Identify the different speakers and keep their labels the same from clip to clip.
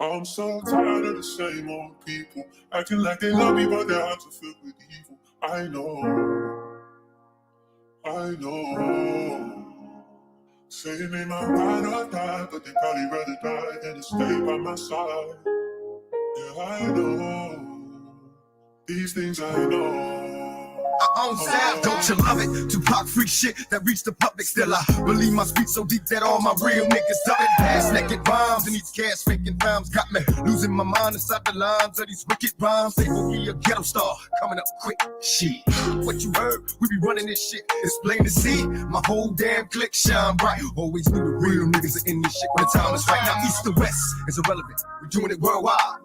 Speaker 1: I'm so tired of the same old people acting like they love me, but their hearts are filled with evil. I know. Saying they might ride or die, but they probably rather die than to stay by my side. Yeah, I know. These things I know.
Speaker 2: I own sound, don't you love it? Tupac free shit that reached the public. Still I believe my speech so deep that all my real niggas done it. Ass naked rhymes and these cash faking rhymes got me losing my mind inside the lines of these wicked rhymes. They will be a ghetto star coming up quick. Shit, what you heard? We be running this shit. It's plain to see. My whole damn clique shine bright. Always knew the real niggas are in this shit when the time is right. Now east to west is irrelevant. We're doing it worldwide.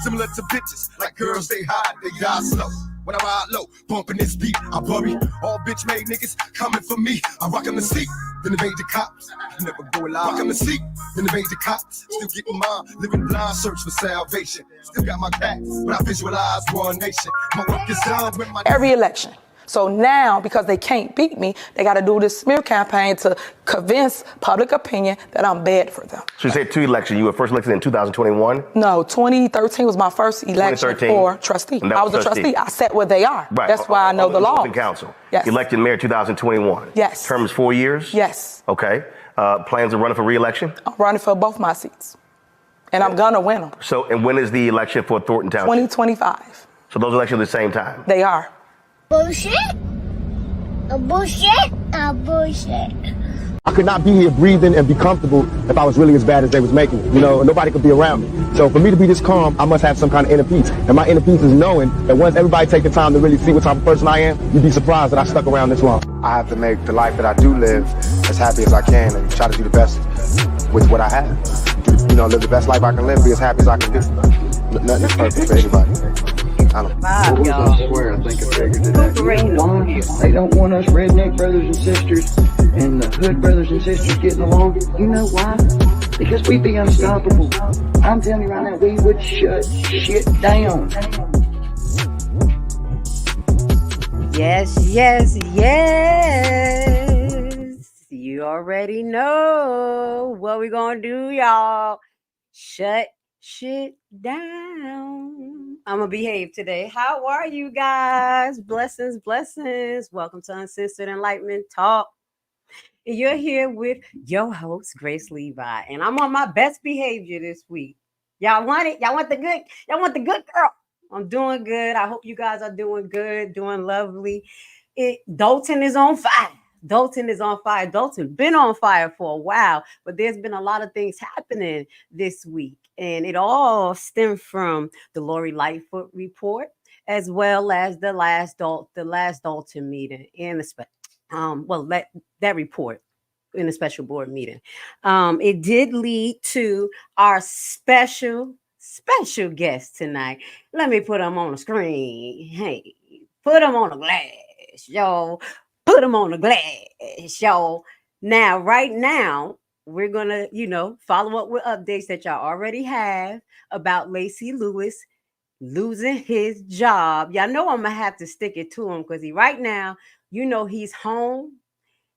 Speaker 2: Similar to bitches, like girls they hide, they die slow. When I ride low, bumping this beat, I worry. All bitch made niggas coming for me. I rock 'em to sleep, then evade the cops. Never go alive. Rock 'em to sleep, then evade the cops. Still getting mine, living blind, search for salvation. Still got my back, but I visualize one nation. My work is done when my
Speaker 3: every election. So now, because they can't beat me, they got to do this smear campaign to convince public opinion that I'm bad for them.
Speaker 4: So you said 2 elections. You were first elected in 2021?
Speaker 3: No, 2013 was my first election for trustee. I was a trustee. I sat where they are.
Speaker 4: Right.
Speaker 3: That's why I know the law.
Speaker 4: Council.
Speaker 3: Yes.
Speaker 4: Elected mayor 2021.
Speaker 3: Yes.
Speaker 4: Term is 4 years?
Speaker 3: Yes.
Speaker 4: Okay. Plans of running for re-election?
Speaker 3: I'm running for both my seats. And I'm going to win them.
Speaker 4: So, and when is the election for Thornton Township?
Speaker 3: 2025.
Speaker 4: So those elections at the same time?
Speaker 3: They are.
Speaker 5: Bullshit. A bullshit. A bullshit.
Speaker 6: I could not be here breathing and be comfortable if I was really as bad as they was making it. You know, nobody could be around me. So for me to be this calm, I must have some kind of inner peace. And my inner peace is knowing that once everybody take the time to really see what type of person I am, you'd be surprised that I stuck around this long.
Speaker 7: I have to make the life that I do live as happy as I can and try to do the best with what I have. You know, live the best life I can live, be as happy as I can do. Nothing's perfect for anybody. I don't
Speaker 8: know. Swear, I think I figured it out. They don't want us redneck brothers and sisters and the hood brothers and sisters getting along. You know why? Because we'd be unstoppable. I'm telling you right now, we would shut shit down.
Speaker 9: Yes, yes, yes. You already know what we gonna do, y'all. Shut shit down. I'm gonna behave today. How are you guys? Blessings, blessings. Welcome to Uncensored Enlightenment Talk. And you're here with your host, Grace Levi. And I'm on my best behavior this week. Y'all want it? Y'all want the good? Y'all want the good girl? I'm doing good. I hope you guys are doing good, doing lovely. Dolton is on fire. Dolton is on fire. Dolton been on fire for a while, but there's been a lot of things happening this week. And it all stemmed from the Lori Lightfoot report, as well as the last Dolton meeting and that report in the special board meeting. It did lead to our special guest tonight. Let me put him on the screen. Hey, put him on the glass, y'all. Put him on the glass, y'all. Now, right now, we're going to, follow up with updates that y'all already have about Lacy Lewis losing his job. Y'all know I'm going to have to stick it to him because right now, he's home.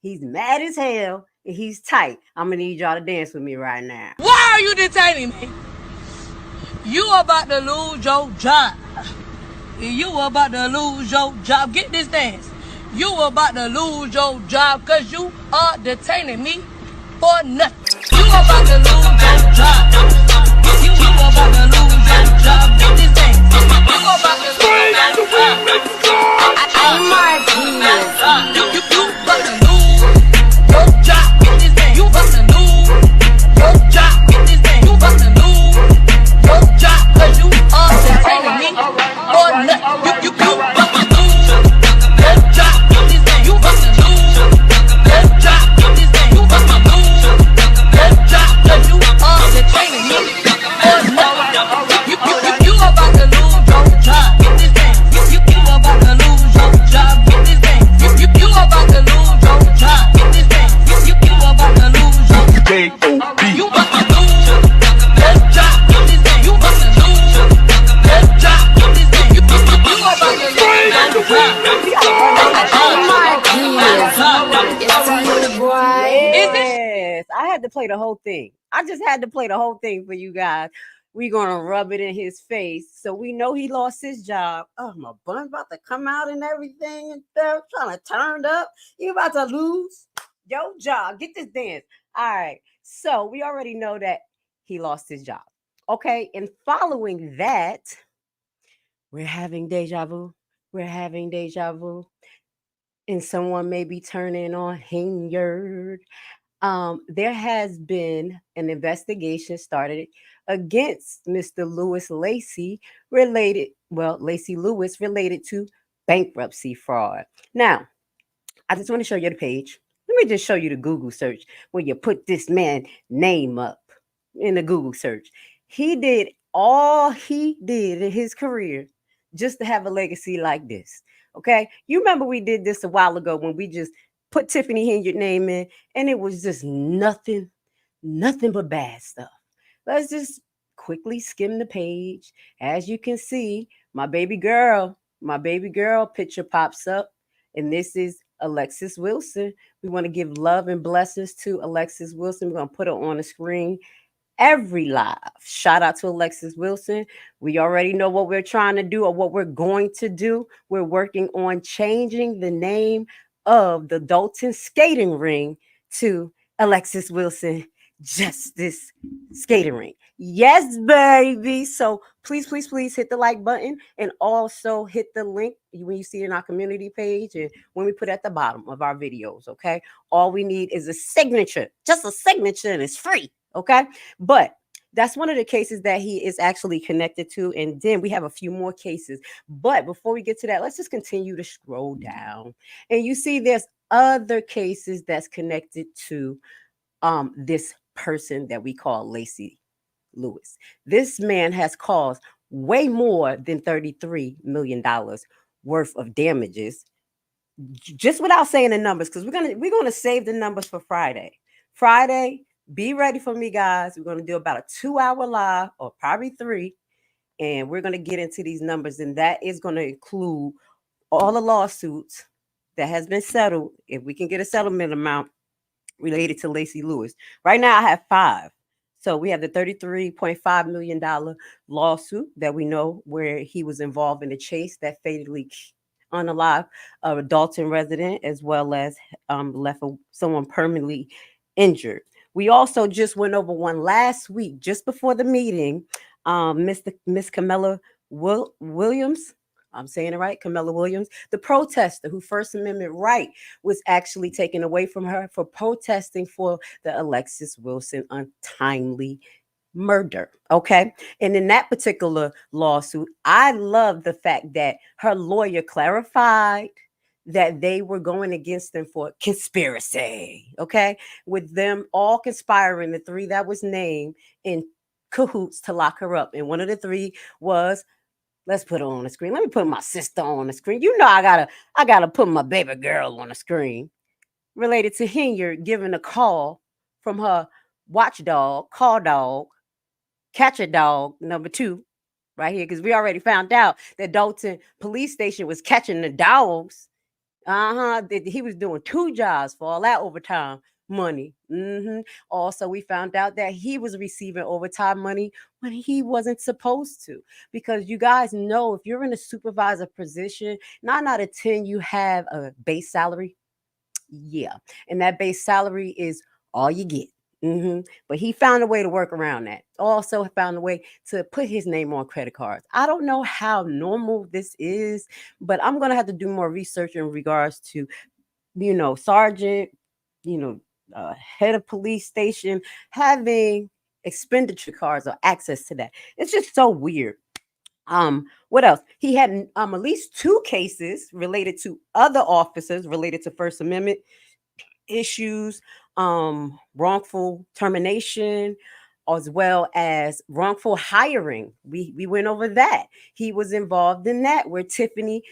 Speaker 9: He's mad as hell and he's tight. I'm going to need y'all to dance with me right now.
Speaker 10: Why are you detaining me? You about to lose your job. You about to lose your job. Get this dance. You about to lose your job because you are detaining me for nothing. You about to lose your job. You about to lose your job. Get this dance. You about to lose your job.
Speaker 5: I'm Martinez.
Speaker 10: You about to lose your job. Get this dance. You about to lose your job. Get this dance. You about to lose your job because you are detaining me for nothing. You about to lose your job. Get this dance. You about to lose your job. Get this dance. You about to lose your job because you are detaining me for nothing. You about to lose your job. Get this dance. You about to lose your job. Get this dance. You about to lose your job. Get this dance. You about to lose your J-O-B. You about to lose your job. Get this dance. You about to lose your job. Get this dance. You about to lose your job.
Speaker 9: Yes, I had to play the whole thing. I just had to play the whole thing for you guys. We're going to rub it in his face. So we know he lost his job. Oh, my bun about to come out and everything and stuff, trying to turn up. You about to lose your job. Get this dance. All right. So we already know that he lost his job. Okay. And following that, we're having deja vu. We're having deja vu. And someone may be turning on Henyard. There has been an investigation started against Mr. Lacy Lewis related to bankruptcy fraud. Now, I just want to show you the page. Let me just show you the Google search where you put this man's name up in the Google search. He did all he did in his career just to have a legacy like this. Okay. You remember we did this a while ago when we just put Tiffany Henyard name in and it was just nothing but bad stuff. Let's just quickly skim the page. As you can see, my baby girl picture pops up, and this is Alexis Wilson. We want to give love and blessings to Alexis Wilson. We're going to put her on the screen every live. Shout out to Alexis Wilson. We already know what we're trying to do or what we're going to do. We're working on changing the name of the Dolton skating ring to Alexis Wilson Justice Skating Ring. Yes, baby. So please hit the like button and also hit the link when you see it in our community page and when we put at the bottom of our videos. Okay. All we need is a signature, just a signature, and it's free. Okay. But that's one of the cases that he is actually connected to. And then we have a few more cases. But before we get to that, let's just continue to scroll down. And you see there's other cases that's connected to this person that we call Lacy Lewis. This man has caused way more than $33 million worth of damages, just without saying the numbers, because we're gonna save the numbers for Friday. Friday, be ready for me, guys. We're gonna do about a 2-hour live, or probably 3, and we're gonna get into these numbers, and that is gonna include all the lawsuits that has been settled. If we can get a settlement amount related to Lacy Lewis. Right now, I have 5. So we have the $33.5 million lawsuit that we know where he was involved in a chase that fatally unalived a Dolton resident, as well as left someone permanently injured. We also just went over one last week, just before the meeting. Miss Pamela Williams, I'm saying it right, Pamela Williams, the protester whose First Amendment right was actually taken away from her for protesting for the Alexis Wilson untimely murder. Okay. And in that particular lawsuit, I love the fact that her lawyer clarified that they were going against them for conspiracy. Okay. With them all conspiring, the 3 that was named, in cahoots to lock her up. And one of the 3 was, let's put her on the screen. Let me put my sister on the screen. You know, I gotta put my baby girl on the screen. Related to Henyard giving a call from her watchdog, call dog, catcher dog number 2, right here, because we already found out that Dolton Police Station was catching the dogs. He was doing 2 jobs for all that overtime money. Also, we found out that he was receiving overtime money when he wasn't supposed to, because you guys know if you're in a supervisor position, 9 out of 10 you have a base salary. Yeah, and that base salary is all you get. But he found a way to work around that. Also found a way to put his name on credit cards. I don't know how normal this is, but I'm gonna have to do more research in regards to, sergeant, head of police station having expenditure cards or access to that. It's just so weird. What else? He had at least 2 cases related to other officers related to First Amendment issues, wrongful termination, as well as wrongful hiring. We went over that. He was involved in that, where Tiffany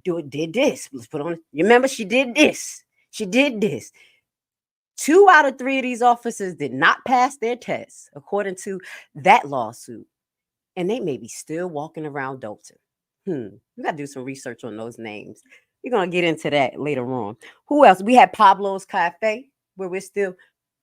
Speaker 9: did this. Let's put on. You remember, she did this. She did this. 2 out of 3 of these officers did not pass their tests, according to that lawsuit. And they may be still walking around Dolton. We got to do some research on those names. We're going to get into that later on. Who else? We had Pablo's Cafe, where we're still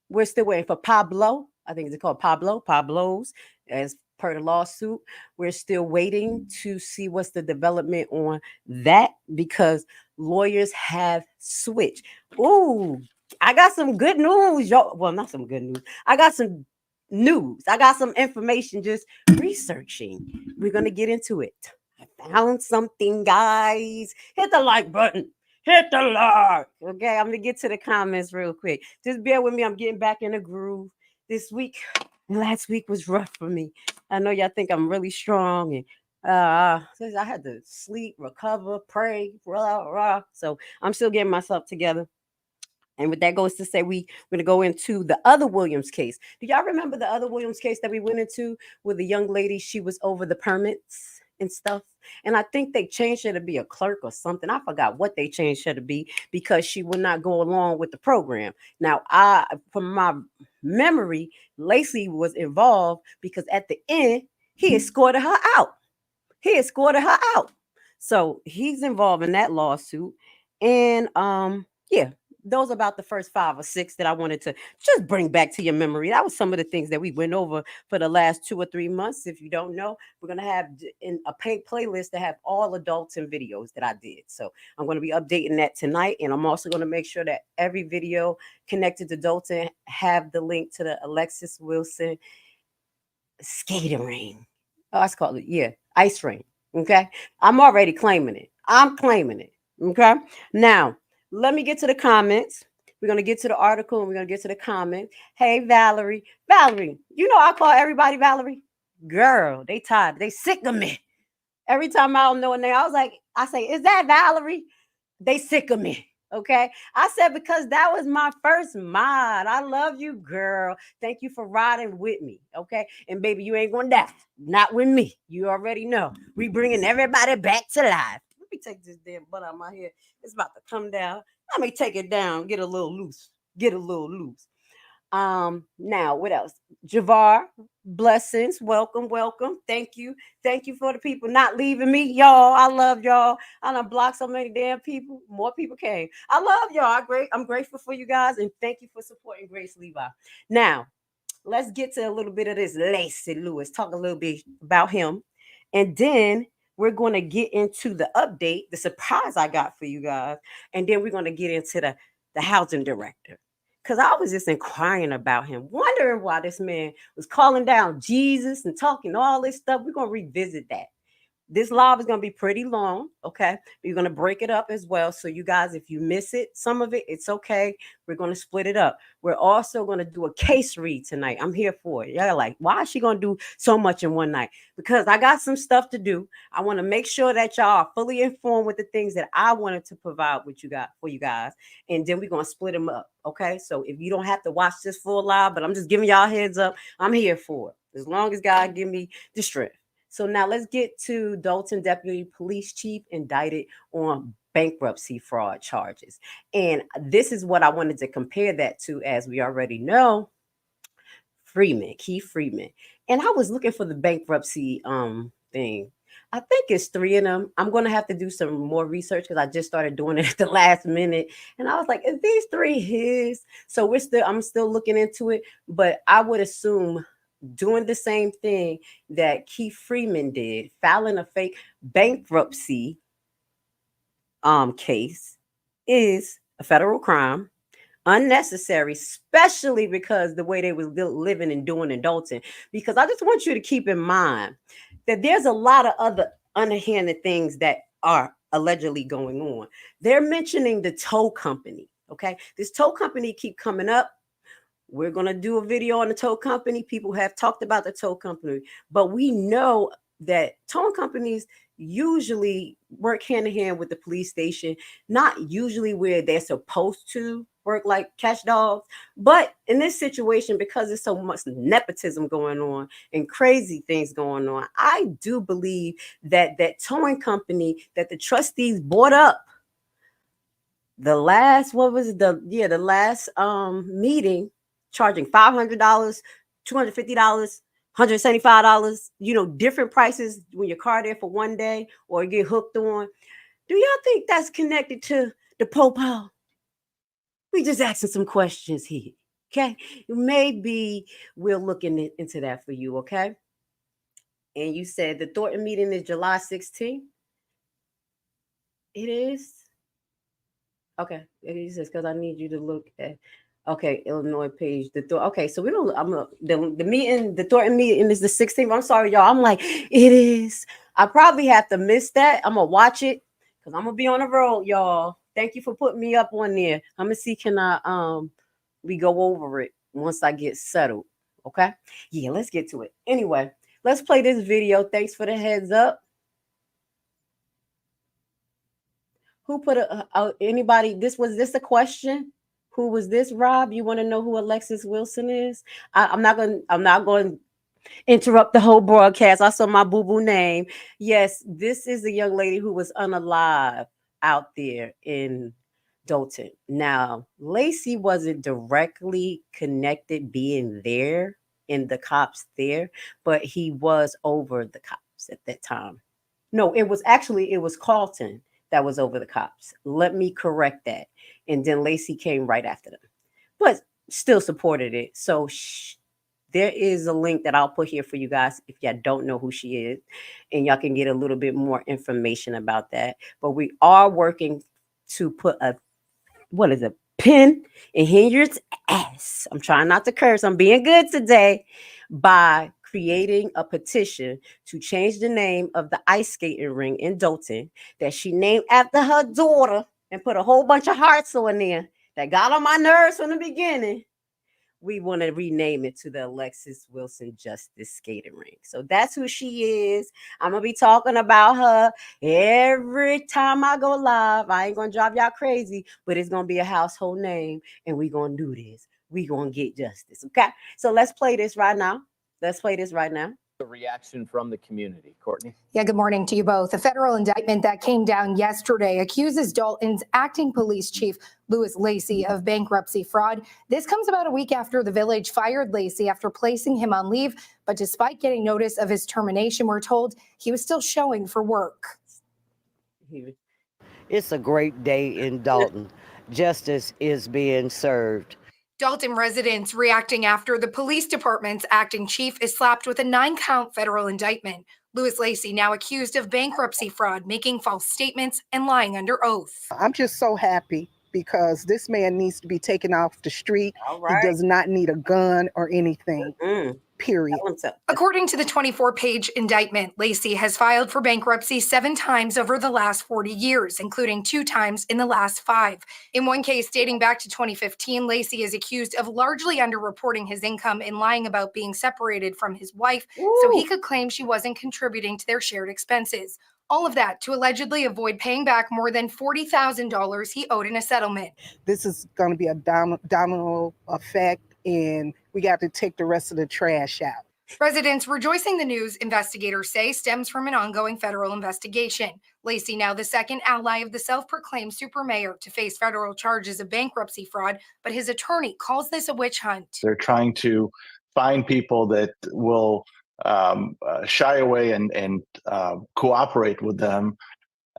Speaker 9: waiting for Pablo. I think it's called Pablo's, as per the lawsuit. We're still waiting to see what's the development on that because lawyers have switched. Ooh, I got some good news, y'all. Well, not some good news. I got some news. I got some information just researching. We're going to get into it. I found something, guys. Hit the like button. Hit the like. Okay, I'm going to get to the comments real quick. Just bear with me. I'm getting back in the groove this week. Last week was rough for me. I know y'all think I'm really strong and I had to sleep, recover, pray, so I'm still getting myself together. And with that goes to say we're going to go into the other Williams case. Do y'all remember the other Williams case that we went into with the young lady? She was over the permits and stuff. And I think they changed her to be a clerk or something. I forgot what they changed her to be because she would not go along with the program. Now, from my memory, Lacy was involved because at the end, he escorted her out. So he's involved in that lawsuit. And yeah, those are about the first 5 or 6 that I wanted to just bring back to your memory. That was some of the things that we went over for the last 2 or 3 months. If you don't know, we're going to have in a paid playlist that have all adults and videos that I did. So I'm going to be updating that tonight. And I'm also going to make sure that every video connected to Dolton have the link to the Alexis Wilson skating ring. Oh, I call it, yeah, ice ring. Okay. I'm already claiming it. Okay. Now, let me get to the comments. We're going to get to the article and we're going to get to the comments. Hey, Valerie. Valerie, you know I call everybody Valerie. Girl, they tired. They sick of me. Every time I don't know a name, I say, is that Valerie? They sick of me. Okay. I said, because that was my first mod. I love you, girl. Thank you for riding with me. Okay. And baby, you ain't going to die. Not with me. You already know. We bringing everybody back to life. Let me take this damn butt out of my head. It's about to come down. Let me take it down. Get a little loose. Now, what else? Javar, blessings. Welcome. Thank you for the people not leaving me, y'all. I love y'all. I done blocked so many damn people. More people came. I love y'all. I'm grateful for you guys, and thank you for supporting Grace Levi. Now, let's get to a little bit of this Lacy Lewis. Talk a little bit about him, and then we're going to get into the update, the surprise I got for you guys, and then we're going to get into the housing director. Because I was just inquiring about him, wondering why this man was calling down Jesus and talking all this stuff. We're going to revisit that. This live is going to be pretty long, okay? We're going to break it up as well. So you guys, if you miss it, some of it, it's okay. We're going to split it up. We're also going to do a case read tonight. I'm here for it. Y'all like, why is she going to do so much in one night? Because I got some stuff to do. I want to make sure that y'all are fully informed with the things that I wanted to provide with you guys for you guys. And then we're going to split them up, okay? So if you don't have to watch this full live, but I'm just giving y'all a heads up, I'm here for it. As long as God give me the strength. So now let's get to Dolton Deputy Police Chief indicted on bankruptcy fraud charges. And this is what I wanted to compare that to, as we already know, Keith Freeman. And I was looking for the bankruptcy thing. I think it's 3 of them. I'm going to have to do some more research because I just started doing it at the last minute. And I was like, is these 3 his? So I'm still looking into it, but I would assume doing the same thing that Keith Freeman did, filing a fake bankruptcy case, is a federal crime, unnecessary, especially because the way they was living and doing in Dolton. Because I just want you to keep in mind that there's a lot of other underhanded things that are allegedly going on. They're mentioning the tow company. Okay, this tow company keep coming up. We're going to do a video on the tow company. People have talked about the tow company, but we know that towing companies usually work hand in hand with the police station, not usually where they're supposed to work like catch dogs. But in this situation, because there's so much nepotism going on and crazy things going on, I do believe that towing company that the trustees bought up the last meeting, charging $500, $250, $175, different prices when your car there for one day or you get hooked on. Do y'all think that's connected to the Popo? We just asking some questions here, okay? Maybe we'll look into that for you, okay? And you said the Thornton meeting is July 16th? It is? Okay. It says, because I need you to look at, okay, Illinois page. Okay, so we don't, the meeting, the Thornton meeting is the 16th. I'm sorry, y'all. I'm like, it is. I probably have to miss that. I'm going to watch it because I'm going to be on the road, y'all. Thank you for putting me up on there. I'm going to see, we go over it once I get settled. Okay? Yeah, let's get to it. Anyway, let's play this video. Thanks for the heads up. Who put anybody? Was this a question? Who was this, Rob? You want to know who Alexis Wilson is? I'm not going to interrupt the whole broadcast. I saw my boo-boo name. Yes, this is a young lady who was unalive out there in Dolton. Now, Lacy wasn't directly connected being there and the cops there, but he was over the cops at that time. No, it was Carlton that was over the cops. Let me correct that. And then Lacy came right after them, but still supported it. So there is a link that I'll put here for you guys if y'all don't know who she is, and y'all can get a little bit more information about that. But we are working to put a pin in Henyard's ass. I'm trying not to curse. I'm being good today by creating a petition to change the name of the ice skating rink in Dolton that she named after her daughter and put a whole bunch of hearts on there that got on my nerves from the beginning. We want to rename it to the Alexis Wilson Justice Skating Rink. So that's who she is. I'm going to be talking about her every time I go live. I ain't going to drive y'all crazy, but it's going to be a household name, and we're going to do this. We're going to get justice, okay? So let's play this right now. The
Speaker 11: reaction from the community. Courtney?
Speaker 12: Yeah, good morning to you both. A federal indictment that came down yesterday accuses Dolton's acting police chief, Lacy, of bankruptcy fraud. This comes about a week after the village fired Lacy after placing him on leave. But despite getting notice of his termination, we're told he was still showing for work.
Speaker 13: It's a great day in Dolton. Justice is being served.
Speaker 12: Dolton residents reacting after the police department's acting chief is slapped with a 9-count federal indictment. Lacy now accused of bankruptcy fraud, making false statements and lying under oath.
Speaker 14: I'm just so happy because this man needs to be taken off the street. Right. He does not need a gun or anything. Period.
Speaker 12: According to the 24-page indictment, Lacy has filed for bankruptcy 7 times over the last 40 years, including 2 times in the last 5. In one case dating back to 2015, Lacy is accused of largely underreporting his income and lying about being separated from his wife so he could claim she wasn't contributing to their shared expenses. All of that to allegedly avoid paying back more than $40,000 he owed in a settlement.
Speaker 14: This is going to be a domino effect, and we got to take the rest of the trash out.
Speaker 12: Residents rejoicing the news, investigators say, stems from an ongoing federal investigation. Lacy, now the second ally of the self-proclaimed super mayor to face federal charges of bankruptcy fraud, but his attorney calls this a witch hunt.
Speaker 15: They're trying to find people that will shy away and cooperate with them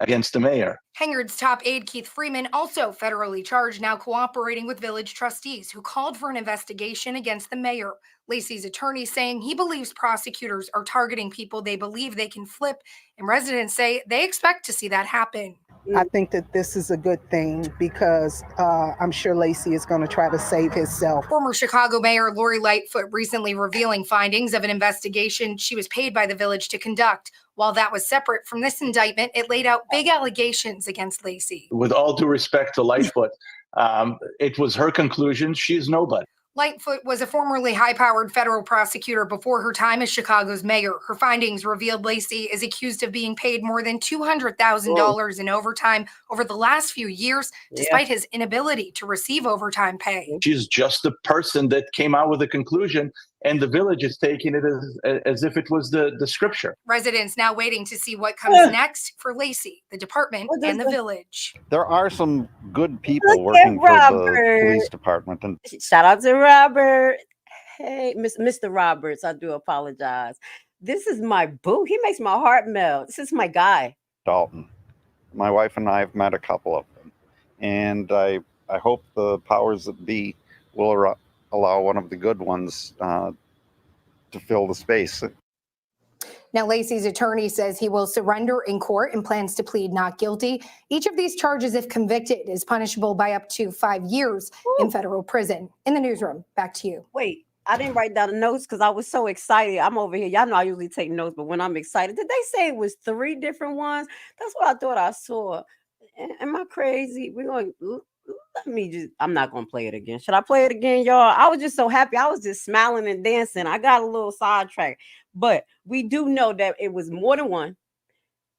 Speaker 15: against the mayor.
Speaker 12: Henyard's top aide, Keith Freeman, also federally charged, now cooperating with village trustees who called for an investigation against the mayor. Lacy's attorney saying he believes prosecutors are targeting people they believe they can flip, and residents say they expect to see that happen.
Speaker 14: I think that this is a good thing because I'm sure Lacy is going to try to save himself.
Speaker 12: Former Chicago Mayor Lori Lightfoot recently revealing findings of an investigation she was paid by the village to conduct. While that was separate from this indictment, it laid out big allegations against Lacy.
Speaker 15: With all due respect to Lightfoot, it was her conclusion. She's nobody.
Speaker 12: Lightfoot was a formerly high-powered federal prosecutor before her time as Chicago's mayor. Her findings revealed Lacy is accused of being paid more than $200,000 in overtime over the last few years, despite his inability to receive overtime pay.
Speaker 15: She's just the person that came out with a conclusion, and the village is taking it as if it was the scripture.
Speaker 12: Residents now waiting to see what comes next for Lacy, the department, and the village.
Speaker 16: There are some good people working for the police department. And
Speaker 9: shout out to Robert. Hey, Mr. Roberts, I do apologize. This is my boo. He makes my heart melt. This is my guy.
Speaker 16: Dolton. My wife and I have met a couple of them. And I hope the powers that be will allow one of the good ones to fill the space.
Speaker 12: Now, Lacy's attorney says he will surrender in court and plans to plead not guilty. Each of these charges, if convicted, is punishable by up to 5 years in federal prison. In the newsroom, back to you.
Speaker 9: Wait, I didn't write down the notes because I was so excited. I'm over here. Y'all know I usually take notes, but when I'm excited, did they say it was 3 different ones? That's what I thought I saw. Am I crazy? We're going to let me just, I'm not going to play it again. Should I play it again, y'all? I was just so happy. I was just smiling and dancing. I got a little sidetracked, but we do know that it was more than one.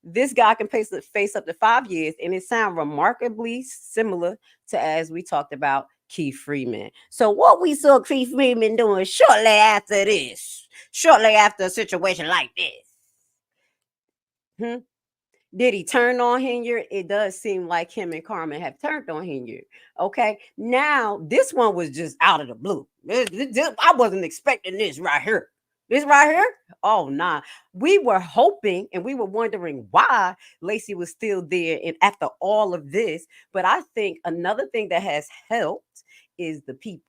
Speaker 9: This guy can face up to 5 years, and it sounds remarkably similar to, as we talked about, Keith Freeman. So what we saw Keith Freeman doing shortly after this, shortly after a situation like this, did he turn on Henyard? It does seem like him and Carmen have turned on Henyard. Okay, now this one was just out of the blue. I wasn't expecting this right here. This right here? Oh, nah. We were hoping and we were wondering why Lacy was still there and after all of this. But I think another thing that has helped is the people.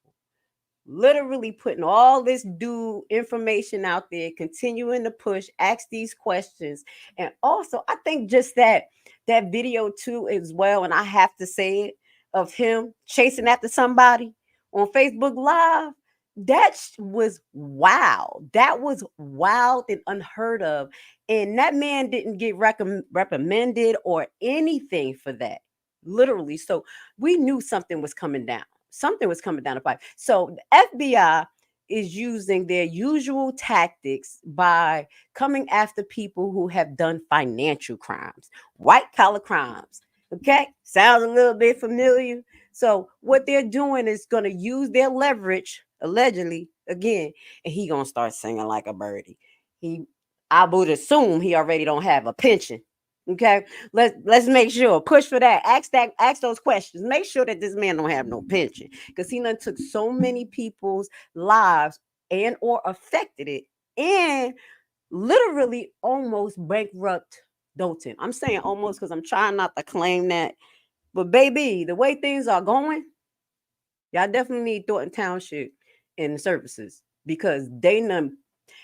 Speaker 9: Literally putting all this due information out there, continuing to push, ask these questions. And also, I think just that video too as well, and I have to say it, of him chasing after somebody on Facebook Live. That was wild. That was wild and unheard of. And that man didn't get reprimanded or anything for that. Literally. So we knew something was coming down. Something was coming down the pipe. So the FBI is using their usual tactics by coming after people who have done financial crimes, white collar crimes. Okay. Sounds a little bit familiar. So what they're doing is going to use their leverage, allegedly, again, and he gonna start singing like a birdie. I would assume he already don't have a pension. Okay, let's make sure, push for that. Ask those questions. Make sure that this man don't have no pension, because he done took so many people's lives and or affected it, and literally almost bankrupt Dolton. I'm saying almost because I'm trying not to claim that, but baby, the way things are going, y'all definitely need Thornton Township in the services, because they know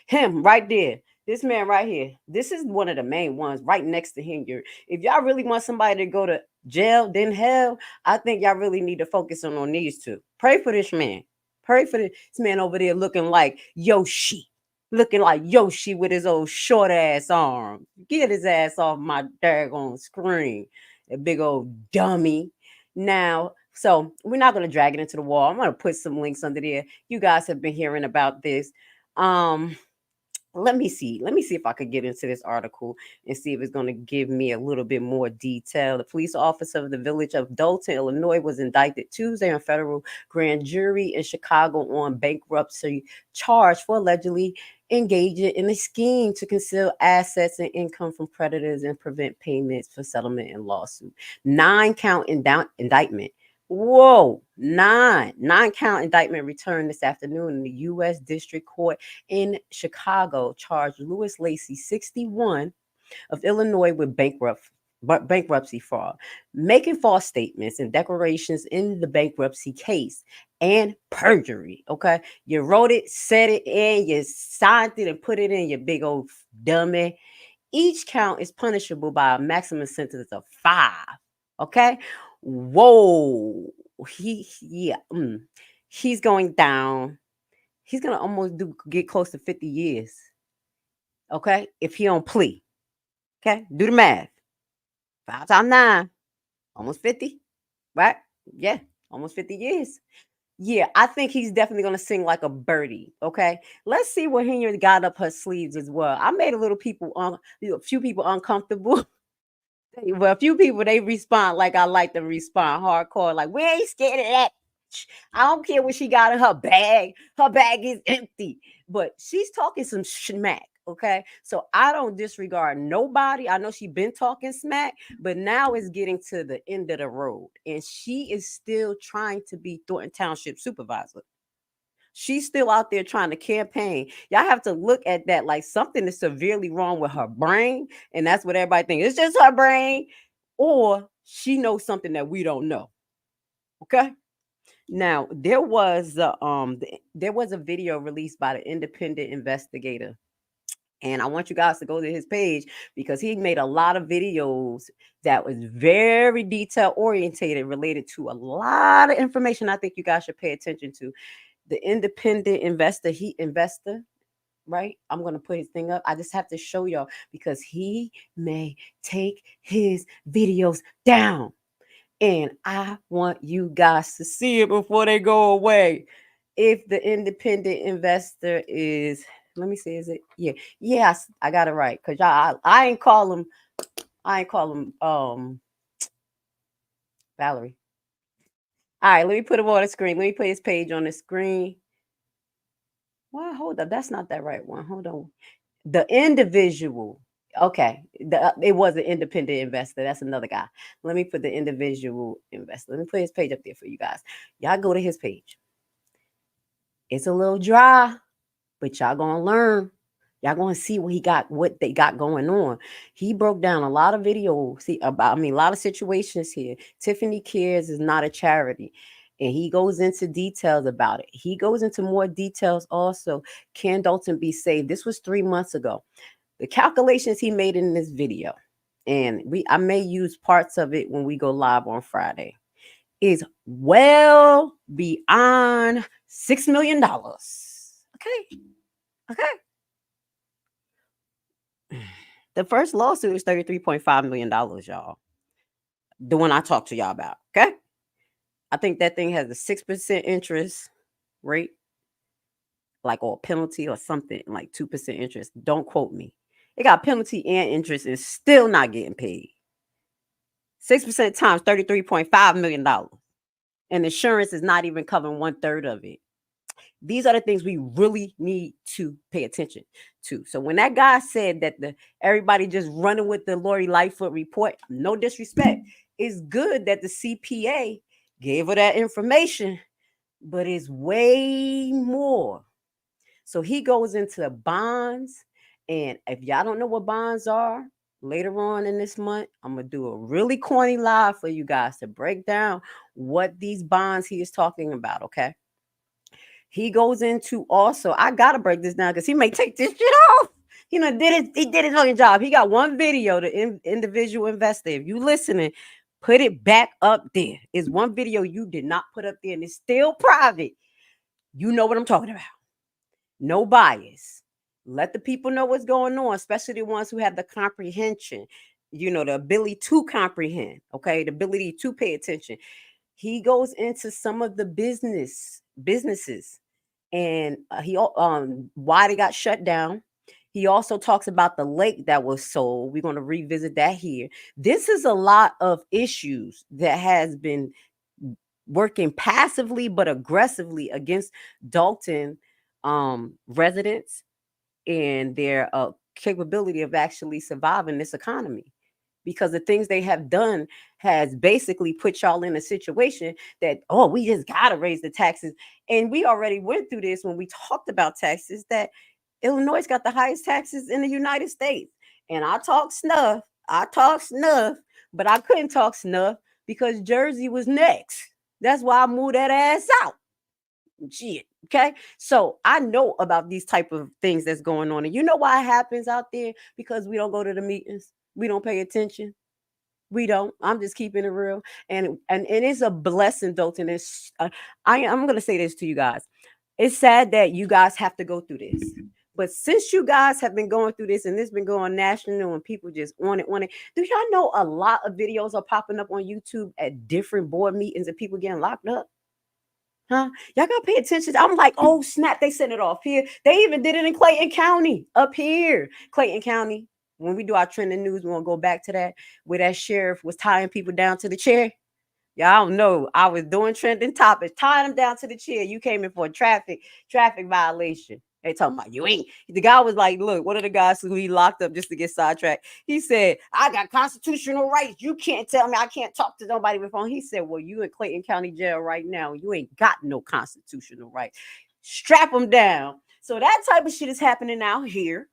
Speaker 9: him right there. This man right here. This is one of the main ones right next to Henyard. If y'all really want somebody to go to jail, then hell, I think y'all really need to focus on these two. Pray for this man. Pray for this man over there looking like Yoshi. Looking like Yoshi with his old short ass arm. Get his ass off my daggone screen. A big old dummy. Now, so we're not going to drag it into the wall. I'm going to put some links under there. You guys have been hearing about this. Let me see if I could get into this article and see if it's going to give me a little bit more detail. The police officer of the village of Dolton, Illinois, was indicted Tuesday on federal grand jury in Chicago on bankruptcy charge for allegedly engaging in a scheme to conceal assets and income from creditors and prevent payments for settlement and lawsuit. 9-count indictment. Whoa, 9-count indictment returned this afternoon in the U.S. District Court in Chicago charged Lewis Lacy, 61, of Illinois with bankruptcy fraud, making false statements and declarations in the bankruptcy case, and perjury. Okay, you wrote it, said it, and you signed it and put it in, your big old dummy. Each count is punishable by a maximum sentence of 5. Okay. Whoa, he's going down. He's gonna almost get close to 50 years. Okay, if he don't plea. Okay, do the math. 5 times 9, almost 50, right? Yeah, almost 50 years. Yeah, I think he's definitely gonna sing like a birdie. Okay, let's see what Henyard got up her sleeves as well. I made a few people uncomfortable. Well, a few people, they respond like I like to respond, hardcore, like, we ain't scared of that. I don't care what she got in her bag. Her bag is empty. But she's talking some smack, okay? So I don't disregard nobody. I know she been talking smack, but now it's getting to the end of the road. And she is still trying to be Thornton Township supervisor. She's still out there trying to campaign. Y'all have to look at that like something is severely wrong with her brain. And that's what everybody thinks. It's just her brain. Or she knows something that we don't know. Okay. Now, there was a video released by the independent investigative And I want you guys to go to his page because he made a lot of videos that was very detail orientated, related to a lot of information I think you guys should pay attention to. The independent investor, right? I'm going to put his thing up. I just have to show y'all because he may take his videos down. And I want you guys to see it before they go away. If the independent investor is, let me see, is it? Yeah. Yes, I got it right. Because I ain't call him Valerie. All right, let me put him on the screen. Let me put his page on the screen. Well, hold up. That's not that right one. Hold on. The individual. Okay. It was an independent investor. That's another guy. Let me put the individual investor. Let me put his page up there for you guys. Y'all go to his page. It's a little dry, but y'all gonna learn. Y'all gonna see what they got going on. He broke down a lot of videos. A lot of situations here. Tiffany Cares is not a charity. And he goes into details about it. He goes into more details also. Can Dolton be saved? This was 3 months ago. The calculations he made in this video, and I may use parts of it when we go live on Friday, is well beyond $6 million. Okay. The first lawsuit is $33.5 million, y'all. The one I talked to y'all about. Okay. I think that thing has a 6% interest rate, like, or penalty or something, like 2% interest. Don't quote me. It got penalty and interest and still not getting paid. 6% times $33.5 million. And insurance is not even covering 1/3 of it. These are the things we really need to pay attention to. So when that guy said that everybody just running with the Lori Lightfoot report, no disrespect, it's good that the CPA gave her that information, but it's way more. So he goes into the bonds. And if y'all don't know what bonds are, later on in this month, I'm going to do a really corny live for you guys to break down what these bonds he is talking about, okay? He goes into also, I got to break this down because he may take this shit off. He did his fucking job. He got one video, the individual investor. If you listening, put it back up there. It's one video you did not put up there and it's still private. You know what I'm talking about. No bias. Let the people know what's going on, especially the ones who have the comprehension, the ability to comprehend, okay, the ability to pay attention. He goes into some of the businesses and why they got shut down. He also talks about the lake that was sold. We're going to revisit that here. This is a lot of issues that has been working passively but aggressively against Dolton residents and their capability of actually surviving this economy, because the things they have done has basically put y'all in a situation that, we just got to raise the taxes. And we already went through this when we talked about taxes, that Illinois got the highest taxes in the United States. And I talk snuff, but I couldn't talk snuff because Jersey was next. That's why I moved that ass out. Shit. Okay. So I know about these type of things that's going on. And you know why it happens out there? Because we don't go to the meetings. We don't pay attention. We don't. I'm just keeping it real. And it's a blessing, Dolton. I'm going to say this to you guys. It's sad that you guys have to go through this. But since you guys have been going through this and this been going national and people just want it, do y'all know a lot of videos are popping up on YouTube at different board meetings and people getting locked up? Huh? Y'all gotta pay attention. I'm like, oh snap, they sent it off here. They even did it in Clayton County, up here. Clayton County. When we do our trending news, we're gonna go back to that, where that sheriff was tying people down to the chair. Y'all don't know. I was doing trending topics, tying them down to the chair. You came in for a traffic violation. They talking about you ain't. The guy was like, look, one of the guys who he locked up just to get sidetracked. He said, I got constitutional rights. You can't tell me I can't talk to nobody with phone. He said, well, you in Clayton County Jail right now. You ain't got no constitutional rights. Strap them down. So that type of shit is happening out here,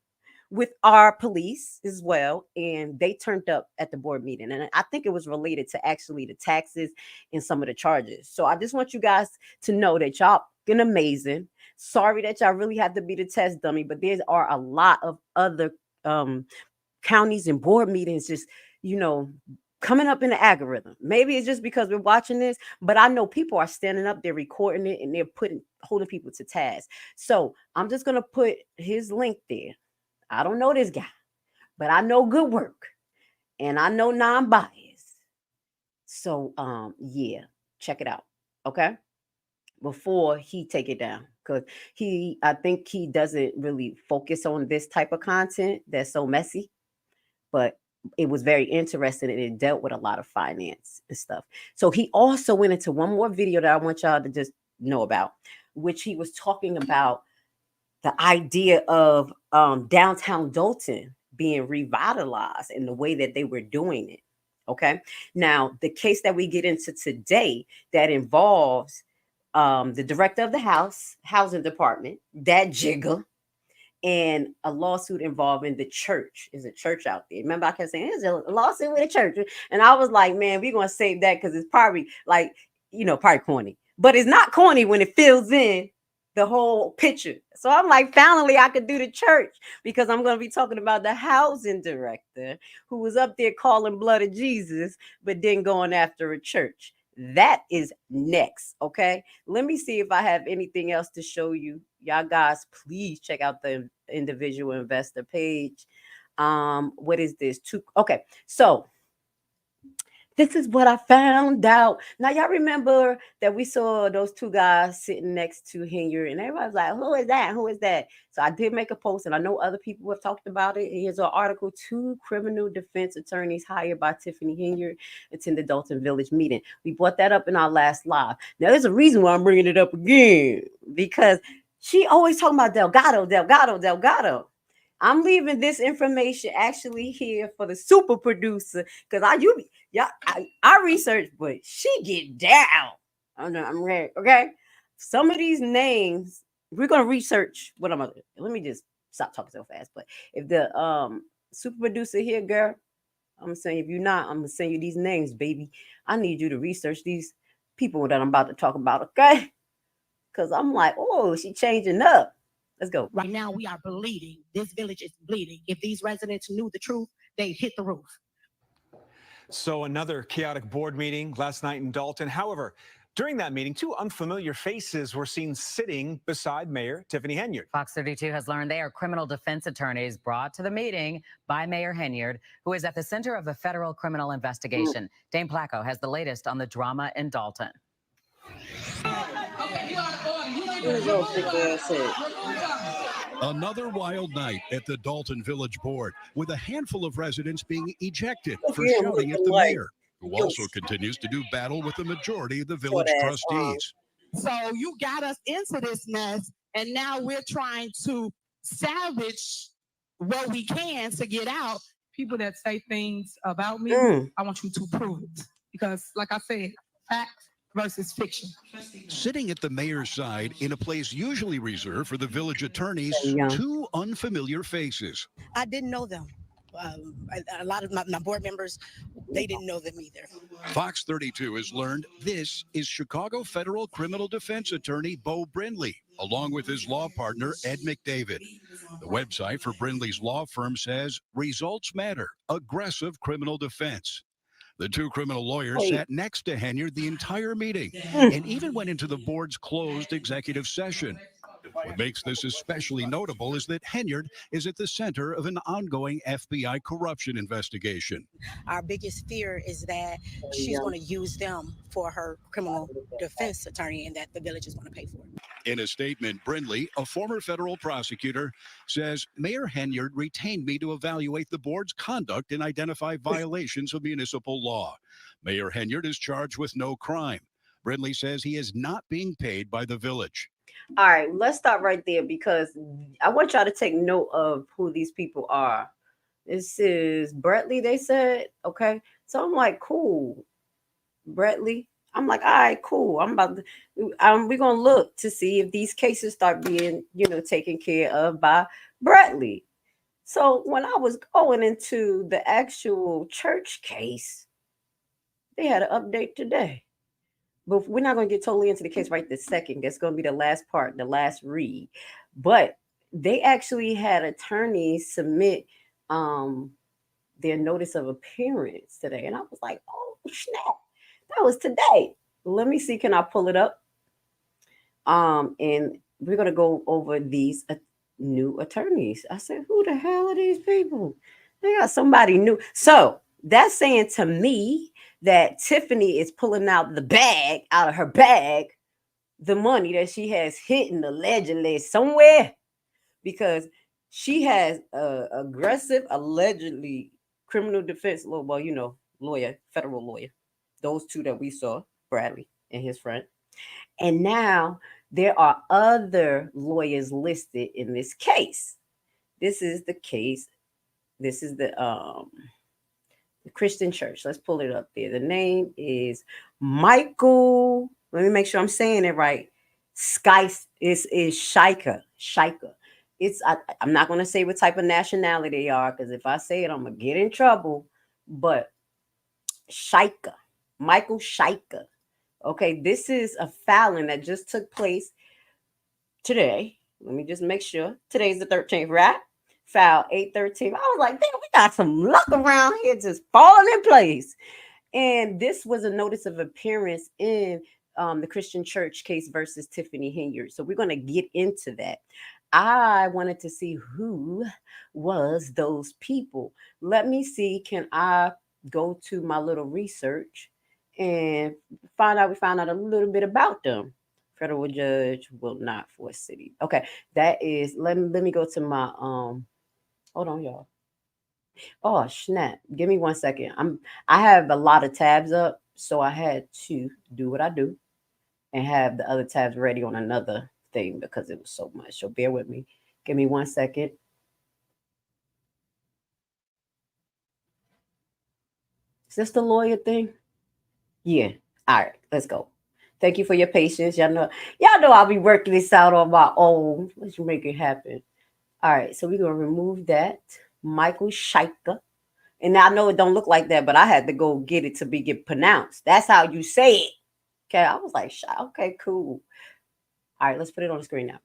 Speaker 9: with our police as well, and they turned up at the board meeting. And I think it was related to actually the taxes and some of the charges. So I just want you guys to know that y'all been amazing. Sorry that y'all really have to be the test dummy, but there are a lot of other counties and board meetings just, coming up in the algorithm. Maybe it's just because we're watching this, but I know people are standing up, they're recording it, and they're holding people to task. So I'm just gonna put his link there. I don't know this guy, but I know good work and I know non-biased. So yeah, check it out. Okay. Before he take it down. Because I think he doesn't really focus on this type of content that's so messy. But it was very interesting and it dealt with a lot of finance and stuff. So he also went into one more video that I want y'all to just know about, which he was talking about the idea of downtown Dolton being revitalized in the way that they were doing it. Okay. Now, the case that we get into today that involves the director of the housing department, that jigger, and a lawsuit involving the church. Is a church out there. Remember, I kept saying there's a lawsuit with a church. And I was like, man, we're going to save that because it's probably like, probably corny. But it's not corny when it fills in the whole picture. So I'm like, finally, I could do the church because I'm going to be talking about the housing director who was up there calling blood of Jesus, but then going after a church. That is next. Okay. Let me see if I have anything else to show you. Y'all guys, please check out the individual investor page. What is this? Okay. So this is what I found out. Now, y'all remember that we saw those two guys sitting next to Henyard, and everybody's like, who is that? Who is that? So I did make a post, and I know other people have talked about it. Here's an article: 2 criminal defense attorneys hired by Tiffany Henyard attended Dolton Village meeting. We brought that up in our last live. Now, there's a reason why I'm bringing it up again, because she always talking about Delgado. I'm leaving this information actually here for the super producer because I research, but she get down. I'm ready. Okay. Some of these names, we're gonna research what let me just stop talking so fast. But if the super producer here, girl, I'm gonna say if you're not, I'm gonna send you these names, baby. I need you to research these people that I'm about to talk about, okay? Because I'm like, oh, she changing up. Let's go.
Speaker 17: Right now, we are bleeding. This village is bleeding. If these residents knew the truth, they'd hit the roof.
Speaker 18: So another chaotic board meeting last night in Dolton. However, during that meeting, 2 unfamiliar faces were seen sitting beside Mayor Tiffany Henyard.
Speaker 19: Fox 32 has learned they are criminal defense attorneys brought to the meeting by Mayor Henyard, who is at the center of a federal criminal investigation. Dane Placco has the latest on the drama in Dolton.
Speaker 20: Another wild night at the Dolton Village Board, with a handful of residents being ejected for shouting at the mayor, who also continues to do battle with the majority of the village trustees.
Speaker 17: So you got us into this mess, and now we're trying to salvage what we can to get out. People that say things about me, I want you to prove it. Because, like I said, fact versus fiction.
Speaker 20: Sitting at the mayor's side in a place usually reserved for the village attorneys, 2 unfamiliar faces.
Speaker 21: I didn't know them. A lot of my board members, they didn't know them either.
Speaker 20: Fox 32 has learned this is Chicago federal criminal defense attorney Bo Brindley, along with his law partner Ed McDavid. The website for Brindley's law firm says results matter, aggressive criminal defense. The 2 criminal lawyers sat next to Henyard the entire meeting and even went into the board's closed executive session. What makes this especially notable is that Henyard is at the center of an ongoing FBI corruption investigation.
Speaker 21: Our biggest fear is that she's going to use them for her criminal defense attorney and that the village is going to pay for it.
Speaker 20: In a statement, Brindley, a former federal prosecutor, says Mayor Henyard retained me to evaluate the board's conduct and identify violations of municipal law. Mayor Henyard is charged with no crime. Brindley says he is not being paid by the village.
Speaker 9: All right, let's stop right there because I want y'all to take note of who these people are. This is Bradley, they said. Okay. So I'm like, cool. Bradley. I'm like, all right, cool. We're going to look to see if these cases start being, taken care of by Bradley. So when I was going into the actual church case, they had an update today. But we're not going to get totally into the case right this second. That's going to be the last part, the last read. But they actually had attorneys submit their notice of appearance today. And I was like, oh, snap. That was today. Let me see. Can I pull it up? And we're going to go over these new attorneys. I said, who the hell are these people? They got somebody new. So that's saying to me that Tiffany is pulling out of her bag, the money that she has hidden allegedly somewhere, because she has aggressive, allegedly criminal defense lawyer, federal lawyer. Those two that we saw, Bradley and his friend. And now there are other lawyers listed in this case. This is the case. This is the Christian church. Let's pull it up there. The name is Michael. Let me make sure I'm saying it right. Is Shika. I'm not going to say what type of nationality they are, because if I say it, I'm going to get in trouble. But Shika. Michael Shika. Okay, this is a filing that just took place today. Let me just make sure. Today's the 13th, right? File 8/13. I was like, damn, we got some luck around here just falling in place. And this was a notice of appearance in the Christian church case versus Tiffany Henyard. So we're going to get into that. I wanted to see who was those people. Let me see. Can I go to my little research and we found out a little bit about them. Federal judge will not for city. Okay, that is, let me go to my hold on, y'all. Oh snap. Give me 1 second. I have a lot of tabs up, so I had to do what I do and have the other tabs ready on another thing because it was so much. So bear with me. Give me 1 second. Is this the lawyer thing? Yeah. All right, let's go. Thank you for your patience. Y'all know I'll be working this out on my own. Let's make it happen. All right, so we're gonna remove that. Michael Shika. And I know it don't look like that, but I had to go get it to get pronounced. That's how you say it. Okay, I was like, okay, cool. All right, let's put it on the screen now.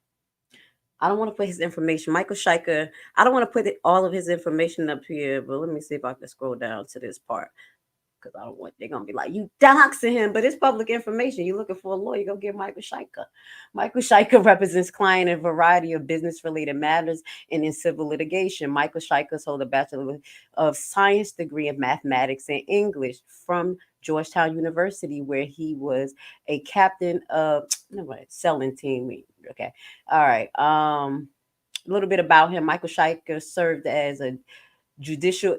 Speaker 9: I don't want to put his information. Michael Shika, I don't want to put all of his information up here, but let me see if I can scroll down to this part. Because I don't want, they're going to be like, you doxing him, but it's public information. You're looking for a lawyer, go get Michael Shika. Michael Shika represents client in a variety of business-related matters and in civil litigation. Michael Shika holds a Bachelor of Science degree in mathematics and English from Georgetown University, where he was a captain of selling team. Okay. All right. A little bit about him. Michael Shika served as a judicial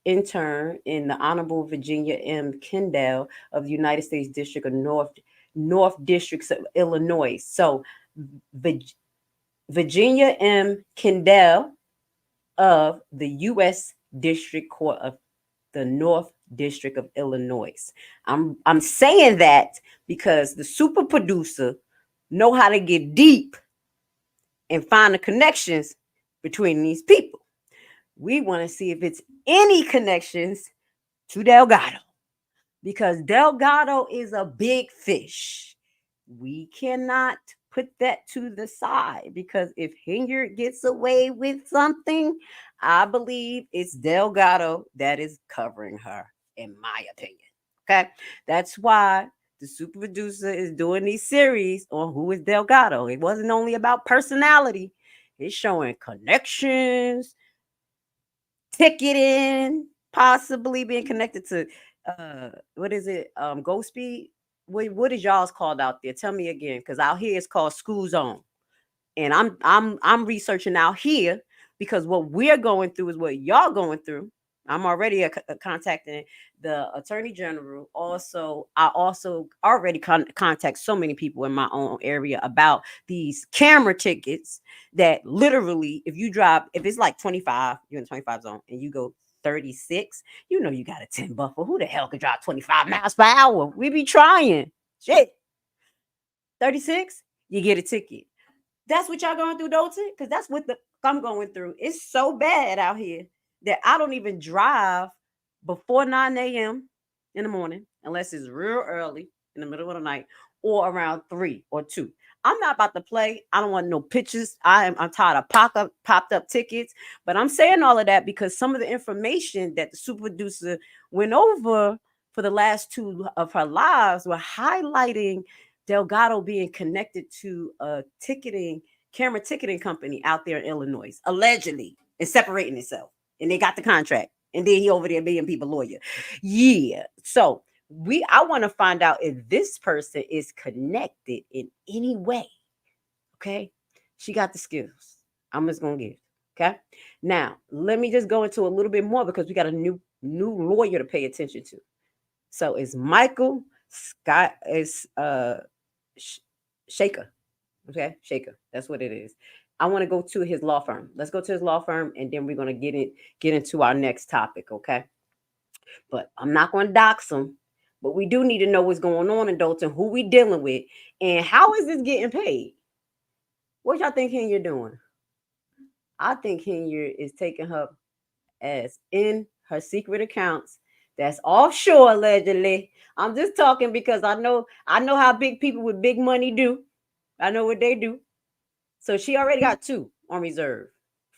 Speaker 9: intern in the Honorable Virginia M. Kendall of the United States District of North Districts of Illinois. So Virginia M. Kendall of the U.S. District Court of the North District of Illinois. I'm saying that because the super producer know how to get deep and find the connections between these people. We want to see if it's any connections to Delgado, because Delgado is a big fish. We cannot put that to the side, because if Henyard gets away with something, I believe it's Delgado that is covering her, in my opinion. Okay, that's why the super producer is doing these series on who is Delgado. It wasn't only about personality, it's showing connections, ticketing, possibly being connected to what is it? Go Speed. What is y'all's called out there? Tell me again, because out here it's called School Zone. And I'm researching out here because what we're going through is what y'all going through. I'm already contacting the Attorney General. I also already contact so many people in my own area about these camera tickets that literally, if it's like 25, you're in the 25 zone and you go 36, you know you got a 10 buffer. Who the hell could drive 25 miles per hour? We be trying. Shit. 36, you get a ticket. That's what y'all going through, Dolton? Because that's what I'm going through. It's so bad out here that I don't even drive before 9 a.m. in the morning unless it's real early in the middle of the night or around 3 or 2. I'm not about to play. I don't want no pictures. I'm tired of popped up tickets. But I'm saying all of that because some of the information that the super producer went over for the last 2 of her lives were highlighting Delgado being connected to a camera ticketing company out there in Illinois, allegedly, and separating itself. And they got the contract. And then he over there being people lawyer. Yeah. So I want to find out if this person is connected in any way. Okay. She got the skills. I'm just going to give. Okay. Now, let me just go into a little bit more because we got a new lawyer to pay attention to. So it's Michael Scott is Shaker. Okay. Shaker. That's what it is. I want to go to his law firm. Let's go to his law firm and then we're going to get into our next topic. Okay. But I'm not going to dox him. But we do need to know what's going on in Dolton, who we dealing with, and how is this getting paid? What y'all think Henyard doing? I think Henyard is taking her as in her secret accounts that's offshore allegedly. I'm just talking because I know how big people with big money do. I know what they do. So she already got 2 on reserve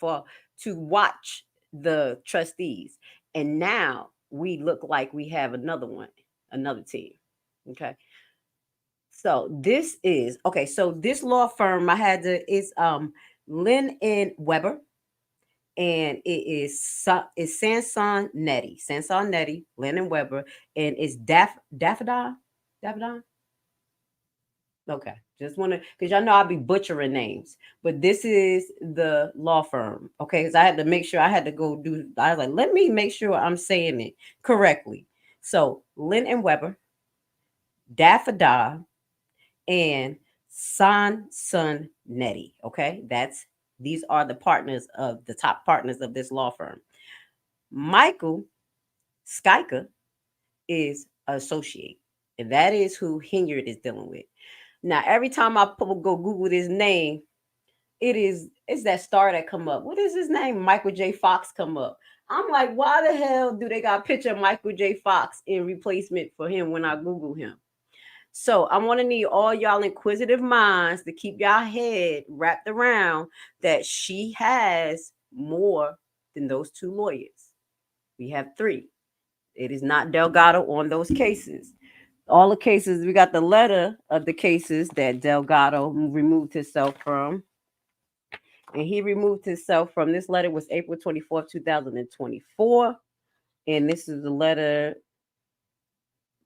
Speaker 9: to watch the trustees. And now we look like we have another team. Okay. So this is so this law firm is Lynn and Weber, and it is Sanson Nettie, Lynn and Weber, and it's Daffodon. Okay, just want to, because y'all know I'll be butchering names, but this is the law firm. Okay, because I had to make sure I was like, let me make sure I'm saying it correctly. So Lynn and Weber, Daffodon, and Sanson Nettie. Okay, these are the top partners of this law firm. Michael Skyka is associate, and that is who Henyard is dealing with. Now, every time I go Google this name, it's that star that come up. What is his name? Michael J. Fox come up. I'm like, why the hell do they got a picture of Michael J. Fox in replacement for him when I Google him? So I want to need all y'all inquisitive minds to keep y'all head wrapped around that she has more than those 2 lawyers. We have 3. It is not Delgado on those cases. All the cases, we got the letter of the cases that Delgado removed himself from. And he removed himself from, this letter was April 24th, 2024. And this is the letter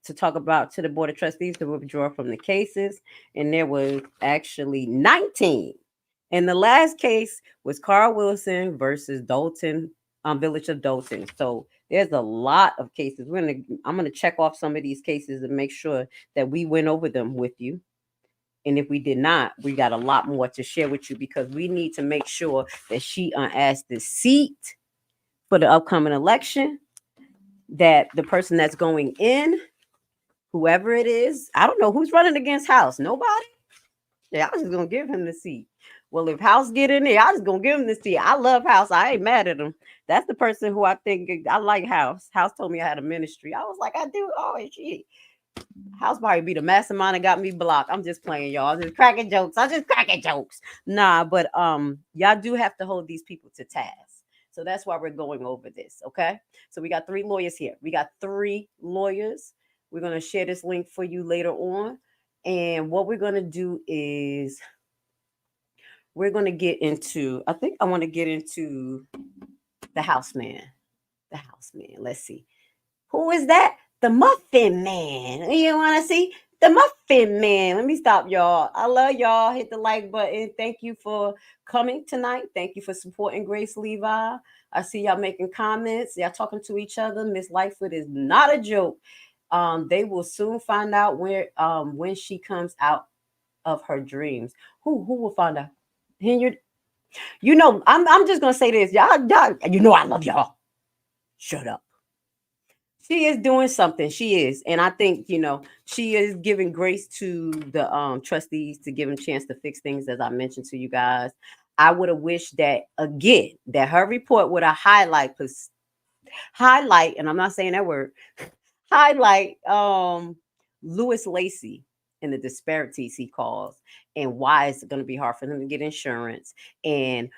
Speaker 9: to talk about to the Board of Trustees to withdraw from the cases. And there was actually 19. And the last case was Carl Wilson versus Dolton, Village of Dolton. So there's a lot of cases. I'm gonna check off some of these cases and make sure that we went over them with you. And if we did not, we got a lot more to share with you because we need to make sure that she unasked the seat for the upcoming election, that the person that's going in, whoever it is, I don't know who's running against House. Nobody? Yeah, I was just gonna give him the seat. Well, if House get in there, I was gonna give him the seat. I love House. I ain't mad at him. That's the person who I think I like. House. House told me I had a ministry. I was like, I do. Oh shit. House probably be the mastermind and got me blocked. I'm just playing, y'all. I'm just cracking jokes. Nah, but y'all do have to hold these people to task. So that's why we're going over this. Okay. So we got 3 lawyers here. We got 3 lawyers. We're gonna share this link for you later on. And what we're gonna do is we're going to get into, I think I want to get into the house man. Let's see. Who is that? The Muffin Man. You want to see? The Muffin Man. Let me stop, y'all. I love y'all. Hit the like button. Thank you for coming tonight. Thank you for supporting Grace Levi. I see y'all making comments. Y'all talking to each other. Miss Lightfoot is not a joke. They will soon find out when she comes out of her dreams. Who will find out? Henyard, I'm just gonna say this, y'all. I love y'all. Shut up. She is doing something. She is, and I think she is giving grace to the trustees to give them a chance to fix things, as I mentioned to you guys. I would have wished that again, that her report would have highlight, and I'm not saying that word, highlight Lewis Lacy and the disparities he caused, and why it's going to be hard for them to get insurance, and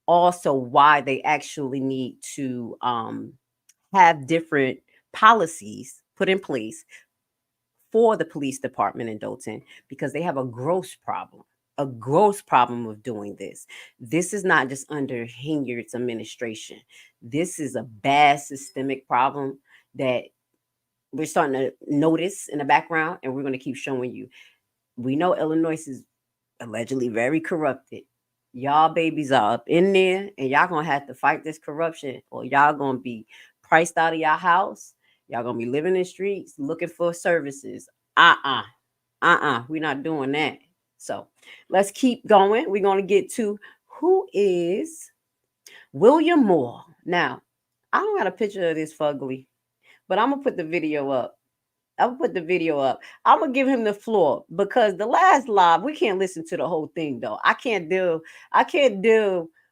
Speaker 9: also why they actually need to have different policies put in place for the police department in Dolton, because they have a gross problem of doing this. This is not just under Henyard's administration. This is a bad systemic problem that we're starting to notice in the background, and we're going to keep showing you. We know Illinois is allegedly very corrupted. Y'all babies are up in there, and y'all going to have to fight this corruption, or y'all going to be priced out of your house. Y'all going to be living in the streets looking for services. We're not doing that. So let's keep going. We're going to get to who is William Moore. Now, I don't got a picture of this fugly, but I'm going to put the video up. I'm going to give him the floor, because the last live, we can't listen to the whole thing, though. I can't deal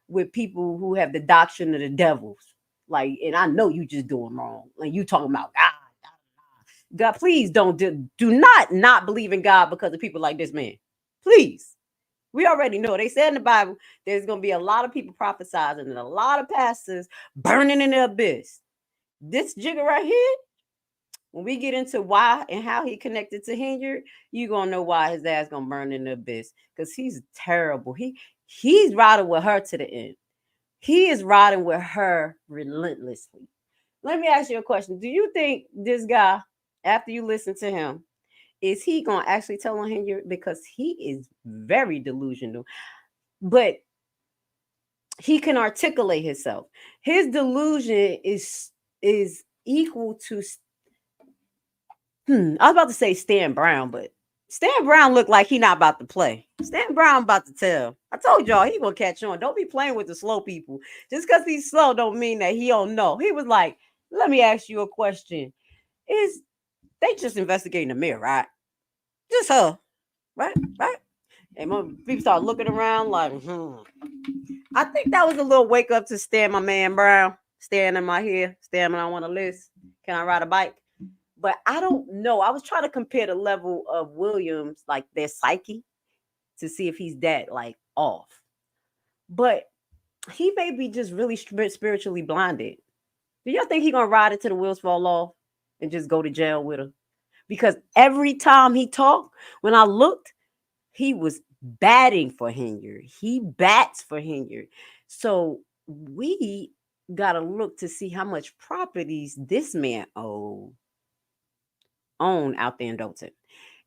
Speaker 9: with people who have the doctrine of the devils. Like, and I know you just doing wrong. Like, you talking about God, please don't do not believe in God because of people like this man. Please. We already know. They said in the Bible, there's going to be a lot of people prophesizing and a lot of pastors burning in the abyss. This jigger right here, when we get into why and how he connected to Henyard, you're going to know why his ass going to burn in the abyss, because he's terrible. He's riding with her to the end. He is riding with her relentlessly. Let me ask you a question. Do you think this guy, after you listen to him, is he going to actually tell on Henyard? Because he is very delusional, but he can articulate himself. His delusion is equal to, I was about to say Stan Brown, but Stan Brown looked like he not about to play. Stan Brown about to tell. I told y'all he gonna catch on. Don't be playing with the slow people. Just because he's slow don't mean that he don't know. He was like, let me ask you a question. Is they just investigating the mirror, right? Just her, right? And when people start looking around like, I think that was a little wake up to Stan, my man Brown. Stan in my hair. Stan, when I want to list. Can I ride a bike? But I don't know. I was trying to compare the level of Williams, like their psyche, to see if he's that like off. But he may be just really spiritually blinded. Do y'all think he's gonna ride it till the wheels fall off and just go to jail with her? Because every time he talked, when I looked, he was batting for Henyard. He bats for Henyard. So we gotta look to see how much properties this man own out there in Dolton.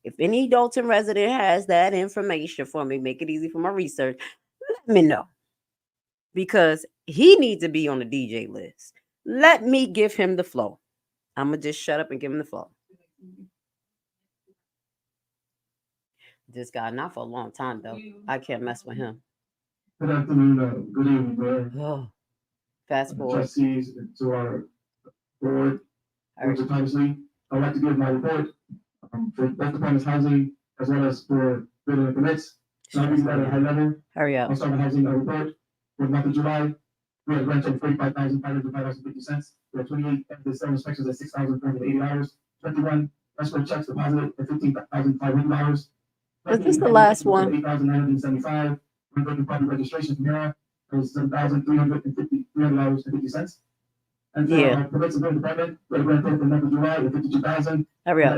Speaker 9: If any Dolton resident has that information for me, make it easy for my research, let me know. Because he needs to be on the DJ list. Let me give him the flow. I'm going to just shut up and give him the flow. This guy, not for a long time, though. I can't mess with him.
Speaker 6: Good afternoon. Good evening, Mayor.
Speaker 9: Oh, fast forward.
Speaker 6: Trustees, to our board, I'd like to give my report for both departments, housing, as well as for building and permits. So I'll be at a high level.
Speaker 9: Hurry up.
Speaker 6: I'll start with housing report. For the month of July, we had rent of $45,505.50. We had 28 extra inspections at $6,480. 21 escrow checks deposited at $15,500.
Speaker 9: Is this the last one?
Speaker 6: $8,975. We go to property registration from here was $7,350.50. And
Speaker 9: yeah.
Speaker 6: Permits and building department, we had rent for the month of July at $52,000.
Speaker 9: Hurry up.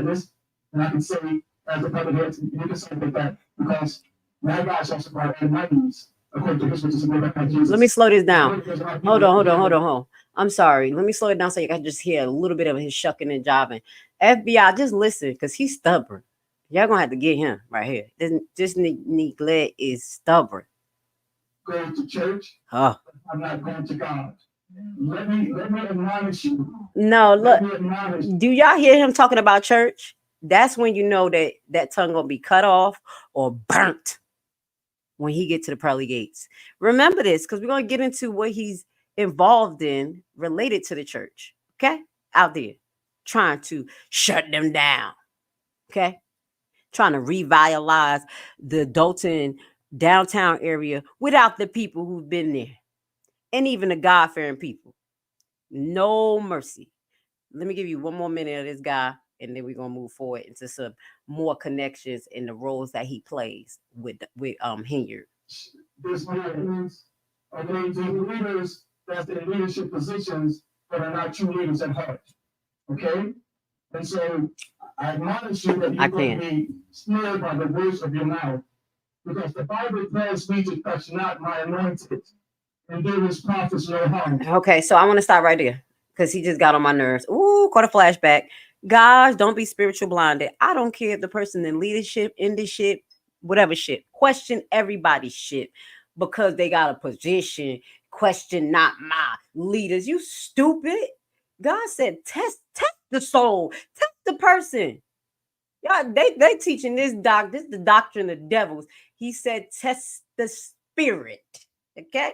Speaker 6: And I can say, as the public heads, you can celebrate that because my God shall supply all my needs. Let
Speaker 9: me slow this down. Hold on. I'm sorry. Let me slow it down so you can just hear a little bit of his shucking and jiving. FBI, just listen, because he's stubborn. Y'all gonna have to get him right here. This neglect is stubborn.
Speaker 6: Going to church.
Speaker 9: I'm
Speaker 6: not going to God. Let me admonish you.
Speaker 9: No, look. Do y'all hear him talking about church? That's when you know that tongue gonna be cut off or burnt when he get to the pearly gates. Remember this, because we're gonna get into what he's involved in related to the church. Okay, out there trying to shut them down. Okay, trying to revitalize the Dolton downtown area without the people who've been there, and even the God-fearing people. No mercy. Let me give you one more minute of this guy, and then we're gonna move forward into some more connections in the roles that he plays with Henyard.
Speaker 6: This means are named to the leaders that's in leadership positions but are not true leaders at heart. Okay? And so I admonish you that you're going to be snared by the words of your mouth. Because the Bible tells me to touch not my anointed and do his prophets no harm.
Speaker 9: Okay, so I want to stop right there because he just got on my nerves. Ooh, caught a flashback. Guys, don't be spiritual blinded. I don't care if the person in leadership, in this shit, whatever shit. Question everybody's shit because they got a position. Question not my leaders. You stupid. God said, test the soul, test the person. Y'all, they teaching this is the doctrine of devils. He said, test the spirit. Okay?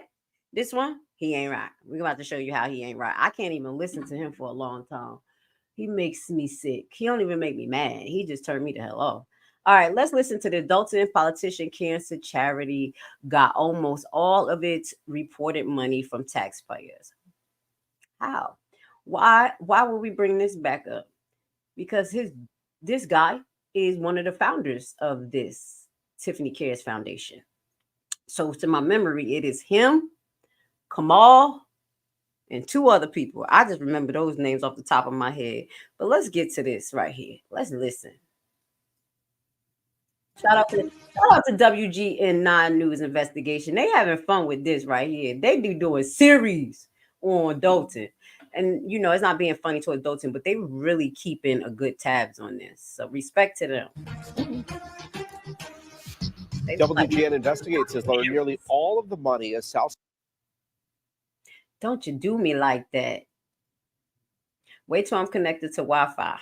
Speaker 9: This one, he ain't right. We're about to show you how he ain't right. I can't even listen to him for a long time. He makes me sick. He don't even make me mad. He just turned me the hell off. All right, let's listen to the Dolton politician cancer charity got almost all of its reported money from taxpayers. How? Why would we bring this back up? Because this guy is one of the founders of this Tiffany Cares Foundation. So to my memory, it is him, Kamal, and two other people. I just remember those names off the top of my head. But let's get to this right here. Let's listen. Shout out to WGN9 News Investigation. They having fun with this right here. They be doing series on Dolton. And, you know, it's not being funny towards Dolton, but they really keeping a good tabs on this. So respect to them.
Speaker 1: WGN Investigates has learned nearly all of the money as South.
Speaker 9: Don't you do me like that. Wait till I'm connected to Wi-Fi.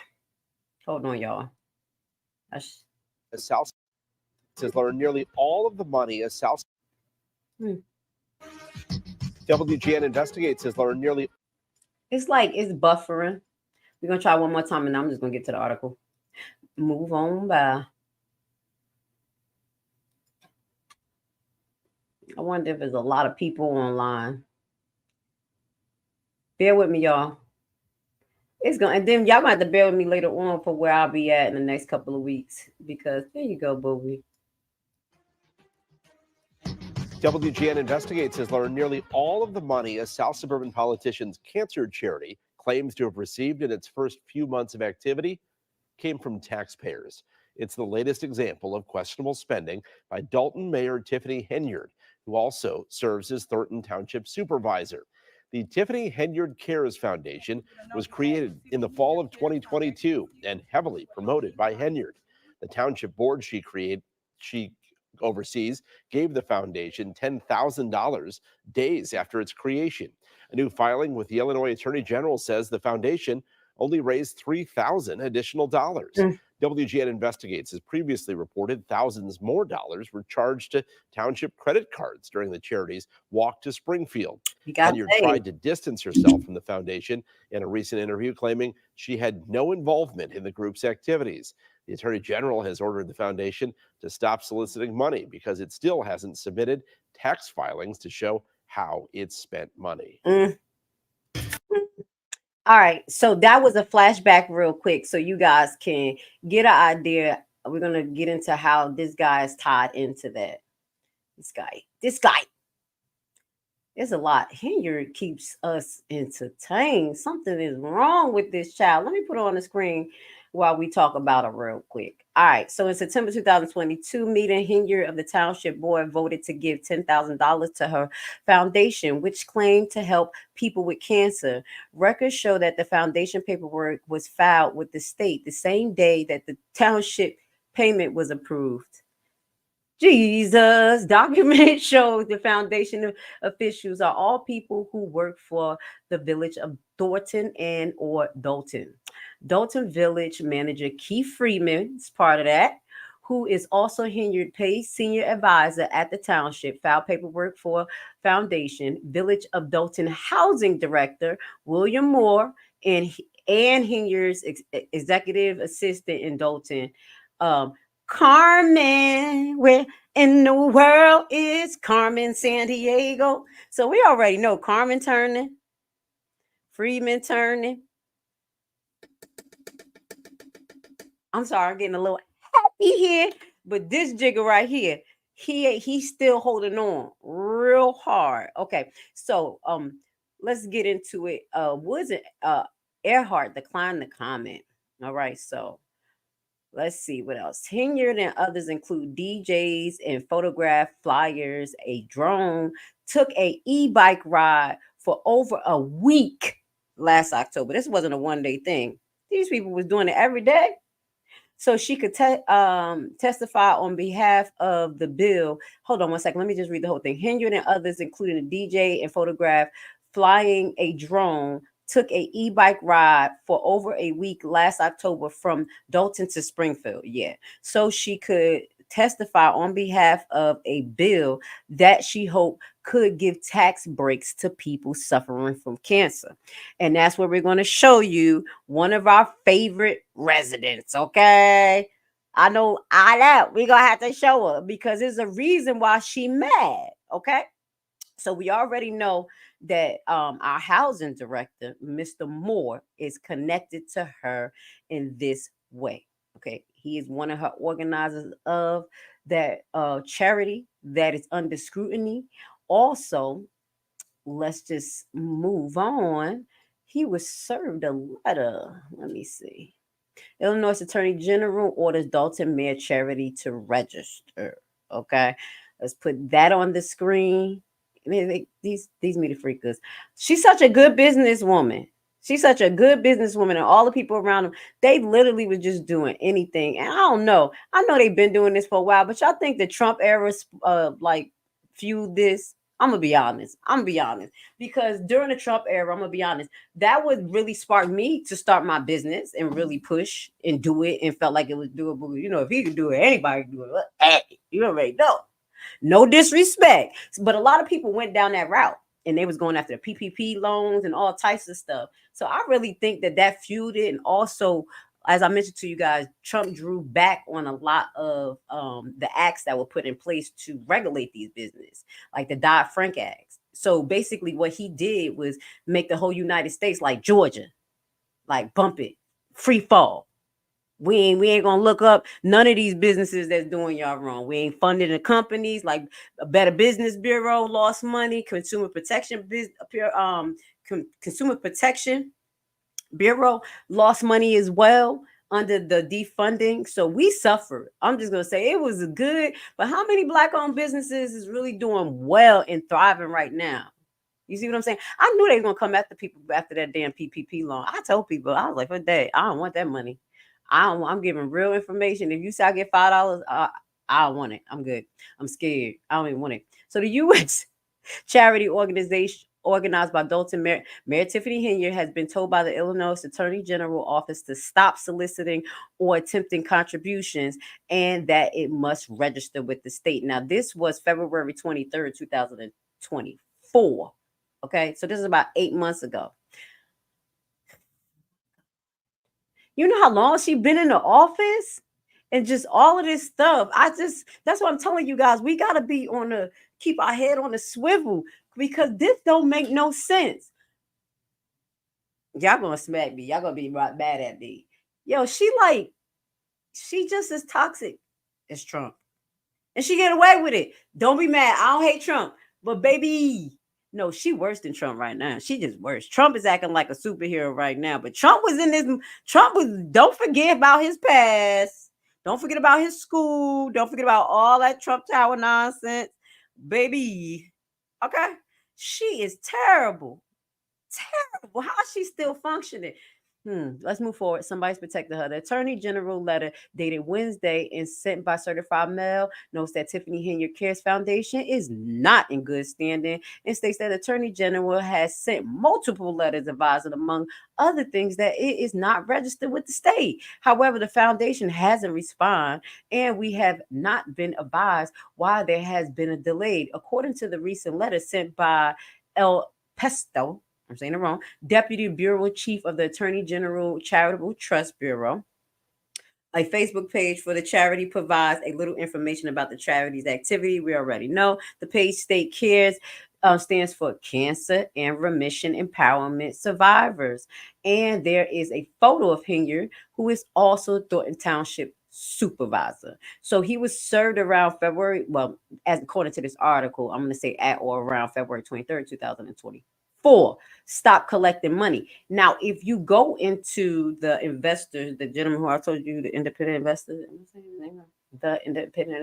Speaker 9: Hold on, y'all.
Speaker 1: South has learned nearly all of the money as South. WGN Investigates has learned nearly.
Speaker 9: It's like it's buffering. We're going to try one more time, and I'm just going to get to the article. Move on by. I wonder if there's a lot of people online. Bear with me, y'all. It's going, and then y'all might have to bear with me later on for where I'll be at in the next couple of weeks. Because there you go, booby.
Speaker 1: WGN Investigates has learned nearly all of the money a South Suburban politician's cancer charity claims to have received in its first few months of activity came from taxpayers. It's the latest example of questionable spending by Dolton Mayor Tiffany Henyard, who also serves as Thornton Township supervisor. The Tiffany Henyard Cares Foundation was created in the fall of 2022 and heavily promoted by Henyard. The township board she oversees gave the foundation $10,000 days after its creation. A new filing with the Illinois Attorney General says the foundation only raised $3,000 additional dollars. WGN Investigates has previously reported thousands more dollars were charged to township credit cards during the charity's walk to Springfield. Henyard tried to distance herself from the foundation in a recent interview, claiming she had no involvement in the group's activities. The Attorney General has ordered the foundation to stop soliciting money because it still hasn't submitted tax filings to show how it spent money.
Speaker 9: All right, so that was a flashback real quick so you guys can get an idea. We're going to get into how this guy is tied into that. This guy. There's a lot. Henyard keeps us entertained. Something is wrong with this child. Let me put it on the screen while we talk about it real quick. All right, so in September 2022 meeting, Henyard of the Township Board voted to give $10,000 to her foundation, which claimed to help people with cancer. Records show that the foundation paperwork was filed with the state the same day that the township payment was approved. Jesus, document shows the foundation officials are all people who work for the village of Thornton and or Dolton. Dolton Village Manager Keith Freeman is part of that, who is also Henyard Pay's senior advisor at the township, filed paperwork for foundation. Village of Dolton Housing Director William Moore and Henyard's executive assistant in Dolton, Carmen, where in the world is Carmen Sandiego? So we already know Carmen turning, Freeman turning. I'm sorry, I'm getting a little happy here, but this jigger right here, he's still holding on real hard. Okay, so let's get into it. Woods and Airhart declined to comment. All right, so let's see what else. Henyard and others include DJs and photograph flyers, a drone, took a e-bike ride for over a week last October. This wasn't a one-day thing. These people was doing it every day. So she could testify on behalf of the bill. Hold on one second. Let me just read the whole thing. Henyard and others, including a DJ and photograph, flying a drone, took a e-bike ride for over a week last October from Dolton to Springfield. Yeah. So she could testify on behalf of a bill that she hoped could give tax breaks to people suffering from cancer. And that's where we're going to show you one of our favorite residents. Okay. I know we're going to have to show her because there's a reason why she mad. Okay. So we already know that our housing director, Mr. Moore, is connected to her in this way. Okay, he is one of her organizers of that charity that is under scrutiny. Also, let's just move on. He was served a letter. Let me see. Illinois Attorney General orders Dolton Mayor Charity to register. Okay, let's put that on the screen. I mean, these media freakers. She's such a good businesswoman. She's such a good businesswoman, and all the people around them, they literally was just doing anything. And I don't know. I know they've been doing this for a while, but y'all think the Trump era like fueled this? I'm gonna be honest. Because during the Trump era, I'm gonna be honest, that would really spark me to start my business and really push and do it and felt like it was doable. You know, if he could do it, anybody can do it. Hey, you already know. No disrespect, but a lot of people went down that route and they was going after the PPP loans and all types of stuff. So I really think that fueled it. And also, as I mentioned to you guys, Trump drew back on a lot of the acts that were put in place to regulate these businesses, like the Dodd-Frank Acts. So basically what he did was make the whole United States like Georgia, like bump it, free fall. We ain't gonna look up none of these businesses that's doing y'all wrong. We ain't funding the companies like a Better Business Bureau lost money, Consumer Protection Consumer Protection Bureau lost money as well under the defunding. So we suffered. I'm just gonna say it was good, but how many Black-owned businesses is really doing well and thriving right now? You see what I'm saying? I knew they were gonna come after people after that damn PPP loan. I told people, I was like, for that, I don't want that money. I'm giving real information. If you say I get $5, I don't want it. I'm good. I'm scared. I don't even want it. So the U.S. charity organization organized by Dolton Mayor Tiffany Henyard has been told by the Illinois Attorney General office to stop soliciting or attempting contributions and that it must register with the state. Now, this was February 23rd, 2024. Okay, so this is about 8 months ago. You know how long she's been in the office and just all of this stuff. That's what I'm telling you guys. We got to keep our head on the swivel because this don't make no sense. Y'all gonna smack me. Y'all gonna be right mad at me. Yo, she just as toxic as Trump. And she get away with it. Don't be mad. I don't hate Trump. But baby, no, she worse than Trump right now. She just worse. Trump is acting like a superhero right now. But don't forget about his past. Don't forget about his school. Don't forget about all that Trump Tower nonsense. Baby, okay? She is terrible. Terrible. How is she still functioning? Let's move forward. Somebody's protecting her. The Attorney General letter dated Wednesday and sent by certified mail notes that Tiffany Henyard Cares Foundation is not in good standing and states that Attorney General has sent multiple letters advising, among other things, that it is not registered with the state. However, the foundation hasn't responded, and we have not been advised why there has been a delay. According to the recent letter sent by El Pesto, I'm saying it wrong, Deputy Bureau Chief of the Attorney General Charitable Trust Bureau, A Facebook page for the charity provides a little information about the charity's activity. We already know the page State Cares stands for Cancer and Remission Empowerment Survivors. And there is a photo of Henyard, who is also Thornton Township supervisor. So he was served around February, well, as according to this article, I'm going to say at or around February 23rd, 2024. Stop collecting money. Now, if you go into the investor, the gentleman who I told you, the independent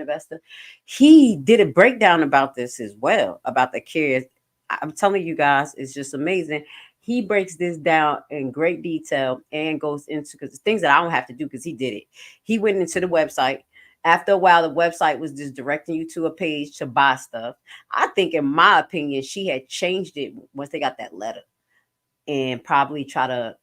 Speaker 9: investor, he did a breakdown about this as well, about the CARES. I'm telling you guys, it's just amazing. He breaks this down in great detail and goes into, because things that I don't have to do because he did it. He went into the website. After a while, the website was just directing you to a page to buy stuff. I think, in my opinion, she had changed it once they got that letter, and probably try to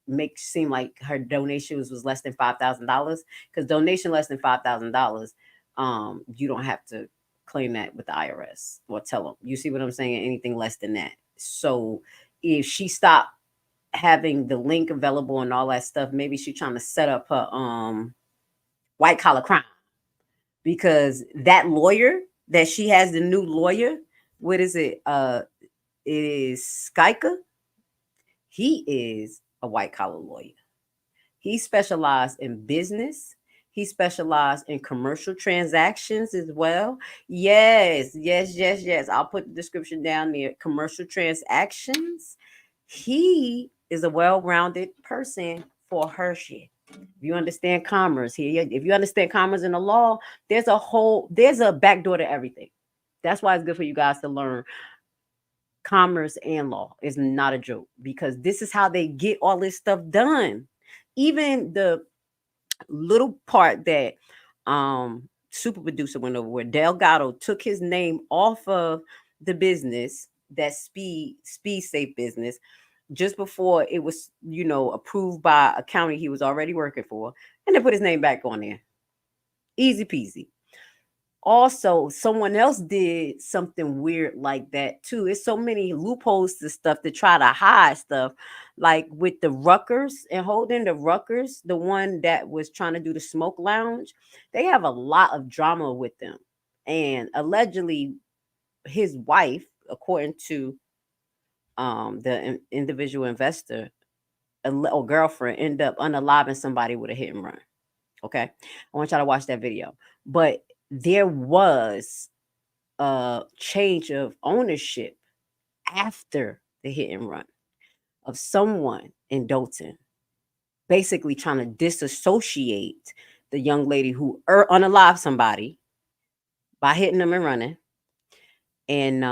Speaker 9: make seem like her donation was less than $5,000, because donation less than $5,000, you don't have to claim that with the IRS or tell them. You see what I'm saying? Anything less than that. So if she stopped having the link available and all that stuff, maybe she's trying to set up her white collar crime, because that lawyer that she has, the new lawyer, what is it? It is Skyka. He is a white collar lawyer. He specialized in business. He specialized in commercial transactions as well. Yes. I'll put the description down there. Commercial transactions. He is a well-rounded person for her shit. If you understand commerce here, if you understand commerce in the law, there's a backdoor to everything. That's why it's good for you guys to learn commerce and law. Is not a joke, because this is how they get all this stuff done. Even the little part that super producer went over, where Delgado took his name off of the business, that speed safe business, just before it was, approved by a county he was already working for, and they put his name back on there. Easy peasy. Also, someone else did something weird like that too. It's so many loopholes to stuff to try to hide stuff, like with the Ruckers and holding the Ruckers, the one that was trying to do the smoke lounge. They have a lot of drama with them, and allegedly his wife, according to the individual investor or girlfriend, ended up unaliving somebody with a hit and run. Okay, I want y'all to watch that video. But there was a change of ownership after the hit and run of someone in Dolton, basically trying to disassociate the young lady who unalived somebody by hitting them and running. And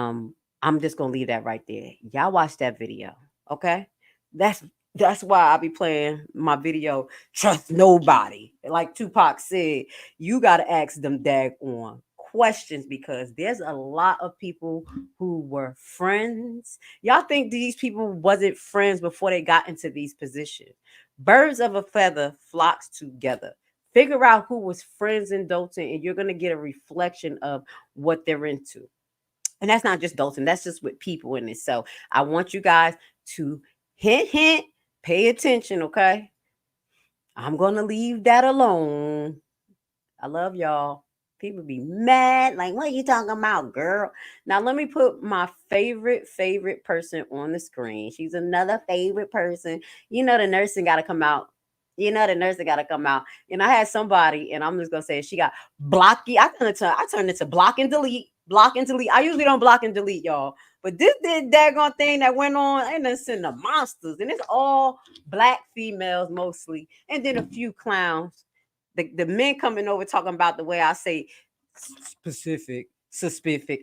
Speaker 9: I'm just gonna leave that right there. Y'all watch that video, okay? That's why I be playing my video, trust nobody. Like Tupac said, you got to ask them daggone questions, because there's a lot of people who were friends. Y'all think these people wasn't friends before they got into these positions? Birds of a feather flocks together. Figure out who was friends in Dolton, and you're going to get a reflection of what they're into. And that's not just Dolton. That's just with people in it. So I want you guys to hint, pay attention, okay? I'm going to leave that alone. I love y'all. People be mad. Like, what are you talking about, girl? Now, let me put my favorite person on the screen. She's another favorite person. The nursing got to come out. I had somebody, and I'm just going to say, she got blocky. I turned it to block and delete. I usually don't block and delete, y'all. But this daggone thing that went on, and it's in the monsters, and it's all black females mostly, and then a few clowns. The men coming over talking about the way I say specific.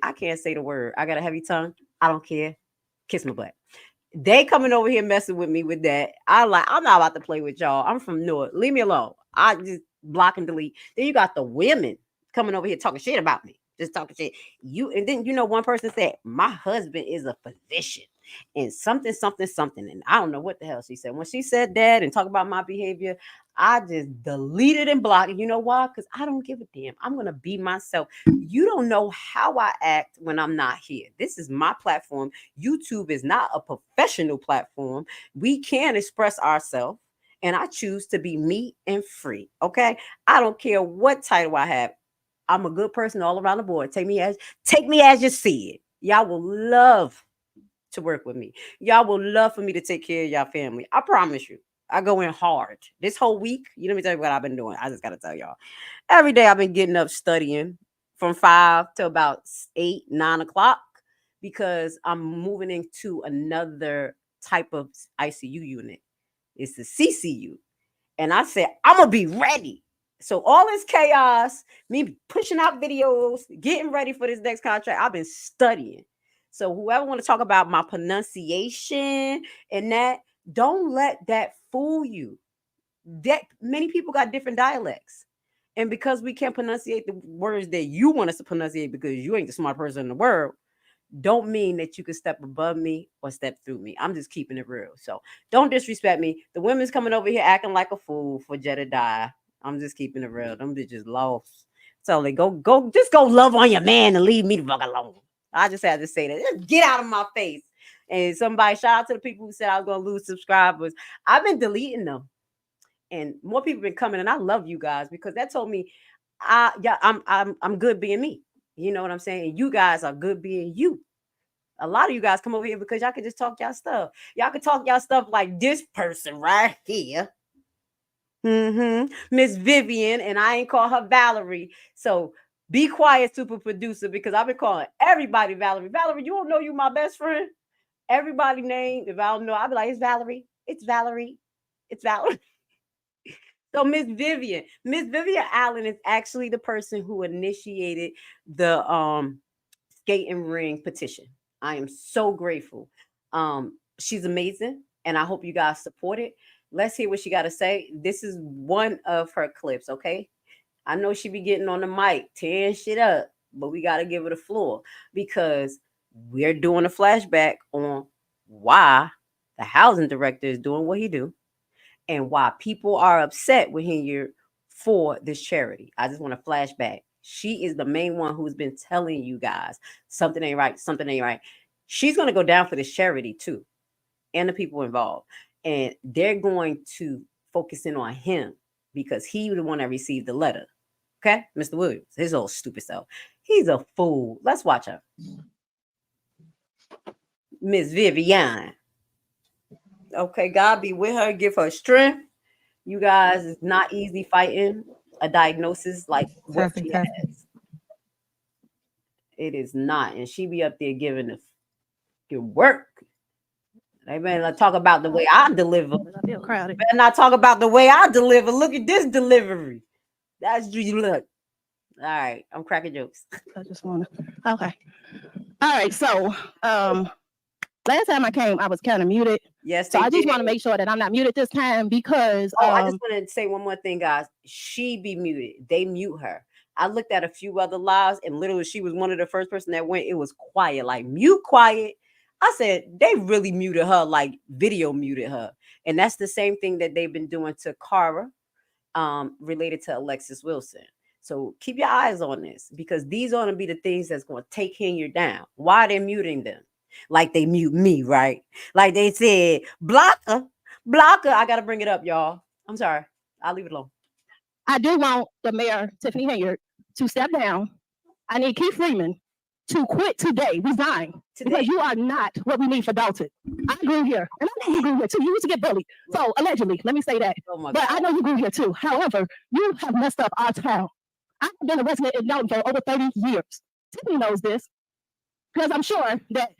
Speaker 9: I can't say the word. I got a heavy tongue. I don't care. Kiss my butt. They coming over here messing with me with that. I'm not about to play with y'all. I'm from North. Leave me alone. I just block and delete. Then you got the women coming over here talking shit about me. Just talking shit. And then one person said, my husband is a physician and something. And I don't know what the hell she said. When she said that and talk about my behavior, I just deleted and blocked. You know why? Because I don't give a damn. I'm going to be myself. You don't know how I act when I'm not here. This is my platform. YouTube is not a professional platform. We can express ourselves. and I choose to be me and free. Okay, I don't care what title I have. I'm a good person all around the board. Take me as you see it. Y'all will love to work with me. Y'all will love for me to take care of y'all family. I promise you. I go in hard. This whole week, let me tell you what I've been doing. I just got to tell y'all. Every day I've been getting up studying from 5 to about 8, 9 o'clock because I'm moving into another type of ICU unit. It's the CCU. And I said, I'm going to be ready. So all this chaos, me pushing out videos, getting ready for this next contract, I've been studying. So whoever want to talk about my pronunciation and that, don't let that fool you. That many people got different dialects. And because we can't pronunciate the words that you want us to pronunciate because you ain't the smart person in the world, don't mean that you can step above me or step through me. I'm just keeping it real. So don't disrespect me. The women's coming over here acting like a fool for Jedediah. I'm just keeping it real. Them bitches lost. So they go love on your man and leave me the fuck alone. I just had to say that. Just get out of my face. And somebody, shout out to the people who said I was gonna lose subscribers. I've been deleting them. And more people been coming, and I love you guys because that told me I'm good being me. You know what I'm saying? And you guys are good being you. A lot of you guys come over here because y'all can just talk y'all stuff. Y'all can talk y'all stuff like this person right here. Miss Vivian, and I ain't call her Valerie. So be quiet, super producer, because I've been calling everybody Valerie. Valerie, you don't know you my best friend? Everybody name, if I don't know, I'll be like, it's Valerie. It's Valerie. It's Valerie. So Miss Vivian Allen is actually the person who initiated the skate and ring petition. I am so grateful. She's amazing, and I hope you guys support it. Let's hear what she got to say. This is one of her clips, okay? I know she be getting on the mic, tearing shit up, but we got to give her the floor because we're doing a flashback on why the housing director is doing what he do and why people are upset with Henyard for this charity. I just want to flashback. She is the main one who's been telling you guys something ain't right, something ain't right. She's going to go down for this charity too, and the people involved. And they're going to focus in on him because he was the one that received the letter. Okay, Mr. Williams, his old stupid self. He's a fool. Let's watch her. Miss Vivian. Okay, God be with her, give her strength. You guys, it's not easy fighting a diagnosis like what she has. It is not, and she be up there giving the good work. They better talk about the way I deliver. Better not talk about the way I deliver. Look at this delivery. That's you look. All right, I'm cracking jokes.
Speaker 2: I just want to. Okay. All right. So, last time I came, I was kind of muted.
Speaker 9: Yes.
Speaker 2: So I just want to make sure that I'm not muted this time because.
Speaker 9: I just want to say one more thing, guys. She be muted. They mute her. I looked at a few other lives, and literally, she was one of the first person that went. It was quiet, like mute quiet. I said they really muted her, like video muted her, and that's the same thing that they've been doing to Cara, related to Alexis Wilson. So keep your eyes on this because these are going to be the things that's going to take Henyard down. Why are they muting them? Like they mute me, right? Like they said, blocker. I got to bring it up, y'all. I'm sorry. I'll leave it alone.
Speaker 2: I do want the mayor, Tiffany Henyard, to step down. I need Keith Freeman to quit today, resign, because you are not what we need for Dolton. I grew here, and I know you grew here too. You used to get bullied. So allegedly, let me say that. But I know you grew here too. However, you have messed up our town. I've been a resident in Dolton for over 30 years. Tiffany knows this because I'm sure that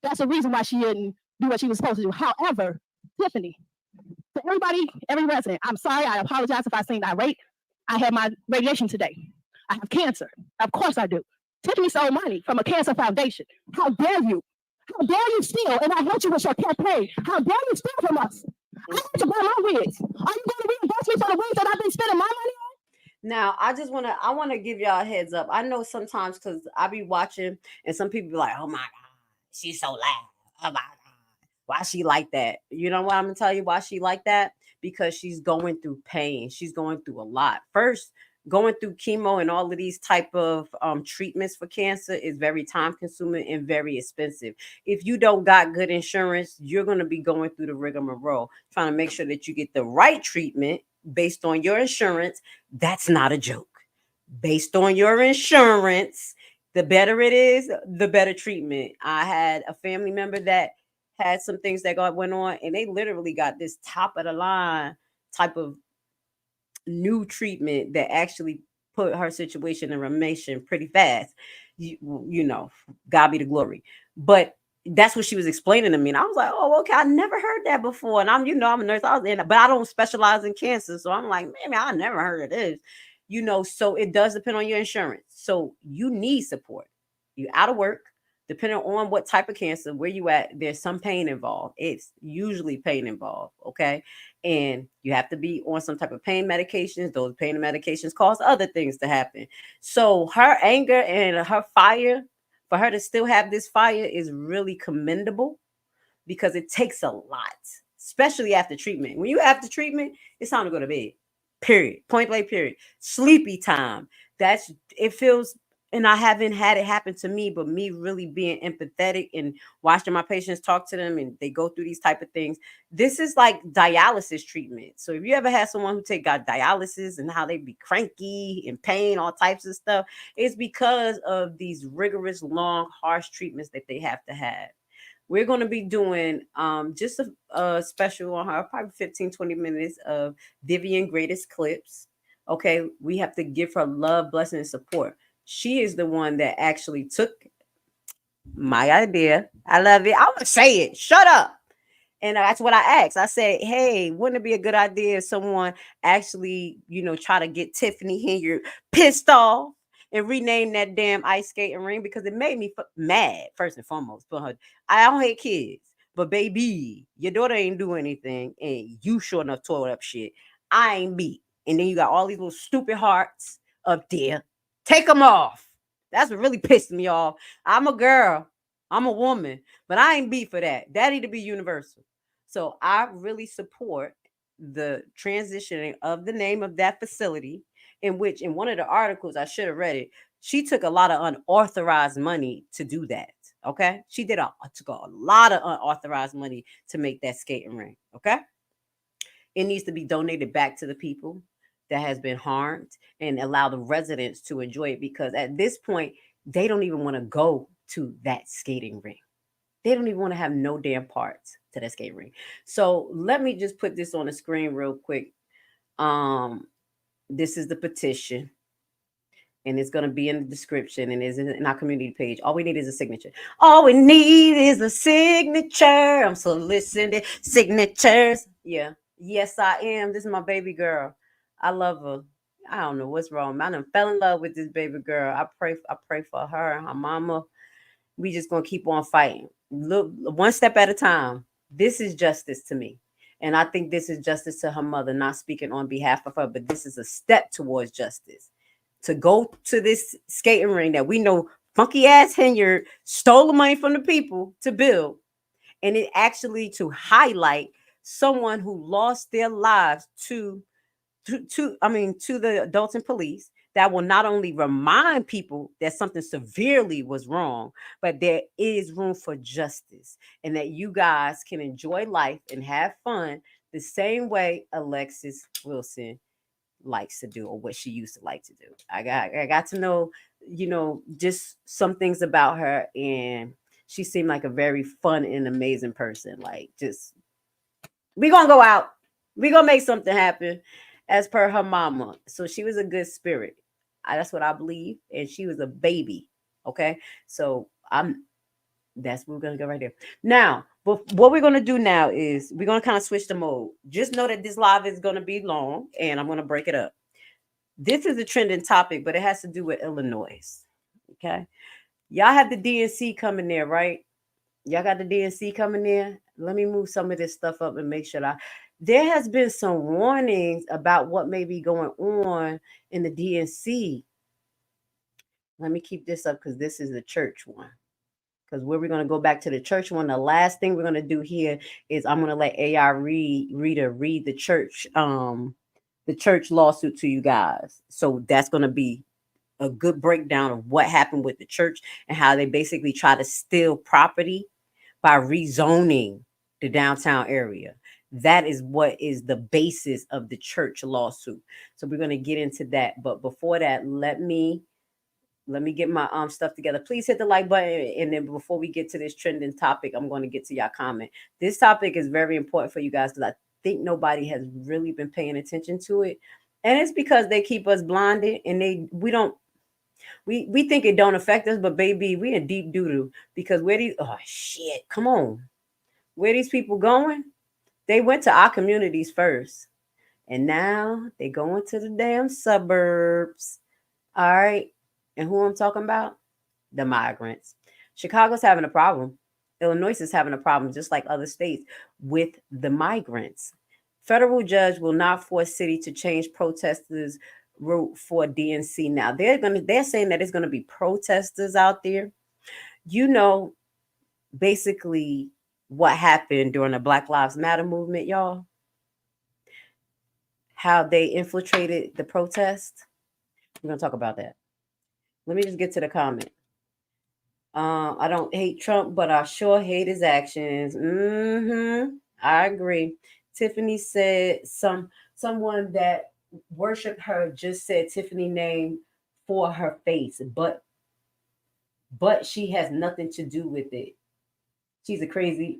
Speaker 2: that's the reason why she didn't do what she was supposed to do. However, Tiffany, to everybody, every resident, I'm sorry. I apologize if I seemed irate. I had my radiation today. I have cancer. Of course I do. Tiffany stole money from a cancer foundation. How dare you? How dare you steal? And I helped you with your campaign. How dare you steal from us? I had to buy my wigs. Are you going to reimburse me for the wigs that I've been spending my money on?
Speaker 9: Now, I want to give y'all a heads up. I know sometimes because I be watching and some people be like, oh my God, she's so loud. Oh my God. Why she like that? You know what I'm going to tell you why she like that? Because she's going through pain. She's going through a lot. First, going through chemo and all of these type of treatments for cancer is very time consuming and very expensive. If you don't got good insurance, you're going to be going through the rigmarole trying to make sure that you get the right treatment based on your insurance. That's not a joke. Based on your insurance, the better it is, the better treatment. I had a family member that had some things that went on, and they literally got this top of the line type of new treatment that actually put her situation in remission pretty fast. You know, God be the glory. But that's what she was explaining to me. And I was like, oh, okay, I never heard that before. And I'm a nurse, but I don't specialize in cancer. So I'm like, man, I never heard of this. So it does depend on your insurance. So you need support. You're out of work, depending on what type of cancer, where you at, there's some pain involved. It's usually pain involved, okay? And you have to be on some type of pain medications. Those pain medications cause other things to happen. So her anger and her fire, for her to still have this fire is really commendable because it takes a lot, especially after treatment. When you after treatment, it's time to go to bed. Period. Point blank, period. Sleepy time. It feels, and I haven't had it happen to me, but me really being empathetic and watching my patients talk to them and they go through these type of things. This is like dialysis treatment. So if you ever had someone who got dialysis and how they be cranky and pain, all types of stuff, it's because of these rigorous, long, harsh treatments that they have to have. We're going to be doing just a special on her, probably 15, 20 minutes of Vivian greatest clips. Okay, we have to give her love, blessing, and support. She is the one that actually took my idea. I love it. I'm going to say it. Shut up. And that's what I asked. I said, hey, wouldn't it be a good idea if someone actually, try to get Tiffany Henyard pissed off and rename that damn ice skating ring? Because it made me mad, first and foremost. But I don't hate kids. But baby, your daughter ain't do anything. And you sure enough tore up shit. I ain't beat. And then you got all these little stupid hearts up there. Take them off. That's what really pissed me off. I'm a girl. I'm a woman. But I ain't beat for that. That need to be universal. So I really support the transitioning of the name of that facility, in which in one of the articles, I should have read it, she took a lot of unauthorized money to do that. Okay. She took a lot of unauthorized money to make that skating ring. Okay. It needs to be donated back to the people that has been harmed and allow the residents to enjoy it, because at this point, they don't even want to go to that skating ring. They don't even want to have no damn parts to that skating ring. So let me just put this on the screen real quick. This is the petition, and it's going to be in the description, and is in our community page. All we need is a signature. All we need is a signature. I'm soliciting signatures. Yeah. Yes, I am. This is my baby girl. I love her. I don't know what's wrong. I done fell in love with this baby girl. I pray for her and her mama. We just gonna keep on fighting. Look, one step at a time. This is justice to me. And I think this is justice to her mother, not speaking on behalf of her, but this is a step towards justice. To go to this skating ring that we know funky ass Henyard stole the money from the people to build. And it actually to highlight someone who lost their lives to the Dolton police, that will not only remind people that something severely was wrong, but there is room for justice, and that you guys can enjoy life and have fun the same way Alexis Wilson likes to do, or what she used to like to do. I got to know, just some things about her, and she seemed like a very fun and amazing person. Like, just, we gonna go out, we gonna make something happen. As per her mama. So she was a good spirit. That's what I believe. And she was a baby. Okay. So that's where we're going to go right there. Now, but what we're going to do now is we're going to kind of switch the mode. Just know that this live is going to be long, and I'm going to break it up. This is a trending topic, but it has to do with Illinois. Okay. Y'all have the DNC coming there, right? Y'all got the DNC coming there. Let me move some of this stuff up and make sure there has been some warnings about what may be going on in the DNC. Let me keep this up because this is the church one. Because where we're going to go back to the church one, the last thing we're going to do here is I'm going to let AR read the church the church lawsuit to you guys. So that's going to be a good breakdown of what happened with the church and how they basically try to steal property by rezoning the downtown area. That is what is the basis of the church lawsuit. So we're going to get into that. But before that, let me get my stuff together. Please hit the like button. And then before we get to this trending topic, I'm going to get to y'all comment. This topic is very important for you guys because I think nobody has really been paying attention to it. And it's because they keep us blinded and we think it don't affect us, but baby, we in deep doo-doo because come on. Where these people going? They went to our communities first. And now they going to the damn suburbs. All right. And who I'm talking about? The migrants. Chicago's having a problem. Illinois is having a problem, just like other states, with the migrants. Federal judge will not force city to change protesters' route for DNC. Now they're saying that it's gonna be protesters out there. You know, basically what happened during the Black Lives Matter movement, y'all. How they infiltrated the protest. We're gonna talk about that. Let me just get to the comment. I don't hate Trump, but I sure hate his actions. I agree. Tiffany said someone that worshiped her just said Tiffany name for her face, but she has nothing to do with it. She's a crazy.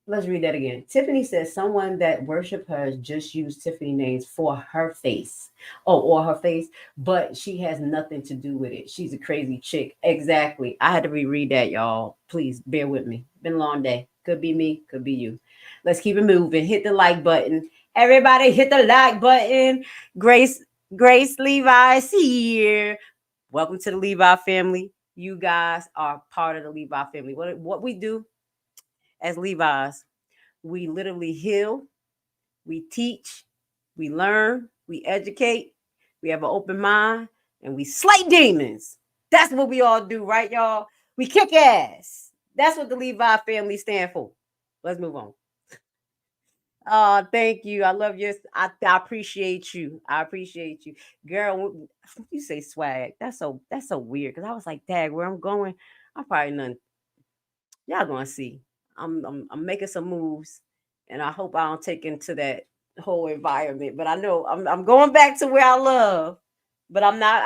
Speaker 9: Let's read that again. Tiffany says someone that worshiped her just used Tiffany names for her face. Or her face, but she has nothing to do with it. She's a crazy chick. Exactly. I had to reread that, y'all. Please bear with me. Been a long day. Could be me, could be you. Let's keep it moving. Hit the like button. Everybody hit the like button. Grace Levi's here. Welcome to the Levi family. You guys are part of the Levi family. What we do as Levi's, we literally heal, we teach, we learn, we educate, we have an open mind, and we slay demons. That's what we all do, right, y'all? We kick ass. That's what the Levi family stand for. Let's move on. Oh, thank you. I love you. I appreciate you. I appreciate you. Girl, you say swag. That's so weird. Because I was like, dang, where I'm going, I'm probably none. Y'all gonna see. I'm making some moves, and I hope I don't take into that whole environment. But I know I'm going back to where I love. But I'm not.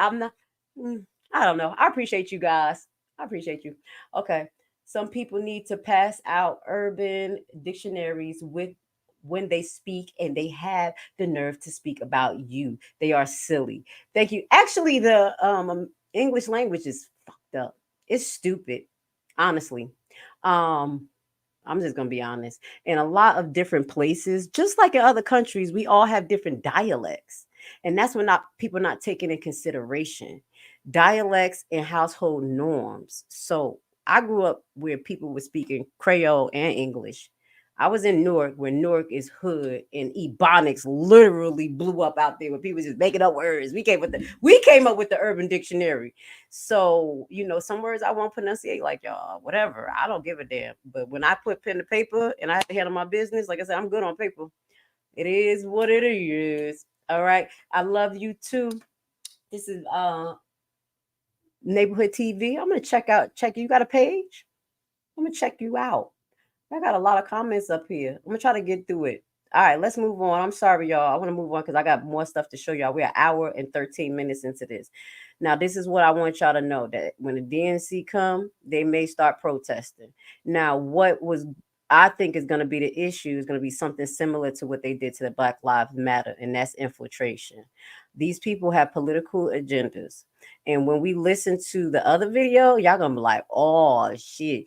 Speaker 9: I don't know. I appreciate you guys. I appreciate you. Okay. Some people need to pass out urban dictionaries when they speak, and they have the nerve to speak about you. They are silly. Thank you. Actually, the English language is fucked up. It's stupid, honestly. I'm just gonna be honest. In a lot of different places, just like in other countries, we all have different dialects, and that's what people not taking in consideration. Dialects and household norms. So I grew up where people were speaking Creole and English. I was in Newark, where Newark is hood, and Ebonics literally blew up out there, where people just making up words. We came up with the Urban Dictionary. So, some words I won't pronunciate like y'all, whatever. I don't give a damn. But when I put pen to paper and I have to handle my business, like I said, I'm good on paper. It is what it is. All right. I love you too. This is Neighborhood TV. I'm gonna check you. You got a page? I'm gonna check you out. I got a lot of comments up here. I'm gonna try to get through it. All right, let's move on. I'm sorry, y'all. I want to move on because I got more stuff to show y'all. We're an hour and 13 minutes into this. Now, this is what I want y'all to know, that when the DNC come, they may start protesting. Now, what I think is going to be the issue is going to be something similar to what they did to the Black Lives Matter, and that's infiltration. These people have political agendas. And when we listen to the other video, y'all going to be like, oh, shit.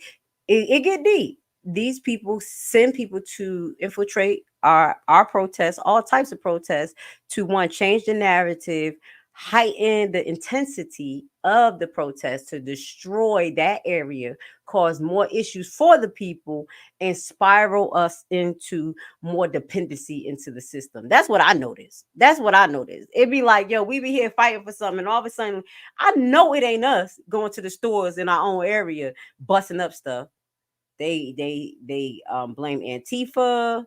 Speaker 9: It get deep. These people send people to infiltrate our protests, all types of protests, to change the narrative, heighten the intensity of the protest, to destroy that area, cause more issues for the people, and spiral us into more dependency into the system. That's what I noticed. It'd be like, yo, we be here fighting for something, and all of a sudden, I know it ain't us going to the stores in our own area, busting up stuff. They blame Antifa.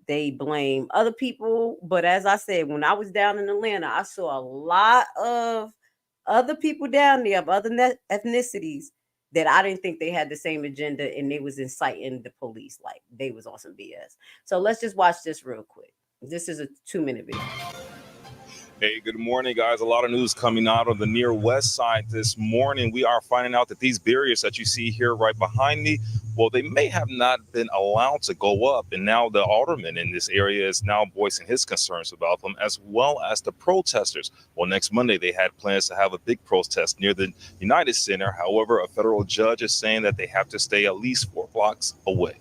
Speaker 9: they blame other people. But as I said, when I was down in Atlanta, I saw a lot of other people down there of other ethnicities that I didn't think they had the same agenda, and they was inciting the police like they was on some BS. So let's just watch this real quick. This is a 2-minute video.
Speaker 4: Hey, good morning, guys. A lot of news coming out of the near west side this morning. We are finding out that these barriers that you see here right behind me, well, they may have not been allowed to go up. And now the alderman in this area is now voicing his concerns about them, as well as the protesters. Well, next Monday, they had plans to have a big protest near the United Center. However, a federal judge is saying that they have to stay at least 4 blocks away.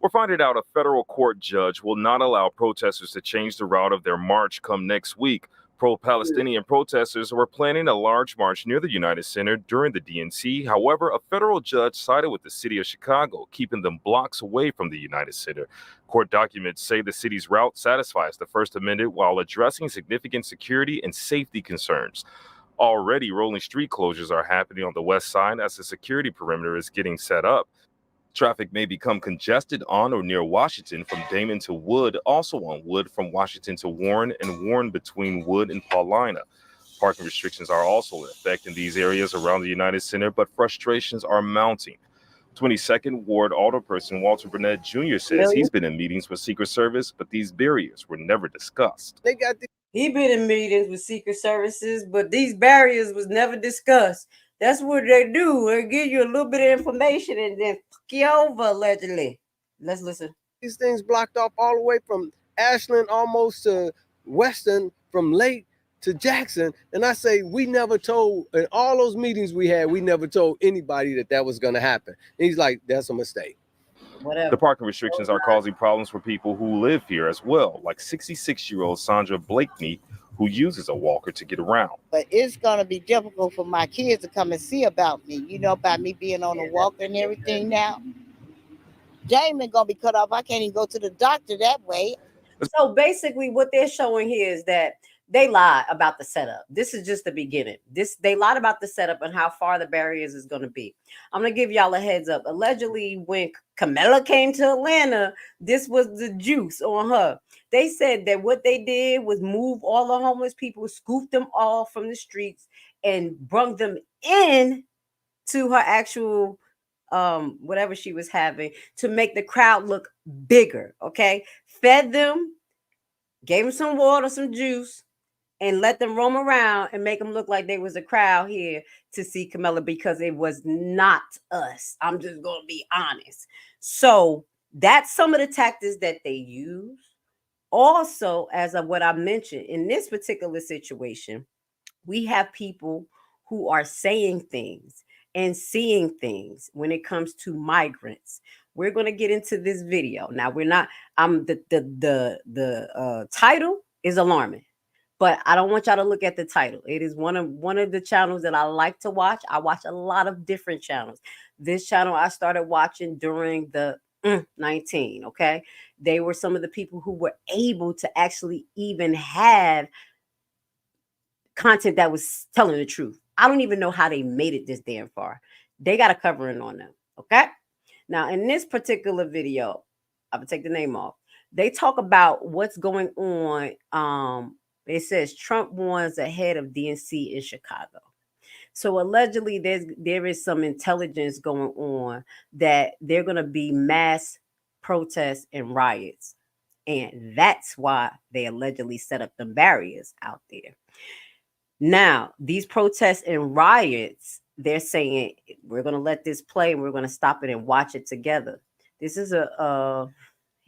Speaker 4: We're finding out a federal court judge will not allow protesters to change the route of their march come next week. Pro-Palestinian protesters were planning a large march near the United Center during the DNC. However, a federal judge sided with the city of Chicago, keeping them blocks away from the United Center. Court documents say the city's route satisfies the First Amendment while addressing significant security and safety concerns. Already, rolling street closures are happening on the west side as the security perimeter is getting set up. Traffic may become congested on or near Washington from Damon to Wood, also on Wood from Washington to Warren, and Warren between Wood and Paulina. Parking restrictions are also in effect in these areas around the United Center, but frustrations are mounting. 22nd Ward Alderperson Walter Burnett Jr. says he's been in meetings with Secret Service, but these barriers were never discussed.
Speaker 9: He been in meetings with Secret Services, but these barriers was never discussed. That's what they do. They give you a little bit of information and then fuck you over, allegedly. Let's listen.
Speaker 22: These things blocked off all the way from Ashland almost to Weston, from Lake to Jackson. And I say, we never told, in all those meetings we had, we never told anybody that was going to happen. And he's like, that's a mistake.
Speaker 9: Whatever.
Speaker 4: The parking restrictions are causing problems for people who live here as well, like 66-year-old Sandra Blakeney, who uses a walker to get around.
Speaker 23: But it's going to be difficult for my kids to come and see about me, about me being on a walker and everything now. Jamie going to be cut off. I can't even go to the doctor that way.
Speaker 9: So basically what they're showing here is that they lied about the setup. This is just the beginning. They lied about the setup and how far the barriers is going to be. I'm going to give y'all a heads up. Allegedly, when Camilla came to Atlanta, this was the juice on her. They said that what they did was move all the homeless people, scoop them all from the streets, and brung them in to her actual whatever she was having to make the crowd look bigger. Okay, fed them, gave them some water, some juice, and let them roam around and make them look like there was a crowd here to see Camilla, because it was not us. I'm just going to be honest. So that's some of the tactics that they use. Also, as of what I mentioned, in this particular situation, we have people who are saying things and seeing things when it comes to migrants. We're going to get into this video. Now, we're not, the title is alarming, but I don't want y'all to look at the title. It is one of the channels that I like to watch. I watch a lot of different channels. This channel I started watching during the 19, okay? They were some of the people who were able to actually even have content that was telling the truth. I don't even know how they made it this damn far. They got a covering on them, okay? Now, in this particular video, I'm gonna take the name off. They talk about what's going on. It says Trump warns ahead of DNC in Chicago. So allegedly, there is some intelligence going on that they're going to be mass protests and riots. And that's why they allegedly set up the barriers out there. Now, these protests and riots, they're saying, we're going to let this play and we're going to stop it and watch it together. This is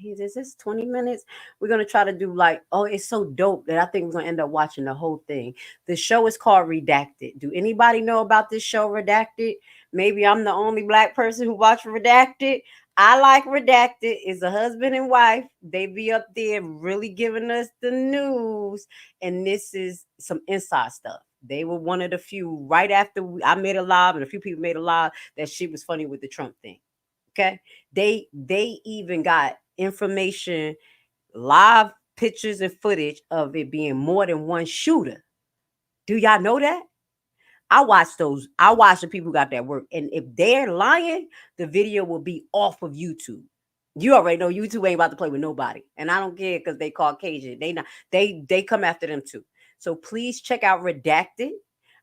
Speaker 9: is this 20 minutes? We're going to try to do it's so dope that I think we're going to end up watching the whole thing. The show is called Redacted. Do anybody know about this show, Redacted? Maybe I'm the only Black person who watched Redacted. I like Redacted. It's a husband and wife. They be up there really giving us the news. And this is some inside stuff. They were one of the few right after I made a live, and a few people made a live, that shit was funny with the Trump thing. Okay. They even got information, live pictures and footage of it being more than one shooter. Do y'all know that? I watch those. I watch the people who got that work. And if they're lying, the video will be off of YouTube. You already know YouTube ain't about to play with nobody. And I don't care because they Caucasian. They come after them too. So please check out Redacted.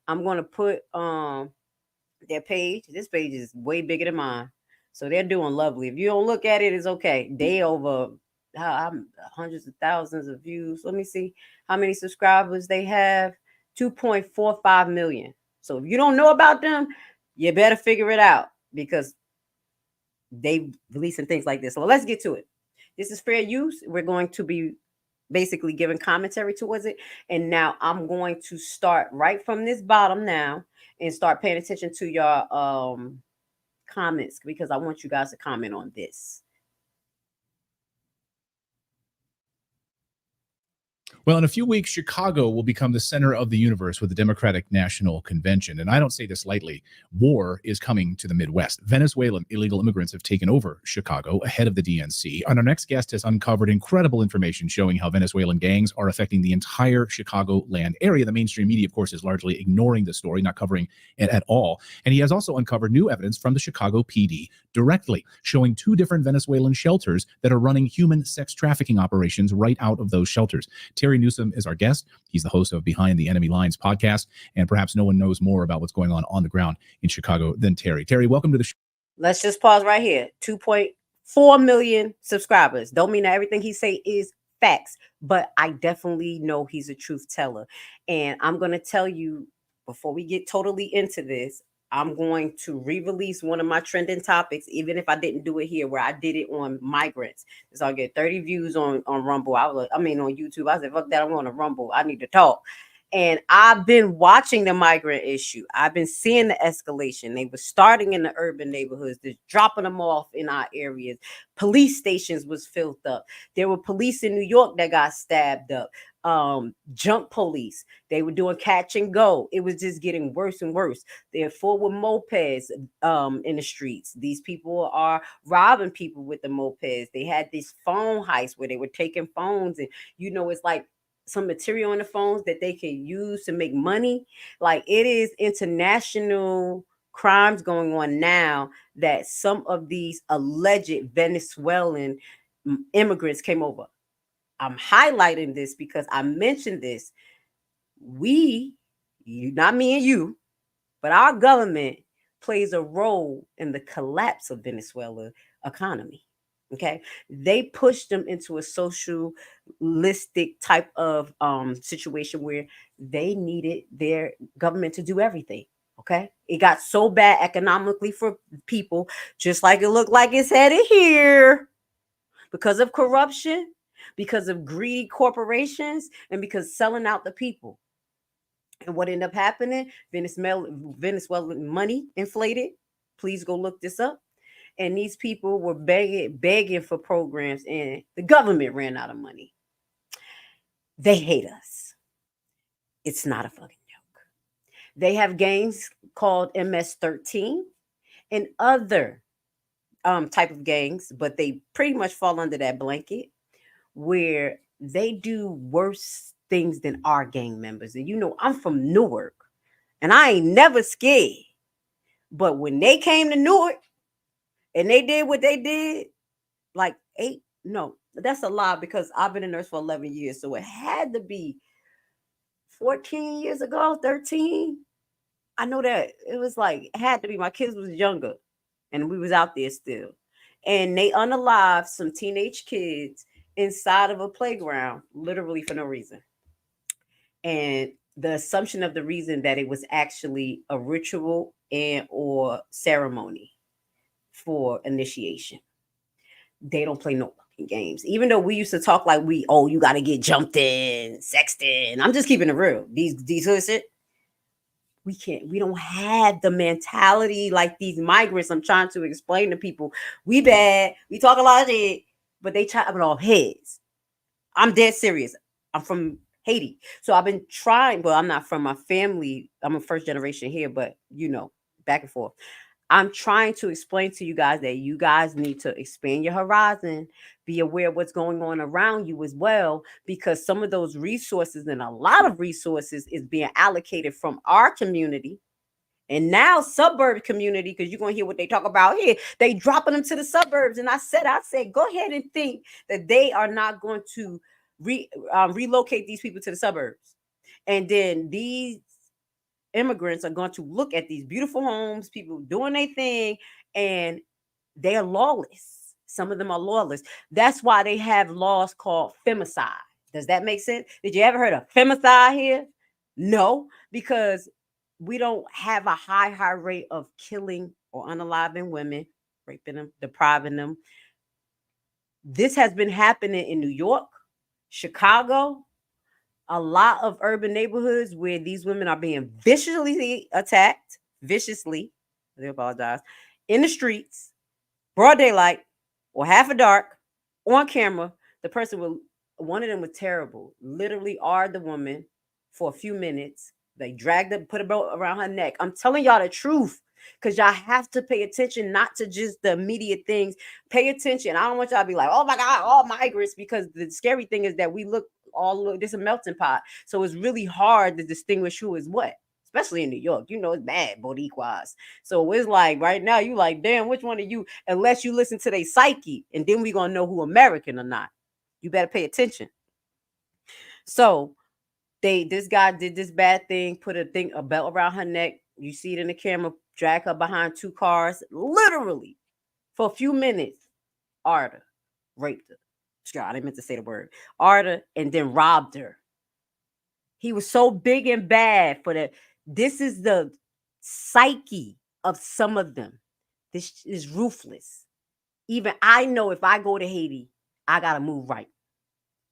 Speaker 9: I'm gonna put their page. This page is way bigger than mine. So they're doing lovely. If you don't look at it, it's okay. They over hundreds of thousands of views. Let me see how many subscribers they have. 2.45 million. So if you don't know about them, you better figure it out because they releasing things like this. So let's get to it. This is fair use. We're going to be basically giving commentary towards it. And now I'm going to start right from this bottom now and start paying attention to your comments because I want you guys to comment on this.
Speaker 3: Well, in a few weeks, Chicago will become the center of the universe with the Democratic National Convention. And I don't say this lightly. War is coming to the Midwest. Venezuelan illegal immigrants have taken over Chicago ahead of the DNC. And our next guest has uncovered incredible information showing how Venezuelan gangs are affecting the entire Chicagoland area. The mainstream media, of course, is largely ignoring the story, not covering it at all. And he has also uncovered new evidence from the Chicago PD directly, showing 2 different Venezuelan shelters that are running human sex trafficking operations right out of those shelters. Terry Newsom is our guest. He's the host of Behind the Enemy Lines podcast, and perhaps no one knows more about what's going on the ground in Chicago than Terry. Terry, welcome to the show.
Speaker 9: Let's just pause right here. 2.4 million subscribers. Don't mean that everything he say is facts, but I definitely know he's a truth teller. And I'm going to tell you before we get totally into this, I'm going to re-release one of my trending topics, even if I didn't do it here, where I did it on migrants. So I'll get 30 views on Rumble. On YouTube. I said, fuck that, I'm going to Rumble. I need to talk. And I've been watching the migrant issue. I've been seeing the escalation. They were starting in the urban neighborhoods, just dropping them off in our areas. Police stations was filled up. There were police in New York that got stabbed up. Junk police. They were doing catch and go. It was just getting worse and worse. They're full with mopeds in the streets. These people are robbing people with the mopeds. They had this phone heist where they were taking phones, and it's like some material in the phones that they can use to make money. Like, it is international crimes going on now that some of these alleged Venezuelan immigrants came over. I'm highlighting this because I mentioned this. You, not me and you, but our government plays a role in the collapse of Venezuela economy. Okay, they pushed them into a socialistic type of situation where they needed their government to do everything. Okay, it got so bad economically for people, just like it looked like it's headed here, because of corruption, because of greedy corporations, and because selling out the people. And what ended up happening? Venezuelan money inflated. Please go look this up. And these people were begging for programs, and the government ran out of money. They hate us. It's not a fucking joke. They have gangs called MS-13 and other type of gangs, but they pretty much fall under that blanket, where they do worse things than our gang members. And I'm from Newark, and I ain't never scared. But when they came to Newark, and they did what they did, that's a lie, because I've been a nurse for 11 years. So it had to be 14 years ago, 13. I know that it was it had to be. My kids was younger and we was out there still. And they unalived some teenage kids inside of a playground, literally for no reason. And the assumption of the reason that it was actually a ritual and or ceremony for initiation. They don't play no fucking games. Even though we used to talk like you got to get jumped in, sexed in. I'm just keeping it real. These hood shit, we don't have the mentality like these migrants. I'm trying to explain to people. We bad. We talk a lot of shit, but they chop it off heads. I'm dead serious. I'm from Haiti. So I've been trying, but I'm not from my family. I'm a first generation here, but back and forth. I'm trying to explain to you guys that you guys need to expand your horizon, be aware of what's going on around you as well, because some of those resources, and a lot of resources, is being allocated from our community And now suburb community, because you're going to hear what they talk about here, they dropping them to the suburbs. And I said, go ahead and think that they are not going to relocate these people to the suburbs. And then these immigrants are going to look at these beautiful homes, people doing their thing, and they are lawless. Some of them are lawless. That's why they have laws called femicide. Does that make sense? Did you ever heard of femicide here? No, because we don't have a high rate of killing or unaliving women, raping them, depriving them. This has been happening in New York, Chicago, a lot of urban neighborhoods where these women are being viciously attacked, I apologize, in the streets, broad daylight, or half a dark, on camera. One of them was terrible, literally the woman for a few minutes. They dragged her, put a belt around her neck. I'm telling y'all the truth, because y'all have to pay attention, not to just the immediate things. Pay attention. I don't want y'all to be like, oh my God, all migrants, because the scary thing is that there's a melting pot. So it's really hard to distinguish who is what, especially in New York. You know, it's bad, Boricuas. So it's like right now, you like, damn, which one of you, unless you listen to their psyche, and then we're going to know who American or not. You better pay attention. So this guy did this bad thing, put a belt around her neck. You see it in the camera, drag her behind 2 cars, literally for a few minutes. Arda raped her. I didn't meant to say the word. Arda, and then robbed her. He was so big and bad for that. This is the psyche of some of them. This is ruthless. Even I know if I go to Haiti, I gotta move right.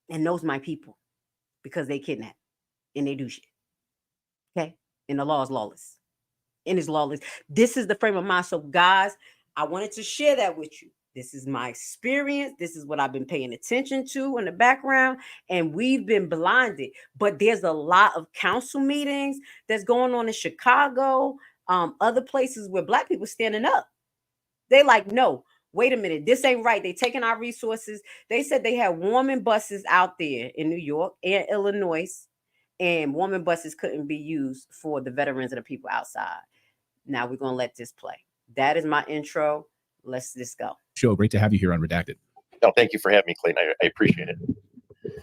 Speaker 9: And those my people, because they kidnap and they do shit. Okay? And the law is lawless. And it's lawless. This is the frame of mind. So guys, I wanted to share that with you. This is my experience. This is what I've been paying attention to in the background. And we've been blinded. But there's a lot of council meetings that's going on in Chicago, other places where Black people standing up. They like, no, wait a minute. This ain't right. They taking our resources. They said they had warming buses out there in New York and Illinois, and warming buses couldn't be used for the veterans and the people outside. Now we're going to let this play. That is my intro. Let's just go.
Speaker 3: Show, great to have you here on Redacted.
Speaker 5: No, thank you for having me, Clayton. I appreciate it.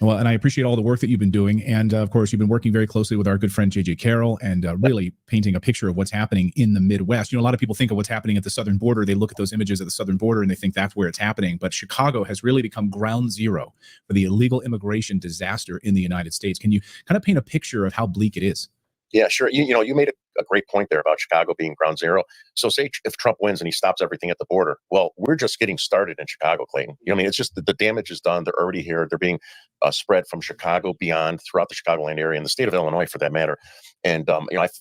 Speaker 3: Well, and I appreciate all the work that you've been doing. And of course, you've been working very closely with our good friend, JJ Carroll, and really painting a picture of what's happening in the Midwest. You know, a lot of people think of what's happening at the southern border. They look at those images at the southern border and they think that's where it's happening. But Chicago has really become ground zero for the illegal immigration disaster in the United States. Can you kind of paint a picture of how bleak it is?
Speaker 5: Yeah, sure. You made a great point there about Chicago being ground zero. So say if Trump wins and he stops everything at the border, well, we're just getting started in Chicago, Clayton. You know, I mean, it's just the damage is done. They're already here. They're being spread from Chicago beyond throughout the Chicagoland area and the state of Illinois for that matter. And,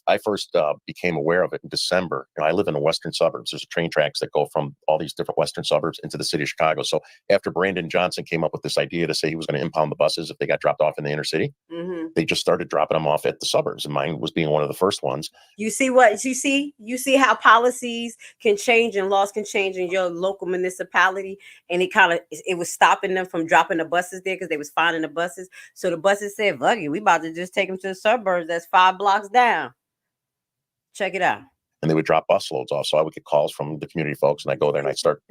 Speaker 5: I first became aware of it in December. I live in the western suburbs. There's train tracks that go from all these different western suburbs into the city of Chicago. So after Brandon Johnson came up with this idea to say he was going to impound the buses if they got dropped off in the inner city, they just started dropping them off at the suburbs. And mine was being one of the first ones.
Speaker 9: You see how policies can change and laws can change in your local municipality. And it was stopping them from dropping the buses there because they was finding the buses. So the buses said, fuck it, we about to just take them to the suburbs. That's 5 blocks down. Check it out.
Speaker 5: And they would drop bus loads off. So I would get calls from the community folks and I go there and I start,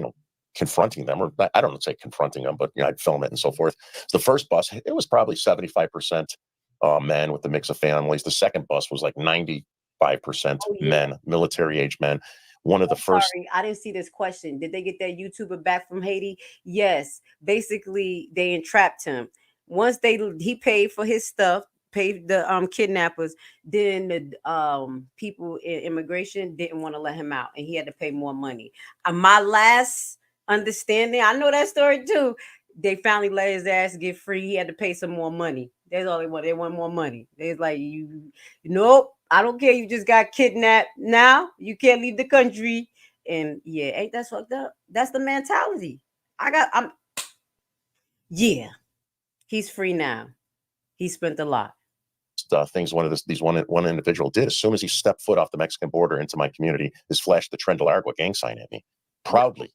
Speaker 5: confronting them, or I don't say confronting them, but I'd film it and so forth. So the first bus, it was probably 75% men with a mix of families. The second bus was like 95% men, military age men. One of the first.
Speaker 9: Sorry, I didn't see this question. Did they get that YouTuber back from Haiti? Yes. Basically, they entrapped him. Once he paid for his stuff, paid the kidnappers, then the people in immigration didn't want to let him out, and he had to pay more money. My last understanding, I know that story too. They finally let his ass get free. He had to pay some more money. That's all they want. They want more money. They're like, nope, I don't care. You just got kidnapped. Now you can't leave the country. And yeah, ain't that fucked up? That's the mentality. He's free now. He spent a lot.
Speaker 5: Things one individual did as soon as he stepped foot off the Mexican border into my community is flashed the Tren de Largo gang sign at me. Proudly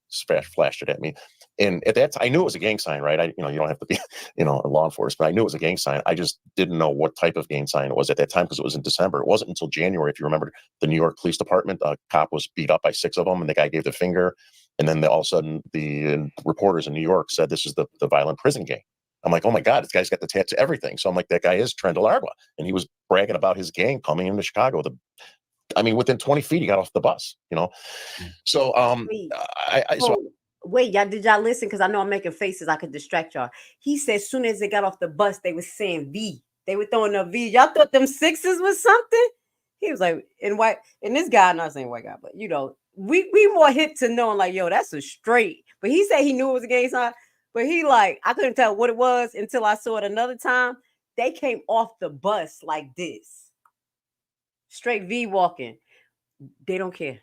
Speaker 5: flashed it at me. And at that time, I knew it was a gang sign, right? You don't have to be, a law enforcement. I knew it was a gang sign. I just didn't know what type of gang sign it was at that time because it was in December. It wasn't until January, if you remember, the New York Police Department, a cop was beat up by 6 of them, and the guy gave the finger. And then all of a sudden, the reporters in New York said this is the violent prison gang. I'm like, oh my God, this guy's got the tats to everything. So I'm like, that guy is Trent Alargua, and he was bragging about his gang coming into Chicago. Within 20 feet, he got off the bus. So
Speaker 9: Wait, y'all, did y'all listen? Because I know I'm making faces. I could distract y'all. He said as soon as they got off the bus, they were saying V. They were throwing up V. Y'all thought them 6s was something? He was like, and this guy, I'm not saying white guy, but we more hip to knowing like, yo, that's a straight. But he said he knew it was a gang sign. But I couldn't tell what it was until I saw it another time. They came off the bus like this. Straight V walking. They don't care.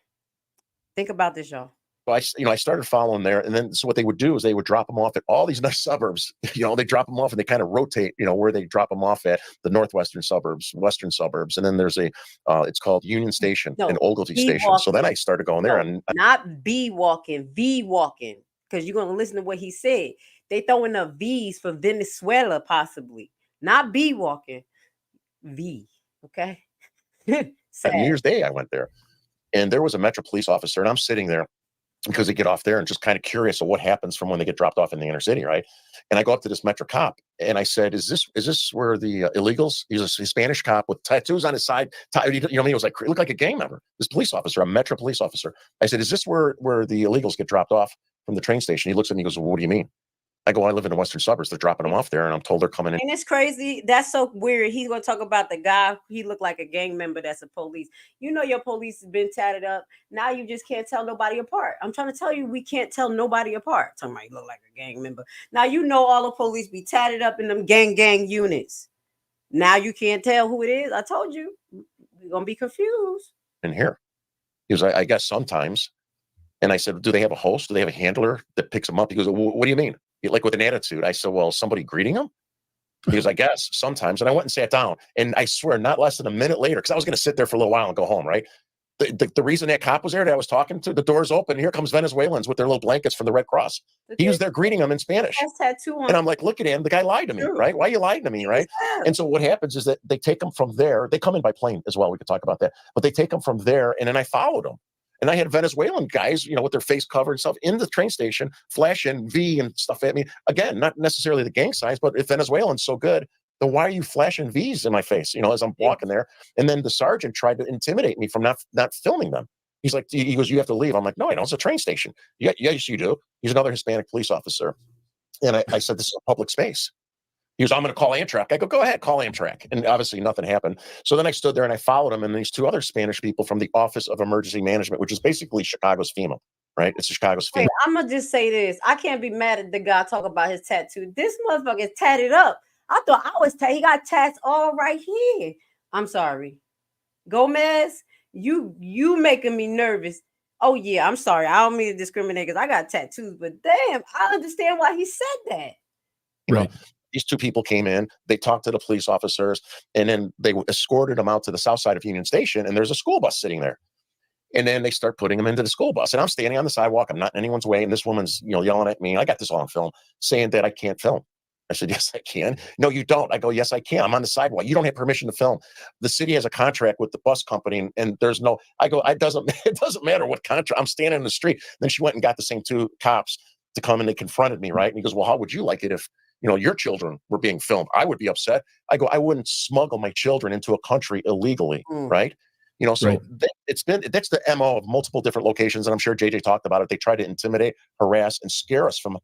Speaker 9: Think about this, y'all.
Speaker 5: I started following there, and then so what they would do is they would drop them off at all these nice suburbs. They drop them off and they kind of rotate, where they drop them off at the northwestern suburbs, western suburbs, and then there's it's called Union Station and Ogilvy Station.
Speaker 9: Walking.
Speaker 5: So then I started going there, and
Speaker 9: not B walking, V walking, because you're gonna listen to what he said. They throwing up V's for Venezuela, possibly, not B walking, V. Okay.
Speaker 5: New Year's Day I went there, and there was a Metro police officer, and I'm sitting there because they get off there and just kind of curious of what happens from when they get dropped off in the inner city, right? And I go up to this Metro cop and I said, "Is this where the illegals?" He's a Spanish cop with tattoos on his side. He was like, he looked like a gang member. This police officer, a Metro police officer. I said, "Is this where the illegals get dropped off from the train station?" He looks at me and goes, "Well, what do you mean?" I go, "I live in the western suburbs. They're dropping them off there, and I'm told they're coming in."
Speaker 9: And it's crazy. That's so weird. He's going to talk about the guy. He looked like a gang member that's a police. Your police has been tatted up. Now you just can't tell nobody apart. I'm trying to tell you, we can't tell nobody apart. Somebody look like a gang member. Now all the police be tatted up in them gang units. Now you can't tell who it is. I told you. We're going to be confused.
Speaker 5: In here. He was, I guess sometimes. And I said, "Do they have a host? Do they have a handler that picks them up?" He goes, "Well, what do you mean?" Like with an attitude. I said, "Well, somebody greeting him?" He goes, "I guess sometimes." And I went and sat down, and I swear not less than a minute later, because I was going to sit there for a little while and go home, right? The reason that cop was there that I was talking to, the door's open. Here comes Venezuelans with their little blankets from the Red Cross. He was there greeting them in Spanish.
Speaker 9: Tattoo on.
Speaker 5: And I'm like, look at him. The guy lied to me, right? Why are you lying to me, right? And so what happens is that they take them from there. They come in by plane as well. We could talk about that. But they take them from there, and then I followed them. And I had Venezuelan guys, with their face covered and stuff in the train station, flashing V and stuff at me. Again, not necessarily the gang signs, but if Venezuelan's so good, then why are you flashing V's in my face, as I'm walking there? And then the sergeant tried to intimidate me from not filming them. He's like, he goes, "You have to leave." I'm like, "No, I don't. It's a train station." Yes, you do. He's another Hispanic police officer. And I said, "This is a public space." He goes, "I'm going to call Amtrak." I go, "Go ahead, call Amtrak." And obviously nothing happened. So then I stood there and I followed him and these 2 other Spanish people from the Office of Emergency Management, which is basically Chicago's FEMA, right? It's Chicago's FEMA.
Speaker 9: Wait, I'm going to just say this. I can't be mad at the guy talking about his tattoo. This motherfucker is tatted up. I thought I was tatted. He got tats all right here. I'm sorry. Gomez, you making me nervous. Oh, yeah, I'm sorry. I don't mean to discriminate because I got tattoos, but damn, I understand why he said that.
Speaker 5: Right. These 2 people came in, they talked to the police officers, and then they escorted them out to the south side of Union Station, and there's a school bus sitting there. And then they start putting them into the school bus. And I'm standing on the sidewalk. I'm not in anyone's way. And this woman's, yelling at me. I got this all on film, saying that I can't film. I said, "Yes, I can." "No, you don't." I go, "Yes, I can. I'm on the sidewalk. You don't have permission to film. The city has a contract with the bus company, and there's no." I go, it doesn't matter what contract. I'm standing in the street." Then she went and got the same 2 cops to come, and they confronted me, right? And he goes, "Well, how would you like it if your children were being filmed?" "I would be upset." I go, "I wouldn't smuggle my children into a country illegally," right? So
Speaker 3: Right.
Speaker 5: That's the MO of multiple different locations, and I'm sure JJ talked about it. They try to intimidate, harass, and scare us from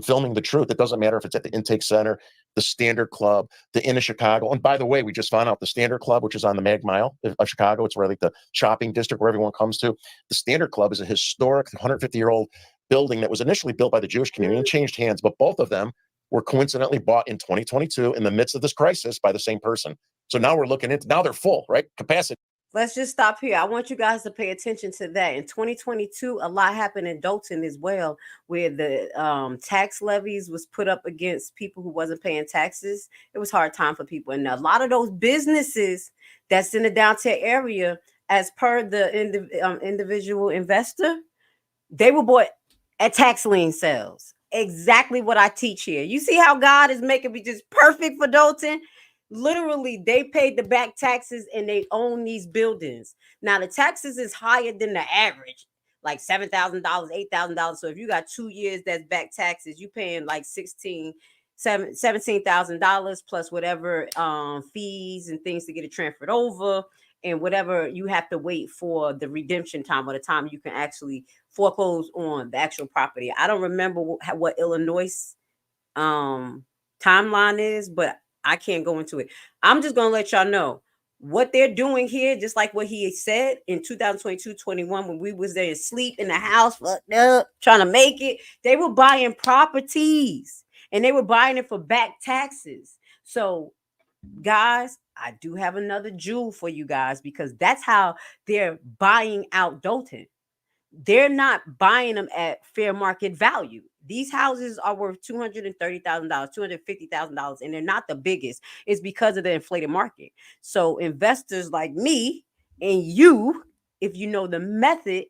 Speaker 5: filming the truth. It doesn't matter if it's at the intake center, the Standard Club, the Inn of Chicago. And by the way, we just found out the Standard Club, which is on the Mag Mile of Chicago. It's where the shopping district where everyone comes to. The Standard Club is a historic 150-year-old building that was initially built by the Jewish community and changed hands, but both of them were coincidentally bought in 2022 in the midst of this crisis by the same person. So now we're looking into, now they're full, right? Capacity.
Speaker 9: Let's just stop here. I want you guys to pay attention to that. In 2022, a lot happened in Dolton as well, where the tax levies was put up against people who wasn't paying taxes. It was a hard time for people. And a lot of those businesses that's in the downtown area, as per the individual investor, they were bought at tax lien sales. Exactly what I teach here. You see how God is making me just perfect for Dolton? Literally, they paid the back taxes and they own these buildings. Now, the taxes is higher than the average, like $7,000, $8,000. So if you got 2 years that's back taxes, you paying like $17,000 plus whatever fees and things to get it transferred over, and whatever you have to wait for the redemption time or the time you can actually foreclose on the actual property. I don't remember what Illinois timeline is, but I can't go into it. I'm just going to let y'all know what they're doing here, just like what he said in 2022-21 when we was there asleep in the house, fucked up, trying to make it. They were buying properties and they were buying it for back taxes. So, guys, I do have another jewel for you guys, because that's how they're buying out Dolton. They're not buying them at fair market value. These houses are worth $230,000, $250,000, and they're not the biggest. It's because of the inflated market. So investors like me and you, if you know the method,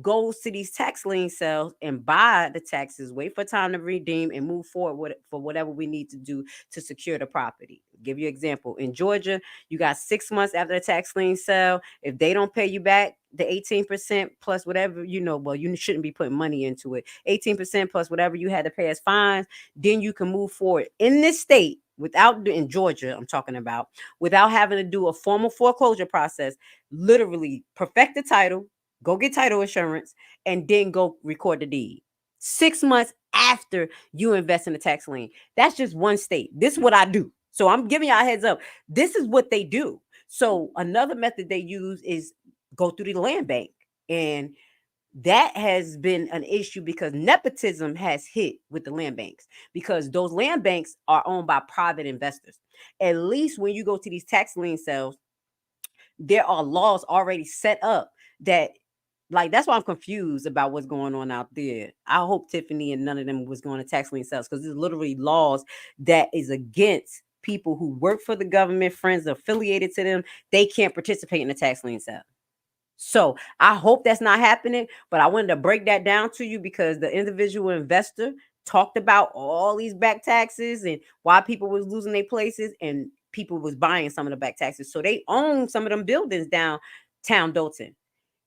Speaker 9: goes to these tax lien sales and buy the taxes, wait for time to redeem, and move forward for whatever we need to do to secure the property. I'll give you an example. In Georgia, you got 6 months after the tax lien sale. If they don't pay you back the 18% plus whatever, well, you shouldn't be putting money into it. 18% plus whatever you had to pay as fines, then you can move forward in this state in Georgia, I'm talking about, without having to do a formal foreclosure process. Literally perfect the title, go get title insurance, and then go record the deed. 6 months after you invest in the tax lien. That's just one state. This is what I do. So I'm giving y'all a heads up. This is what they do. So another method they use is go through the land bank. And that has been an issue because nepotism has hit with the land banks, because those land banks are owned by private investors. At least when you go to these tax lien sales, there are laws already set up that, like, that's why I'm confused about what's going on out there. I hope Tiffany and none of them was going to tax lien sales, because there's literally laws that is against people who work for the government, friends affiliated to them. They can't participate in the tax lien sale. So I hope that's not happening, but I wanted to break that down to you because the individual investor talked about all these back taxes and why people was losing their places, and people was buying some of the back taxes. So they own some of them buildings downtown Dolton.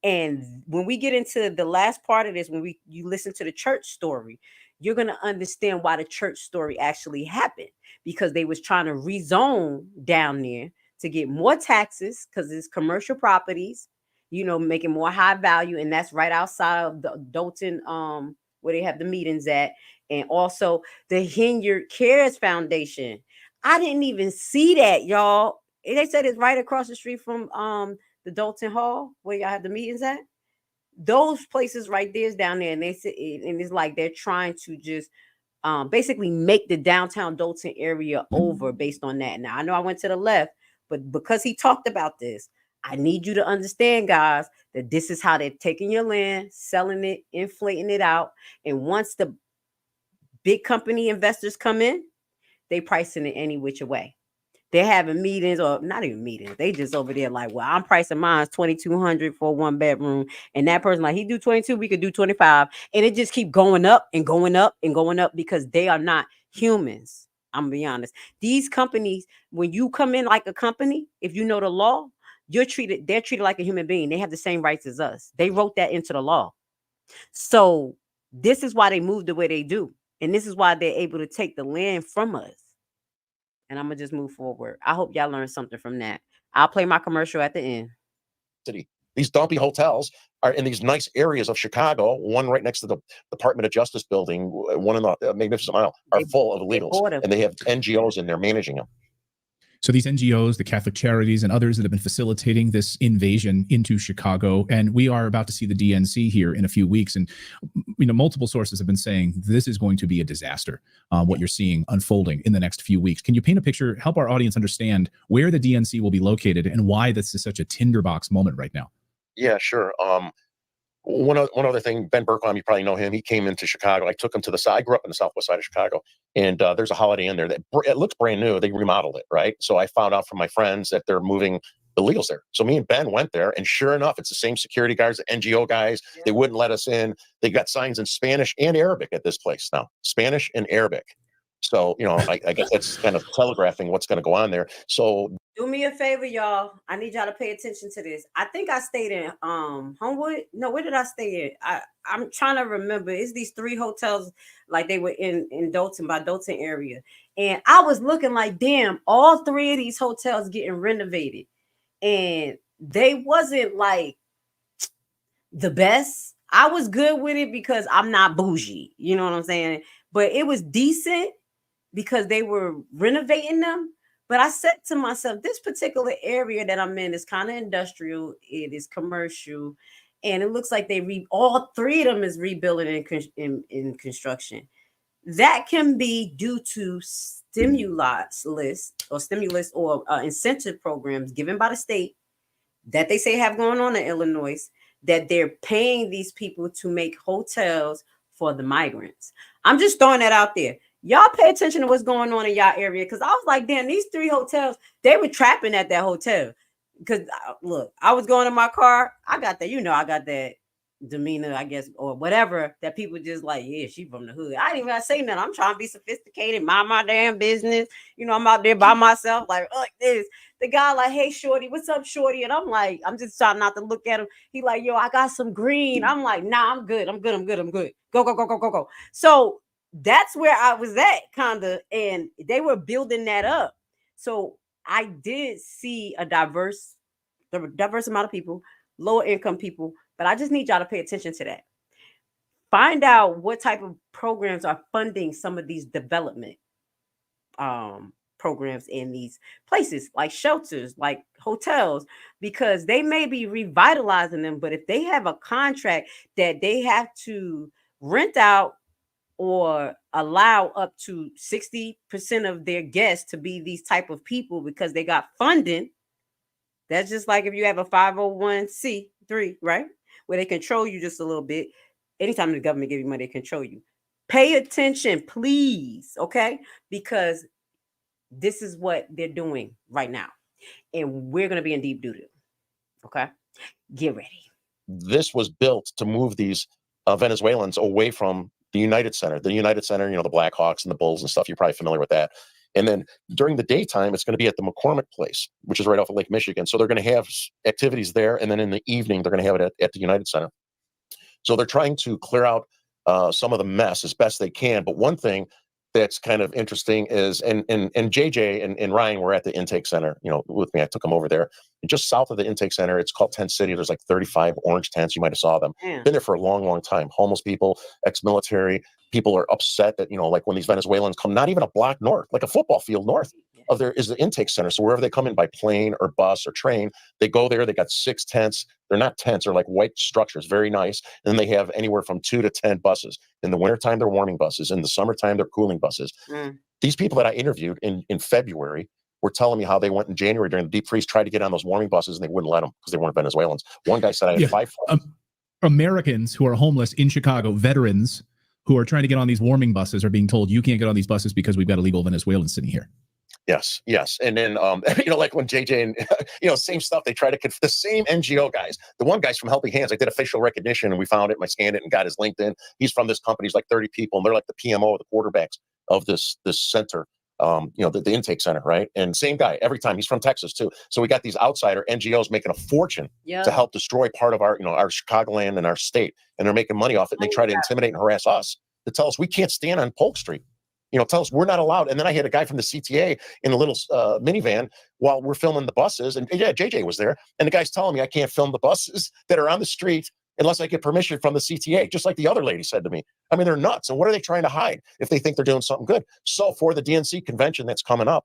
Speaker 9: And when we get into the last part of this, when you listen to the church story, you're going to understand why the church story actually happened, because they was trying to rezone down there to get more taxes, because it's commercial properties, making more high value. And that's right outside of the Dolton, where they have the meetings at. And also the Henyard Cares Foundation. I didn't even see that, y'all. They said it's right across the street from the Dolton Hall where y'all have the meetings at. Those places right there is down there, and they sit, and it's like they're trying to just basically make the downtown Dolton area over based on that. Now I know I went to the left, but because he talked about this, I need you to understand, guys, that this is how they're taking your land, selling it, inflating it out, and once the big company investors come in, they pricing it any which way. They're having meetings, or not even meetings. They just over there like, well, I'm pricing mine $2,200 for 1 bedroom. And that person like, he do 22, we could do 25. And it just keep going up and going up and going up, because they are not humans. I'm gonna be honest. These companies, when you come in like a company, if you know the law, they're treated like a human being. They have the same rights as us. They wrote that into the law. So this is why they move the way they do. And this is why they're able to take the land from us. And I'm going to just move forward. I hope y'all learned something from that. I'll play my commercial at the end.
Speaker 5: These dumpy hotels are in these nice areas of Chicago, one right next to the Department of Justice building, one in the Magnificent Mile, are full of illegals. And they have NGOs in there managing them.
Speaker 3: So these NGOs, the Catholic Charities, and others that have been facilitating this invasion into Chicago, and we are about to see the DNC here in a few weeks. And multiple sources have been saying this is going to be a disaster. What you're seeing unfolding in the next few weeks. Can you paint a picture? Help our audience understand where the DNC will be located and why this is such a tinderbox moment right now.
Speaker 5: Yeah, sure. One other thing, Ben Berkheim, you probably know him. He came into Chicago. I took him to the side. I grew up in the southwest side of Chicago, and there's a Holiday Inn there that it looks brand new. They remodeled it, right? So I found out from my friends that they're moving illegals there. So me and Ben went there, and sure enough, it's the same security guards, the NGO guys. They wouldn't let us in. They got signs in Spanish and Arabic at this place now, Spanish and Arabic. So, you know, I guess that's kind of telegraphing what's going to go on there. So
Speaker 9: do me a favor, y'all. I need y'all to pay attention to this. I think I stayed in Homewood. No, where did I stay in? I'm trying to remember. It's these 3 hotels, like they were in Dolton, by Dolton area. And I was looking like, damn, all 3 of these hotels getting renovated. And they wasn't like the best. I was good with it because I'm not bougie. You know what I'm saying? But it was decent because they were renovating them. But I said to myself, this particular area that I'm in is kind of industrial. It is commercial. And it looks like all 3 of them is rebuilding in construction. That can be due to stimulus or incentive programs given by the state that they say have going on in Illinois, that they're paying these people to make hotels for the migrants. I'm just throwing that out there. Y'all pay attention to what's going on in y'all area, because I was like, damn, these 3 hotels, they were trapping at that hotel. Because look, I was going in my car. I got that demeanor, I guess, or whatever, that people just like, yeah, she from the hood. I didn't even say nothing. I'm trying to be sophisticated, mind my damn business. You know, I'm out there by myself, like this. The guy like, hey, shorty, what's up, shorty? And I'm like, I'm just trying not to look at him. He like, yo, I got some green. I'm like, nah, I'm good. Go. So that's where I was at, kind of, and they were building that up. So I did see a diverse amount of people, lower income people, but I just need y'all to pay attention to that. Find out what type of programs are funding some of these development programs in these places, like shelters, like hotels, because they may be revitalizing them, but if they have a contract that they have to rent out or allow up to 60% of their guests to be these type of people because they got funding, that's just like if you have a 501c3, right? Where they control you just a little bit. Anytime the government give you money, they control you. Pay attention, please, okay? Because this is what they're doing right now. And we're going to be in deep doo-doo, okay? Get ready.
Speaker 5: This was built to move these Venezuelans away from the United Center. The United Center, you know, the Blackhawks and the Bulls and stuff. You're probably familiar with that. And then during the daytime, it's going to be at the McCormick Place, which is right off of Lake Michigan. So they're going to have activities there. And then in the evening, they're going to have it at the United Center. So they're trying to clear out some of the mess as best they can. But one thing that's kind of interesting is, and JJ and Ryan were at the intake center, you know, with me. I took them over there. And just south of the intake center, it's called Tent City. There's like 35 orange tents. You might have saw them. Been there for a long, long time. Homeless people, ex-military people are upset that, you know, like when these Venezuelans come, not even a block north, like a football field north of there is the intake center. So wherever they come in by plane or bus or train, they go there. They got 6 tents. They're not tents. They're like white structures, very nice. And then they have anywhere from 2 to 10 buses. In the wintertime, they're warming buses. In the summertime, they're cooling buses. These people that I interviewed in February were telling me how they went in January during the deep freeze, tried to get on those warming buses, and they wouldn't let them because they weren't Venezuelans. One guy said, I had 5
Speaker 3: Americans who are homeless in Chicago, veterans who are trying to get on these warming buses, are being told, you can't get on these buses because we've got illegal Venezuelans sitting here.
Speaker 5: Yes. And then, you know, like when JJ and, you know, same stuff, they try to, the same NGO guys, the one guy's from Helping Hands, I did a facial recognition and we found it and I scanned it and got his LinkedIn. He's from this company. He's like 30 people and they're like the PMO, the quarterbacks of this center, you know, the intake center, right? And same guy every time. He's from Texas too. So we got these outsider NGOs making a fortune to help destroy part of our, you know, our Chicagoland and our state. And they're making money off it. And they try to intimidate and harass us to tell us we can't stand on Polk Street. You know, tell us we're not allowed. And then I had a guy from the CTA in a little minivan while we're filming the buses. And yeah, JJ was there. And the guy's telling me I can't film the buses that are on the street unless I get permission from the CTA, just like the other lady said to me. I mean, they're nuts. And what are they trying to hide if they think they're doing something good? So for the DNC convention that's coming up,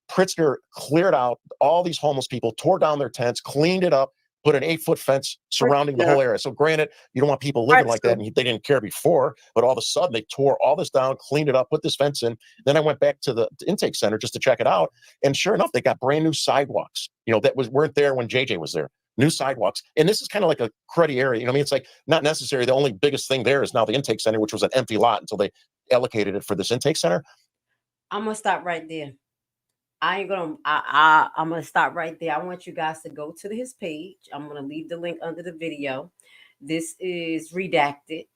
Speaker 5: Pritzker cleared out all these homeless people, tore down their tents, cleaned it up, put an 8-foot fence surrounding the whole area. So granted, you don't want people living like that, and they didn't care before, but all of a sudden they tore all this down, cleaned it up, put this fence in. Then I went back to the intake center just to check it out. And sure enough, they got brand new sidewalks, you know, that weren't there when JJ was there. New sidewalks. And this is kind of like a cruddy area. You know what I mean? It's like not necessary. The only biggest thing there is now the intake center, which was an empty lot until they allocated it for this intake center.
Speaker 9: I'm going to stop right there. I ain't gonna. I'm gonna stop right there. I want you guys to go to his page. I'm gonna leave the link under the video. This is redacted.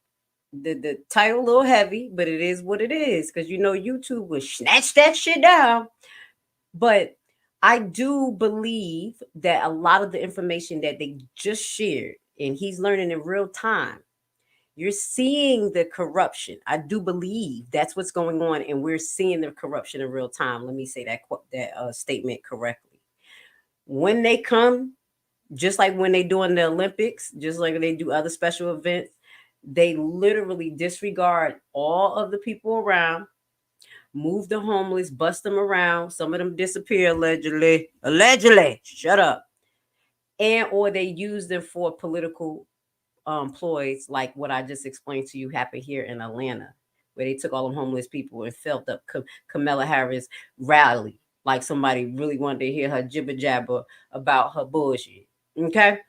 Speaker 9: The title a little heavy, but it is what it is because you know YouTube will snatch that shit down. But I do believe that a lot of the information that they just shared, and he's learning in real time. You're seeing the corruption. I do believe that's what's going on, and we're seeing the corruption in real time. Let me say that statement correctly. When they come, just like when they do in the Olympics, just like they do other special events, they literally disregard all of the people around, move the homeless, bust them around. Some of them disappear allegedly. Shut up. And or they use them for political ploys, like what I just explained to you happened here in Atlanta, where they took all them homeless people and filled up Kamala Harris rally, like somebody really wanted to hear her jibber jabber about her bullshit. Okay,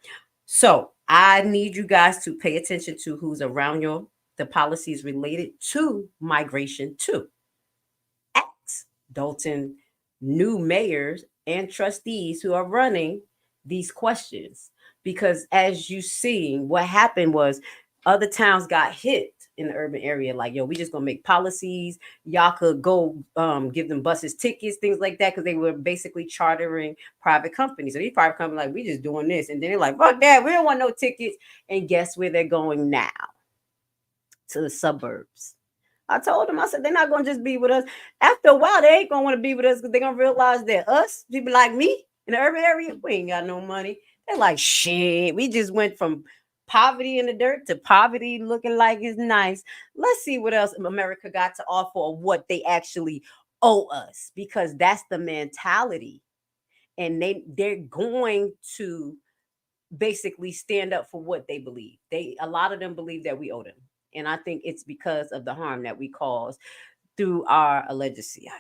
Speaker 9: so I need you guys to pay attention to who's around you, the policies related to migration too. Ask Dolton new mayors and trustees who are running these questions. Because as you see, what happened was other towns got hit in the urban area. Like, yo, we just gonna make policies. Y'all could go give them buses tickets, things like that, because they were basically chartering private companies. So these private companies like, we just doing this. And then they're like, fuck that, we don't want no tickets. And guess where they're going now? To the suburbs. I told them, I said, they're not gonna just be with us. After a while, they ain't gonna want to be with us because they're gonna realize that us, people like me in the urban area, we ain't got no money. They're like, shit, we just went from poverty in the dirt to poverty looking like it's nice. Let's see what else America got to offer or what they actually owe us, because that's the mentality. And they're going to basically stand up for what they believe. A lot of them believe that we owe them. And I think it's because of the harm that we cause through our alleged CIA.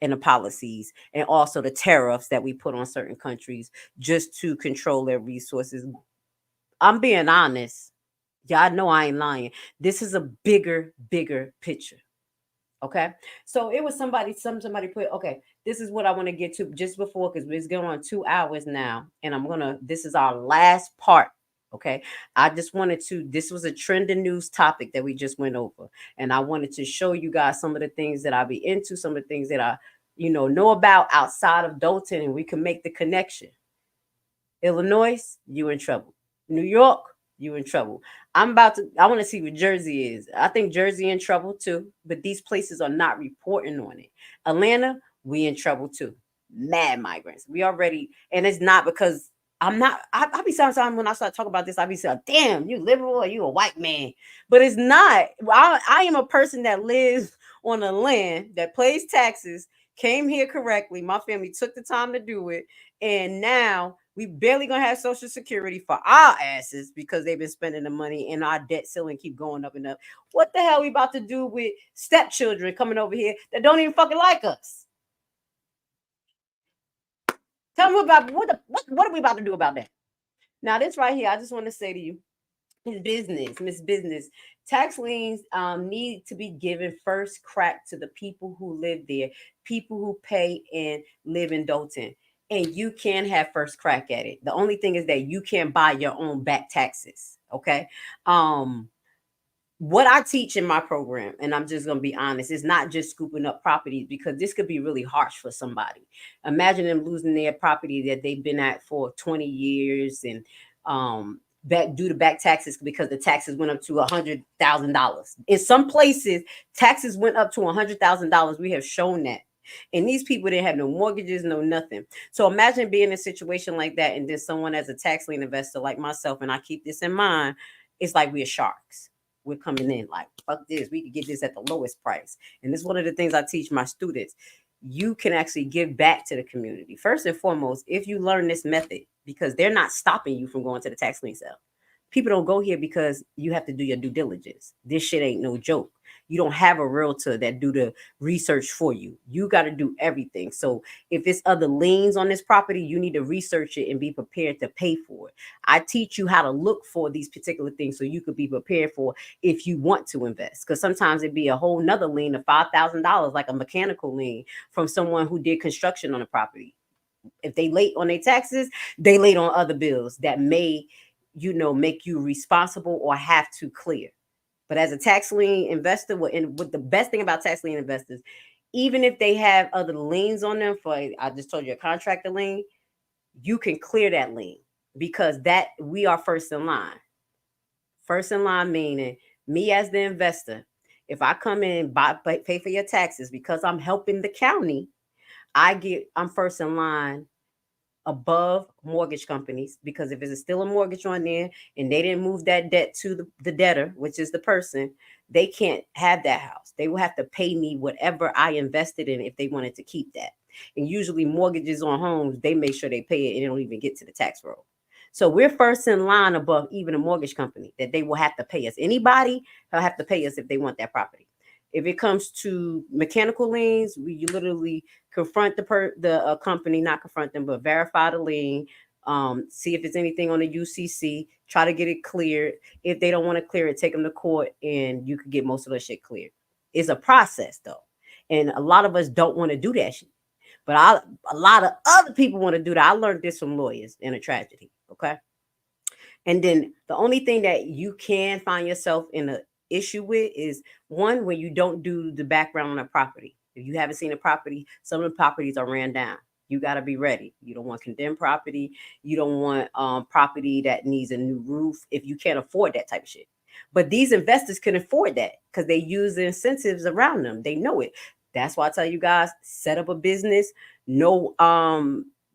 Speaker 9: And the policies and also the tariffs that we put on certain countries just to control their resources. I'm being honest. Y'all know I ain't lying. This is a bigger picture. Okay. So it was somebody put, okay, this is what I want to get to just before, because it's going on 2 hours now. And this is our last part. Okay. I just wanted to, this was a trending news topic that we just went over. And I wanted to show you guys some of the things that I be into, some of the things that I know about outside of Dolton, and we can make the connection. Illinois, you in trouble. New York, you in trouble. I want to see what Jersey is. I think Jersey in trouble too, but these places are not reporting on it. Atlanta, we in trouble too. Mad migrants. We already, and it's not because I be sometimes when I start talking about this, I be saying, damn, you liberal or you a white man? But it's not. I am a person that lives on a land that pays taxes, came here correctly. My family took the time to do it. And now we barely gonna have Social Security for our asses because they've been spending the money and our debt ceiling keep going up and up. What the hell we about to do with stepchildren coming over here that don't even fucking like us? Tell me about what are we about to do about that? Now, this right here, I just want to say to you, Miss Business, tax liens need to be given first crack to the people who live there, people who pay and live in Dolton. And you can have first crack at it. The only thing is that you can buy your own back taxes. Okay. What I teach in my program, and I'm just going to be honest, is not just scooping up properties, because this could be really harsh for somebody. Imagine them losing their property that they've been at for 20 years and due to back taxes, because the taxes went up to $100,000. In some places, taxes went up to $100,000. We have shown that. And these people didn't have no mortgages, no nothing. So imagine being in a situation like that, and then someone as a tax lien investor like myself, and I keep this in mind, it's like we're sharks. We're coming in like, fuck this, we could get this at the lowest price. And this is one of the things I teach my students. You can actually give back to the community. First and foremost, if you learn this method, because they're not stopping you from going to the tax lien sale. People don't go here because you have to do your due diligence. This shit ain't no joke. You don't have a realtor that do the research for you. You got to do everything. So if it's other liens on this property, you need to research it and be prepared to pay for it. I teach you how to look for these particular things so you could be prepared for if you want to invest. Because sometimes it'd be a whole nother lien of $5,000, like a mechanical lien from someone who did construction on the property. If they late on their taxes, they late on other bills that may, make you responsible or have to clear. But as a tax lien investor, what the best thing about tax lien investors, even if they have other liens on them for, I just told you, a contractor lien, you can clear that lien because that we are first in line. First in line meaning me as the investor, if I come in and pay for your taxes because I'm helping the county, I'm first in line above mortgage companies, because if it's still a mortgage on there and they didn't move that debt to the debtor, which is the person, they can't have that house. They will have to pay me whatever I invested in if they wanted to keep that. And usually mortgages on homes, they make sure they pay it and they don't even get to the tax roll. So we're first in line above even a mortgage company that they will have to pay us. Anybody will have to pay us if they want that property. If it comes to mechanical liens, you literally confront the company, not confront them, but verify the lien, see if it's anything on the UCC, try to get it cleared. If they don't want to clear it, take them to court and you could get most of the shit cleared. It's a process though. And a lot of us don't want to do that shit. But a lot of other people want to do that. I learned this from lawyers in a tragedy, okay? And then the only thing that you can find yourself in an issue with is one, when you don't do the background on a property. If you haven't seen a property, some of the properties are ran down. You got to be ready. You don't want condemned property. You don't want property that needs a new roof if you can't afford that type of shit. But these investors can afford that because they use the incentives around them. They know it. That's why I tell you guys, set up a business. Know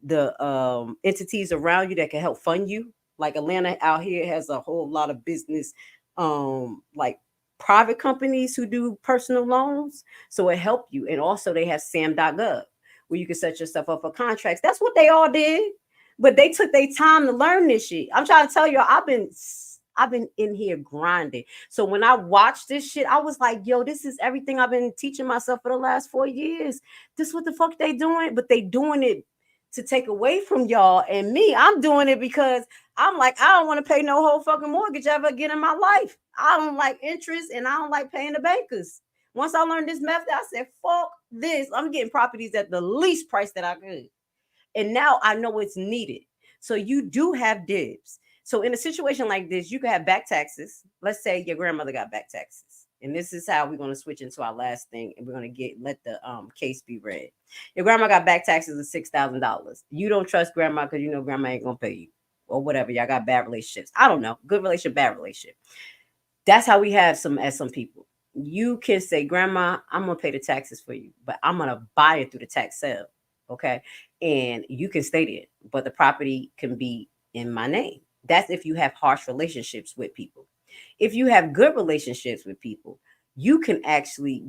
Speaker 9: the entities around you that can help fund you. Like Atlanta out here has a whole lot of business, like private companies who do personal loans. So it helped you. And also they have sam.gov where you can set yourself up for contracts. That's what they all did. But they took their time to learn this shit. I'm trying to tell you, I've been in here grinding. So when I watched this shit, I was like, yo, this is everything I've been teaching myself for the last 4 years. This is what the fuck they doing? But they doing it to take away from y'all and me. I'm doing it because I'm like, I don't want to pay no whole fucking mortgage ever again in my life. I don't like interest and I don't like paying the bankers. Once I learned this method, I said, fuck this. I'm getting properties at the least price that I could. And now I know it's needed. So you do have dibs. So in a situation like this, you could have back taxes. Let's say your grandmother got back taxes. And this is how we're going to switch into our last thing. And we're going to let the case be read. Your grandma got back taxes of $6,000. You don't trust grandma because you know grandma ain't going to pay you or whatever. Y'all got bad relationships. I don't know. Good relationship, bad relationship. That's how we have some people. You can say, grandma, I'm going to pay the taxes for you, but I'm going to buy it through the tax sale. Okay. And you can state it, but the property can be in my name. That's if you have harsh relationships with people. If you have good relationships with people, you can actually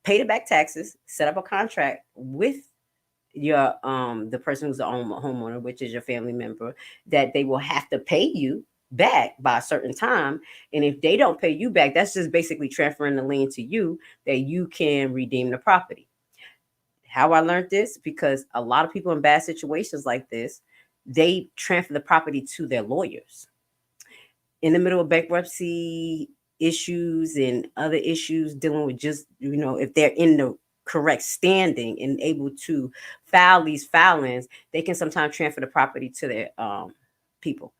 Speaker 9: pay the back taxes, set up a contract with your the person who's the homeowner, which is your family member, that they will have to pay you back by a certain time. And if they don't pay you back, that's just basically transferring the lien to you that you can redeem the property. How I learned this, because a lot of people in bad situations like this, they transfer the property to their lawyers. In the middle of bankruptcy issues and other issues dealing with just, if they're in the correct standing and able to file these filings, they can sometimes transfer the property to their people.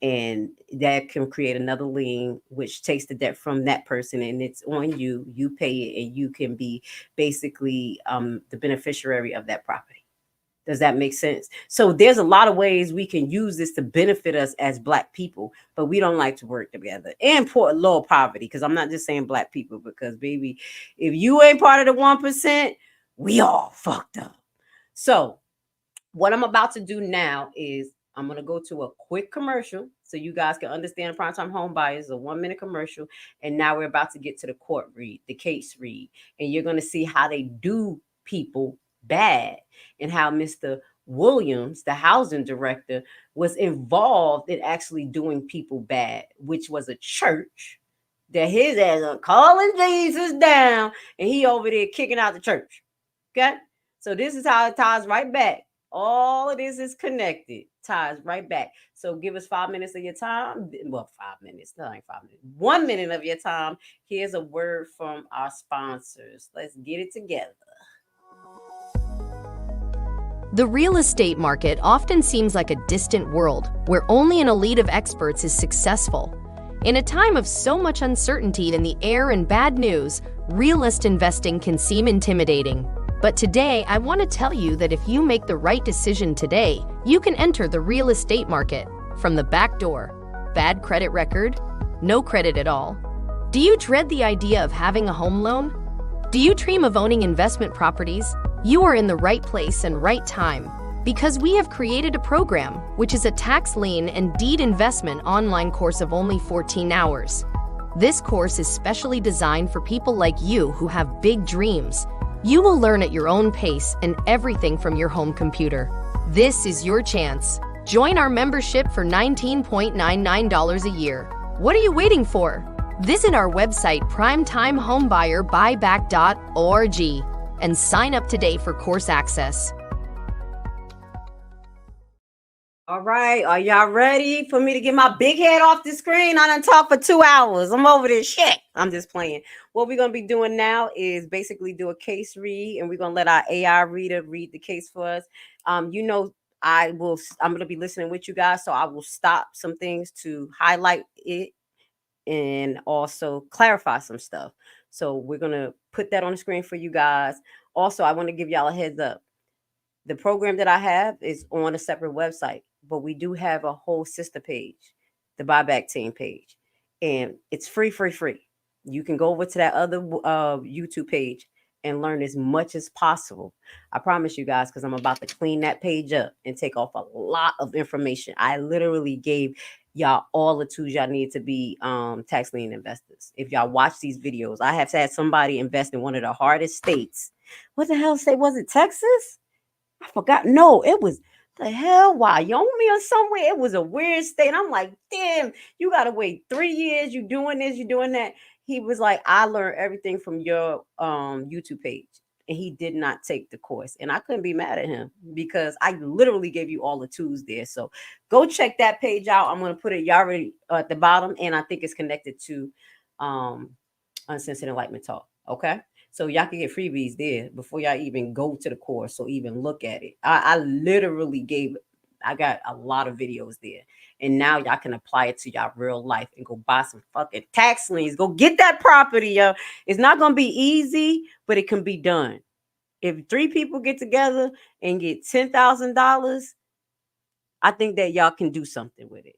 Speaker 9: And that can create another lien, which takes the debt from that person and it's on you. You pay it and you can be basically the beneficiary of that property. Does that make sense? So there's a lot of ways we can use this to benefit us as Black people, but we don't like to work together and lower poverty. Because I'm not just saying Black people, because baby, if you ain't part of the 1%, we all fucked up. So what I'm about to do now is I'm going to go to a quick commercial so you guys can understand primetime home buyers, a 1-minute commercial. And now we're about to get to the court read, the case read, and you're going to see how they do people bad and how Mr. Williams, the housing director, was involved in actually doing people bad, which was a church that his ass are calling Jesus down and he over there kicking out the church. Okay, so this is how it ties right back. All of this is connected, ties right back. So give us 5 minutes of your time. Well, 5 minutes, no, ain't 5 minutes. 1 minute of your time. Here's a word from our sponsors. Let's get it together.
Speaker 7: The real estate market often seems like a distant world where only an elite of experts is successful. In a time of so much uncertainty in the air and bad news, realist investing can seem intimidating. But today, I want to tell you that if you make the right decision today, you can enter the real estate market from the back door. Bad credit record? No credit at all? Do you dread the idea of having a home loan? Do you dream of owning investment properties? You are in the right place and right time, because we have created a program which is a tax lien and deed investment online course of only 14 hours. This course is specially designed for people like you who have big dreams. You will learn at your own pace and everything from your home computer. This is your chance. Join our membership for $19.99 a year. What are you waiting for? Visit our website primetimehomebuyerBuyback.org and sign up today for course access.
Speaker 9: All right, are y'all ready for me to get my big head off the screen? I done talked for 2 hours. I'm over this shit. I'm just playing. What we're going to be doing now is basically do a case read, and we're going to let our AI reader read the case for us. You know, I'm going to be listening with you guys, so I will stop some things to highlight it and also clarify some stuff. So we're going to put that on the screen for you guys. Also, I want to give y'all a heads up. The program that I have is on a separate website, but we do have a whole sister page, the buyback team page, and it's free. You can go over to that other YouTube page and learn as much as possible. I promise you guys, because I'm about to clean that page up and take off a lot of information. I literally gave y'all all the tools y'all need to be tax lien investors. If y'all watch these videos, I have had somebody invest in one of the hardest states. What the hell state was it? Texas? I forgot. No, it was the hell Wyoming or somewhere. It was a weird state. I'm like, damn, you got to wait 3 years. You doing this, you doing that. He was like, I learned everything from your YouTube page. And he did not take the course. And I couldn't be mad at him because I literally gave you all the tools there. So go check that page out. I'm going to put it y'all already at the bottom. And I think it's connected to Uncensored Enlightenment Talk. Okay. So y'all can get freebies there before y'all even go to the course or even look at it. I literally I got a lot of videos there. And now y'all can apply it to y'all real life and go buy some fucking tax liens. Go get that property, yo. It's not going to be easy, but it can be done. If 3 people get together and get $10,000, I think that y'all can do something with it.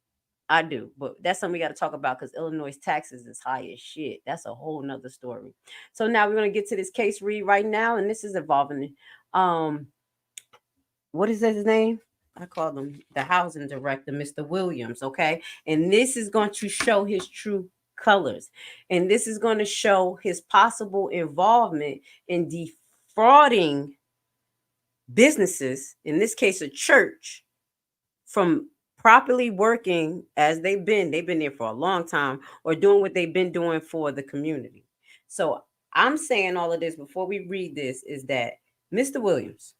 Speaker 9: I do, but that's something we got to talk about because Illinois taxes is high as shit. That's a whole nother story. So now we're going to get to this case read right now. And this is involving, what is his name? I call him the housing director, Mr. Williams. Okay. And this is going to show his true colors. And this is going to show his possible involvement in defrauding businesses, in this case, a church, from properly working as they've been there for a long time, or doing what they've been doing for the community. So I'm saying all of this before we read this is that Mr. Williams,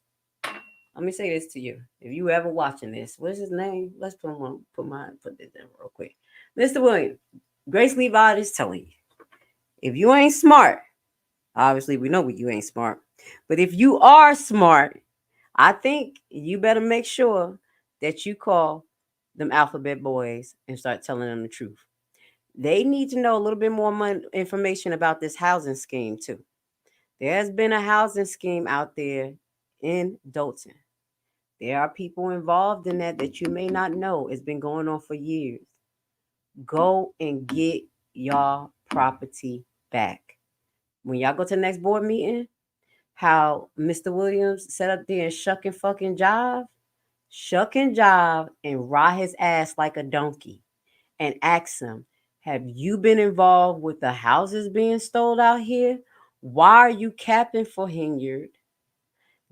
Speaker 9: let me say this to you. If you ever watching this, what's his name? Let's put this in real quick. Mr. Williams, Grace Levi is telling you, if you ain't smart, obviously we know you ain't smart, but if you are smart, I think you better make sure that you call them alphabet boys and start telling them the truth. They need to know a little bit more information about this housing scheme too. There's been a housing scheme out there in Dolton. There are people involved in that you may not know. It's been going on for years. Go and get y'all property back. When y'all go to the next board meeting, how Mr. Williams sat up there and shuck and jive and ride his ass like a donkey and ask him, have you been involved with the houses being stole out here? Why are you capping for Henyard?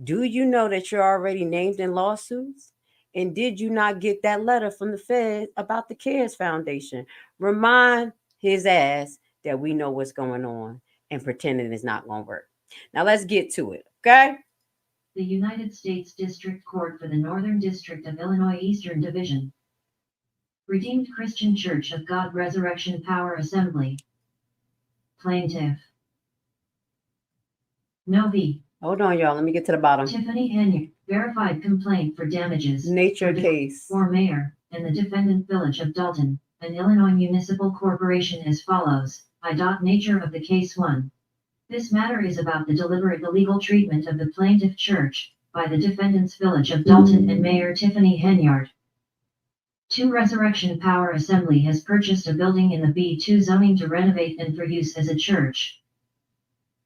Speaker 9: Do you know that you're already named in lawsuits? And did you not get that letter from the Fed about the CARES Foundation? Remind his ass that we know what's going on and pretending it's not going to work. Now let's get to it, okay?
Speaker 8: The United States District Court for the Northern District of Illinois Eastern Division. Redeemed Christian Church of God Resurrection Power Assembly. Plaintiff. Novi.
Speaker 9: Hold on, y'all. Let me get to the bottom.
Speaker 8: Tiffany Henyard. Verified complaint for damages.
Speaker 9: Nature case.
Speaker 8: For mayor and the defendant Village of Dolton, an Illinois municipal corporation as follows. Nature of the case 1. This matter is about the deliberate illegal treatment of the plaintiff church by the defendant's Village of Dolton and Mayor Tiffany Henyard. 2 Resurrection Power Assembly has purchased a building in the B2 zoning to renovate and for use as a church.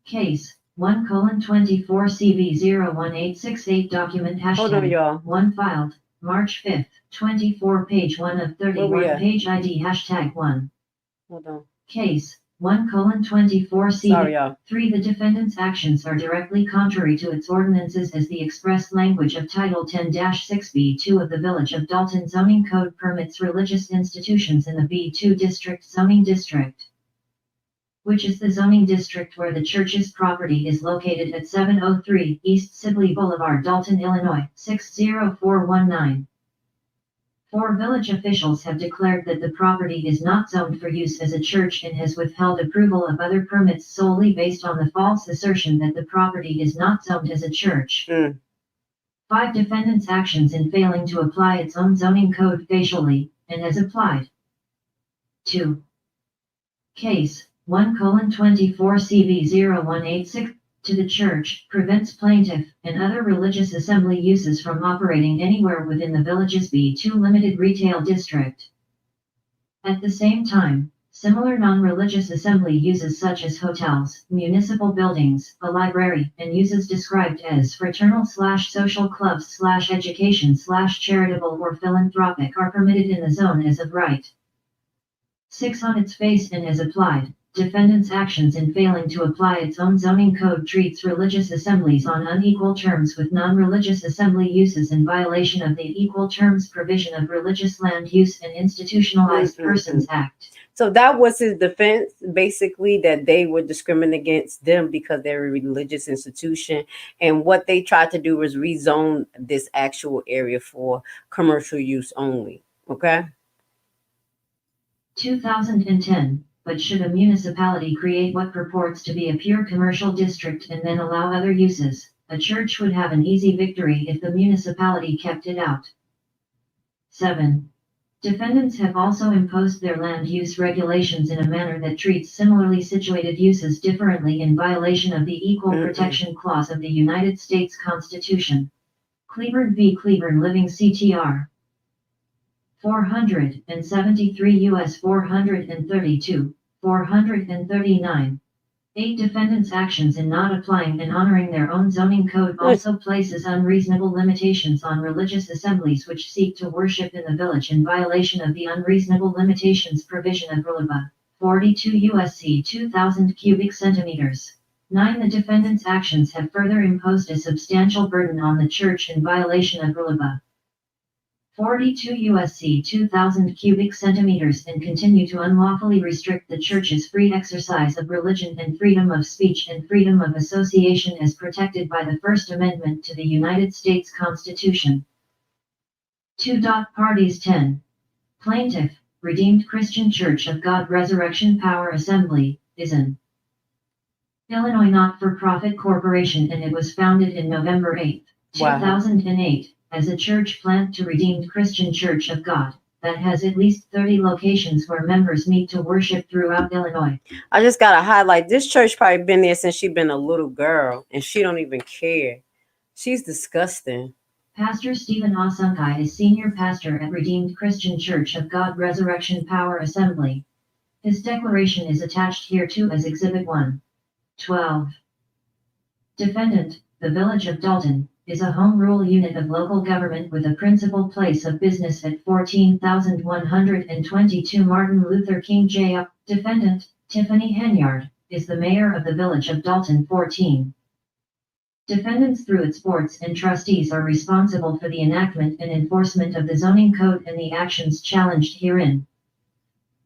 Speaker 8: Case 1:24CV01868 document
Speaker 9: Hold on, y'all.
Speaker 8: 1 filed March 5th, 24 page 1 of 31 page ID #1.
Speaker 9: Hold on.
Speaker 8: Case 1:24CV.
Speaker 9: Sorry, y'all.
Speaker 8: 3. The defendant's actions are directly contrary to its ordinances as the express language of Title 10-6B2 of the Village of Dolton Zoning Code permits religious institutions in the B2 District Zoning District, which is the zoning district where the church's property is located at 703 East Sibley Boulevard, Dolton, Illinois, 60419. 4 village officials have declared that the property is not zoned for use as a church and has withheld approval of other permits solely based on the false assertion that the property is not zoned as a church. 5 defendants' actions in failing to apply its own zoning code facially, and has applied. 2. Case 1:24CV0186 to the church prevents plaintiff and other religious assembly uses from operating anywhere within the village's B2 limited retail district. At the same time, similar non-religious assembly uses such as hotels, municipal buildings, a library, and uses described as fraternal/social clubs/education/charitable or philanthropic are permitted in the zone as of right. 6. On its face and as applied, defendant's actions in failing to apply its own zoning code treats religious assemblies on unequal terms with non-religious assembly uses in violation of the Equal Terms Provision of Religious Land Use and Institutionalized Persons Act.
Speaker 9: So that was his defense, basically, that they were discriminating against them because they're a religious institution. And what they tried to do was rezone this actual area for commercial use only. Okay?
Speaker 8: 2010. But should a municipality create what purports to be a pure commercial district and then allow other uses, a church would have an easy victory if the municipality kept it out. 7. Defendants have also imposed their land use regulations in a manner that treats similarly situated uses differently in violation of the Equal Protection Clause of the United States Constitution. Cleburne v. Cleburne Living CTR 473 U.S. 432, 439. 8 defendants' actions in not applying and honoring their own zoning code also places unreasonable limitations on religious assemblies which seek to worship in the village in violation of the unreasonable limitations provision of RLUIPA 42 U.S.C. 2000 cubic centimeters. 9. The defendants' actions have further imposed a substantial burden on the church in violation of RLUIPA 42 U.S.C. 2000 cubic centimeters and continue to unlawfully restrict the church's free exercise of religion and freedom of speech and freedom of association as protected by the First Amendment to the United States Constitution. 2. Parties 10. Plaintiff, Redeemed Christian Church of God Resurrection Power Assembly, is an Illinois not-for-profit corporation and it was founded in November 8, 2008. As a church plant to Redeemed Christian Church of God that has at least 30 locations where members meet to worship throughout Illinois.
Speaker 9: I just got to highlight, this church probably been there since she been a little girl, and she don't even care. She's disgusting.
Speaker 8: Pastor Stephen Osunkai is senior pastor at Redeemed Christian Church of God Resurrection Power Assembly. His declaration is attached here too as Exhibit 1. 12. Defendant, the Village of Dolton, is a home rule unit of local government with a principal place of business at 14,122 Martin Luther King J. Defendant, Tiffany Henyard, is the mayor of the Village of Dolton 14. Defendants through its boards and trustees are responsible for the enactment and enforcement of the zoning code and the actions challenged herein.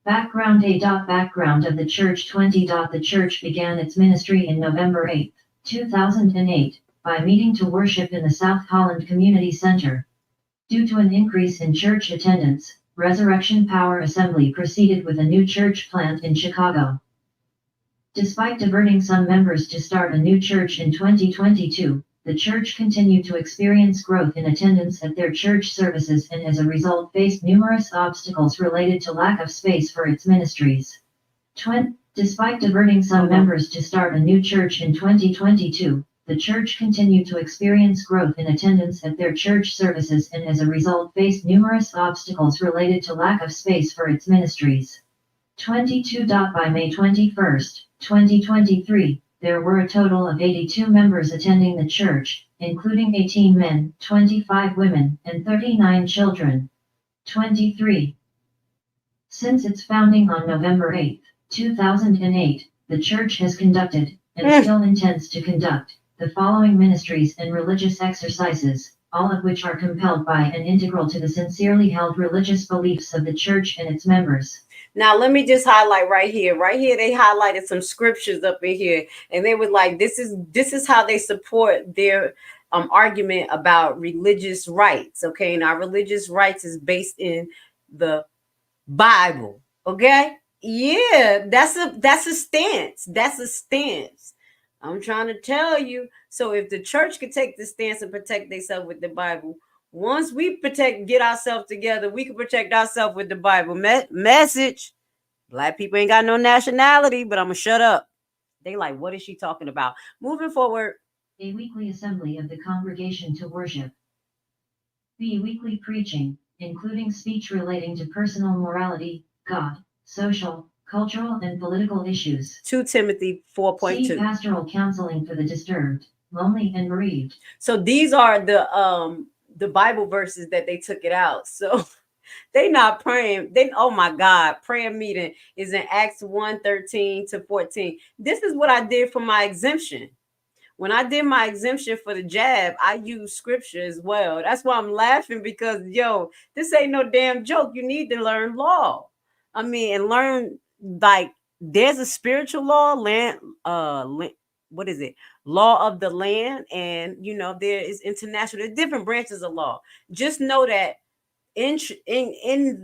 Speaker 8: Background Background of the Church 20. The Church began its ministry in November 8, 2008, by meeting to worship in the South Holland Community Center. Due to an increase in church attendance, Resurrection Power Assembly proceeded with a new church plant in Chicago. Despite diverting some members to start a new church in 2022, the church continued to experience growth in attendance at their church services and as a result faced numerous obstacles related to lack of space for its ministries. Despite diverting some members to start a new church in 2022, the church continued to experience growth in attendance at their church services and as a result faced numerous obstacles related to lack of space for its ministries. 22. By May 21, 2023, there were a total of 82 members attending the church, including 18 men, 25 women, and 39 children. 23. Since its founding on November 8, 2008, the church has conducted, and still intends to conduct, the following ministries and religious exercises, all of which are compelled by and integral to the sincerely held religious beliefs of the church and its members.
Speaker 9: Now, let me just highlight right here. Right here, they highlighted some scriptures up in here, and they were like, this is how they support their argument about religious rights. Okay, now religious rights is based in the Bible. Okay, yeah, that's a stance. That's a stance. I'm trying to tell you. So if the church could take the stance and protect themselves with the Bible, once we get ourselves together, we can protect ourselves with the Bible. Message. Black people ain't got no nationality, but I'm going to shut up. They like, what is she talking about? Moving forward.
Speaker 8: A weekly assembly of the congregation to worship. B. Weekly preaching, including speech relating to personal morality, God, social, cultural, and political issues.
Speaker 9: 2 Timothy 4.2.
Speaker 8: C. Pastoral counseling for the disturbed, lonely, and bereaved.
Speaker 9: So these are the Bible verses that they took it out. So they not praying. Oh my God, prayer meeting is in Acts 1:13-14. This is what I did for my exemption. When I did my exemption for the jab, I used scripture as well. That's why I'm laughing, because yo, this ain't no damn joke. You need to learn law. I mean, and learn, like, there's a spiritual law, what is it? Law of the land, and there is international. There's different branches of law. Just know that in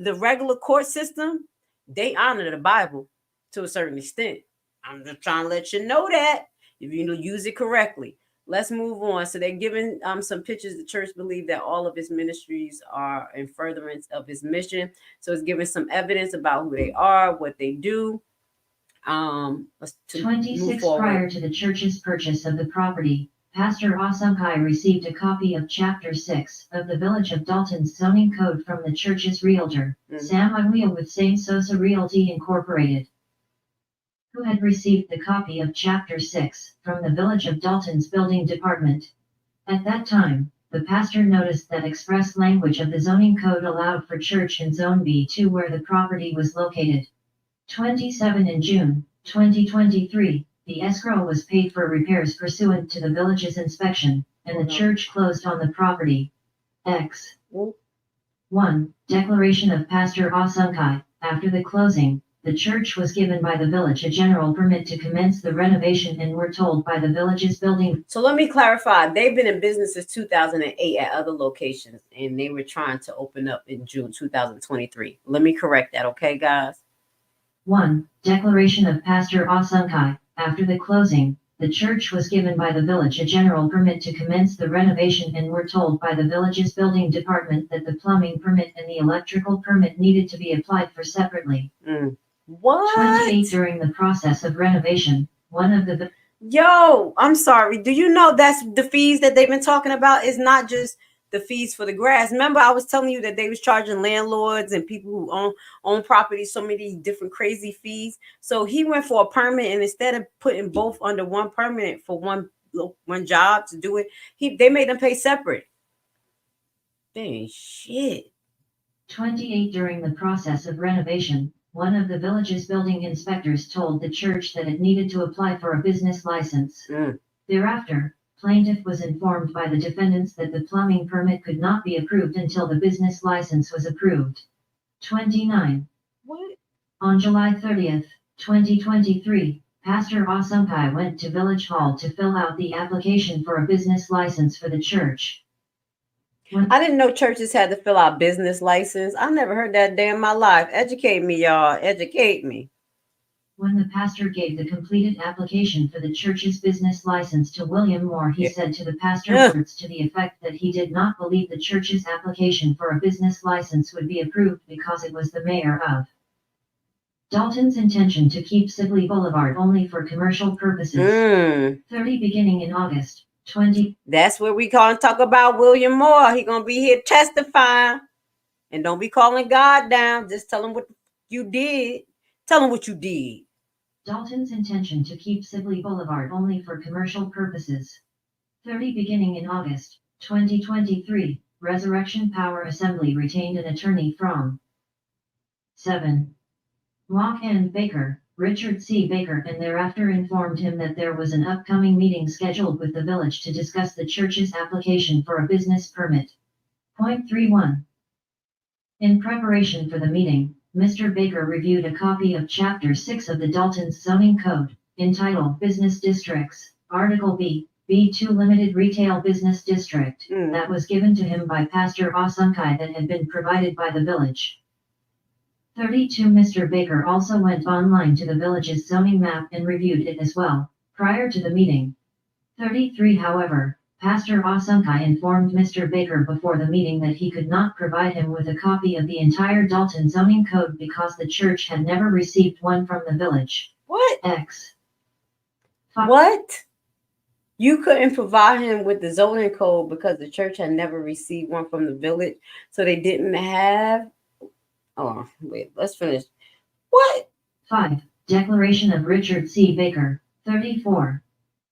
Speaker 9: the regular court system, they honor the Bible to a certain extent. I'm just trying to let you know that if you use it correctly. Let's move on. So they're giving some pictures. The church believe that all of its ministries are in furtherance of his mission. So it's giving some evidence about who they are, what they do.
Speaker 8: 26 prior to the church's purchase of the property, Pastor Asunkai received a copy of Chapter 6 of the Village of Dolton's zoning code from the church's realtor, Sam Aguia with Same Sosa Realty Incorporated, who had received the copy of Chapter 6 from the Village of Dolton's building department. At that time, the pastor noticed that express language of the zoning code allowed for church in Zone B2 where the property was located. 27 in June 2023, the escrow was paid for repairs pursuant to the village's inspection, and the church closed on the property. X. 1. Declaration of Pastor Asunkai. After the closing, the church was given by the village a general permit to commence the renovation and were told by the village's building.
Speaker 9: So let me clarify. They've been in business since 2008 at other locations, and they were trying to open up in June 2023. Let me correct that, okay, guys?
Speaker 8: 1. Declaration of Pastor Asunkai. After the closing, the church was given by the village a general permit to commence the renovation and were told by the village's building department that the plumbing permit and the electrical permit needed to be applied for separately.
Speaker 9: What?
Speaker 8: 28 During the process of renovation, one of the...
Speaker 9: Yo, I'm sorry. Do you know that's the fees that they've been talking about? Is not just the fees for the grass. Remember, I was telling you that they was charging landlords and people who own property so many different crazy fees. So he went for a permit, and instead of putting both under one permit for one job to do it, they made them pay separate. Dang shit.
Speaker 8: 28 During the process of renovation, one of the village's building inspectors told the church that it needed to apply for a business license. Thereafter, plaintiff was informed by the defendants that the plumbing permit could not be approved until the business license was approved. 29.
Speaker 9: What?
Speaker 8: On July 30th, 2023, Pastor Asumkai went to Village Hall to fill out the application for a business license for the church.
Speaker 9: I didn't know churches had to fill out business license. I never heard that day in my life. Educate me, y'all. Educate me.
Speaker 8: When the pastor gave the completed application for the church's business license to William Moore, he said to the pastor words to the effect that he did not believe the church's application for a business license would be approved because it was the mayor of Dolton's intention to keep Sibley Boulevard only for commercial purposes. 30 beginning in August 20.
Speaker 9: That's where we gonna talk about William Moore. He gonna be here testifying. And don't be calling God down. Just tell him what you did. Tell him what you did.
Speaker 8: Dolton's intention to keep Sibley Boulevard only for commercial purposes. 30 beginning in August 2023, Resurrection Power Assembly retained an attorney from 7. Mock and Baker, Richard C. Baker, and thereafter informed him that there was an upcoming meeting scheduled with the village to discuss the church's application for a business permit. Point 31. In preparation for the meeting, Mr. Baker reviewed a copy of Chapter 6 of the Dolton's Zoning Code, entitled Business Districts, Article B, B2 Limited Retail Business District, that was given to him by Pastor Asumkai that had been provided by the village. 32. Mr. Baker also went online to the village's zoning map and reviewed it as well, prior to the meeting. 33. However, Pastor Asumkai informed Mr. Baker before the meeting that he could not provide him with a copy of the entire Dolton zoning code because the church had never received one from the village.
Speaker 9: What?
Speaker 8: X.
Speaker 9: What? You couldn't provide him with the zoning code because the church had never received one from the village, so they didn't have. Oh, wait, let's finish. What?
Speaker 8: 5. Declaration of Richard C. Baker, 34.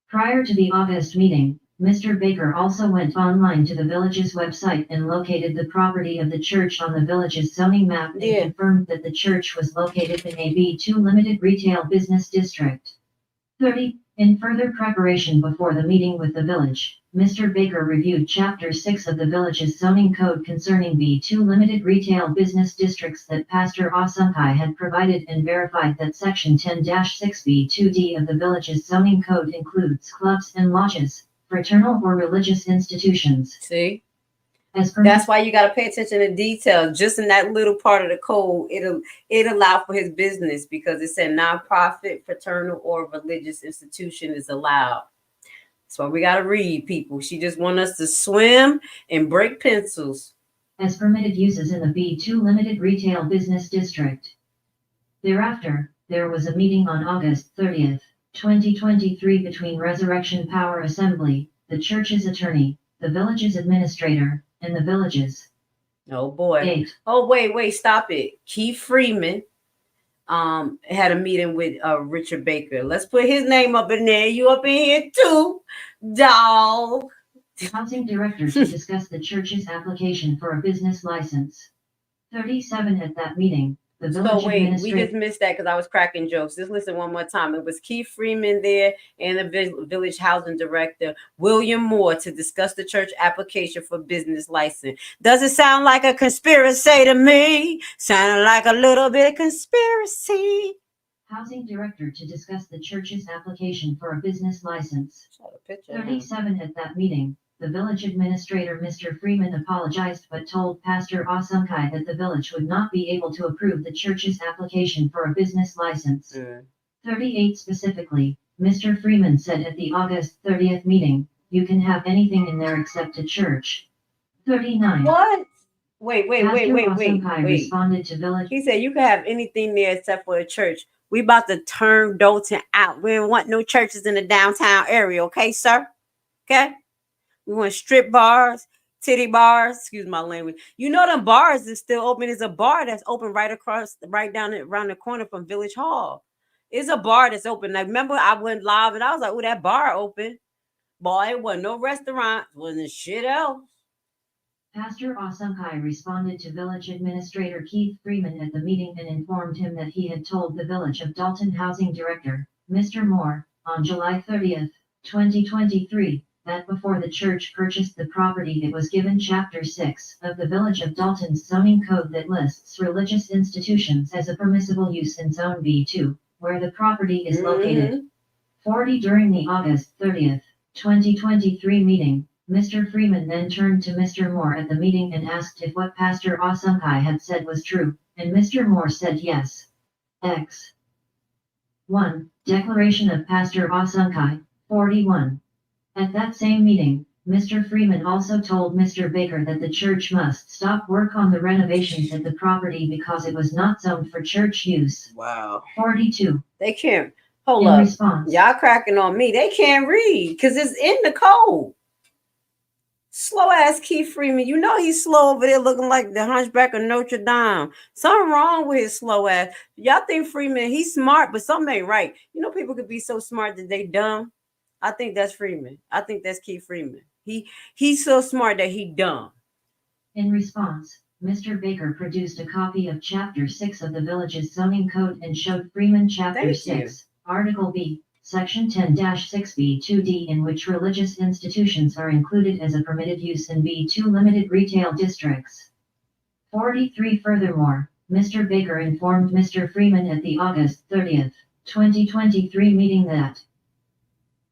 Speaker 8: Prior to the August meeting, Mr. Baker also went online to the village's website and located the property of the church on the village's zoning map and confirmed that the church was located in a B2 limited retail business district. 30. In further preparation before the meeting with the village, Mr. Baker reviewed Chapter 6 of the village's zoning code concerning B2 limited retail business districts that Pastor Asumkai had provided and verified that Section 10-6B2D of the village's zoning code includes clubs and lodges, fraternal or religious institutions.
Speaker 9: See? That's why you got to pay attention to details. Just in that little part of the code, it allowed for his business because it said nonprofit, fraternal, or religious institution is allowed. That's why we got to read, people. She just want us to swim and break pencils.
Speaker 8: As permitted uses in the B2 limited retail business district. Thereafter, there was a meeting on August 30th, 2023 between Resurrection Power Assembly, the church's attorney, the village's administrator, and the village's.
Speaker 9: Oh boy.
Speaker 8: 8.
Speaker 9: Oh, wait, stop it. Keith Freeman had a meeting with Richard Baker. Let's put his name up in there. You up in here too, dog.
Speaker 8: Housing director to discuss the church's application for a business license. 37. At that meeting, the village
Speaker 9: So wait, we
Speaker 8: administrator.
Speaker 9: just missed that because I was cracking jokes. Just listen one more time. It was Keith Freeman there and the village housing director, William Moore, to discuss the church application for business license. Does it sound like a conspiracy to me? Sounded like a little bit of conspiracy.
Speaker 8: Housing director to discuss the church's application for a business license. 37. At that meeting, the village administrator, Mr. Freeman, apologized but told Pastor Asumkai that the village would not be able to approve the church's application for a business license. 38. Specifically, Mr. Freeman said at the August 30th meeting, "You can have anything in there except a church." 39.
Speaker 9: What? Wait.
Speaker 8: Asumkai responded to village.
Speaker 9: He said you can have anything there except for a church. We about to turn Dolton out. We don't want no churches in the downtown area, okay, sir? Okay? We want strip bars, titty bars, excuse my language. You know them bars is still open. There's a bar that's open right down around the corner from Village Hall. It's a bar that's open. Like, remember I went live and I was like, oh, that bar open. Boy, it wasn't no restaurant, wasn't shit else.
Speaker 8: Pastor Asumkai responded to village administrator Keith Freeman at the meeting and informed him that he had told the village of Dolton housing director, Mr. Moore, on July 30th, 2023, that before the church purchased the property it was given Chapter 6 of the Village of Dolton's zoning code that lists religious institutions as a permissible use in Zone B2, where the property is located. 40 During the August 30th, 2023 meeting, Mr. Freeman then turned to Mr. Moore at the meeting and asked if what Pastor Asunkai had said was true, and Mr. Moore said yes. X. 1. Declaration of Pastor Asunkai, 41. At that same meeting, Mr. Freeman also told Mr. Baker that the church must stop work on the renovations at the property because it was not zoned for church use.
Speaker 9: Wow.
Speaker 8: 42.
Speaker 9: They can't. Hold
Speaker 8: In
Speaker 9: up.
Speaker 8: response.
Speaker 9: Y'all cracking on me. They can't read because it's in the code. Slow ass Keith Freeman. You know he's slow over there looking like the Hunchback of Notre Dame. Something wrong with his slow ass. Y'all think Freeman, he's smart, but something ain't right. You know people could be so smart that they dumb. I think that's Freeman. I think that's Keith Freeman. He's so smart that he dumb.
Speaker 8: In response, Mr. Baker produced a copy of Chapter 6 of the village's zoning code and showed Freeman Chapter 6, Article B, Section 10-6B2D, in which religious institutions are included as a permitted use in B2 limited retail districts. 43 Furthermore, Mr. Baker informed Mr. Freeman at the August 30th, 2023 meeting that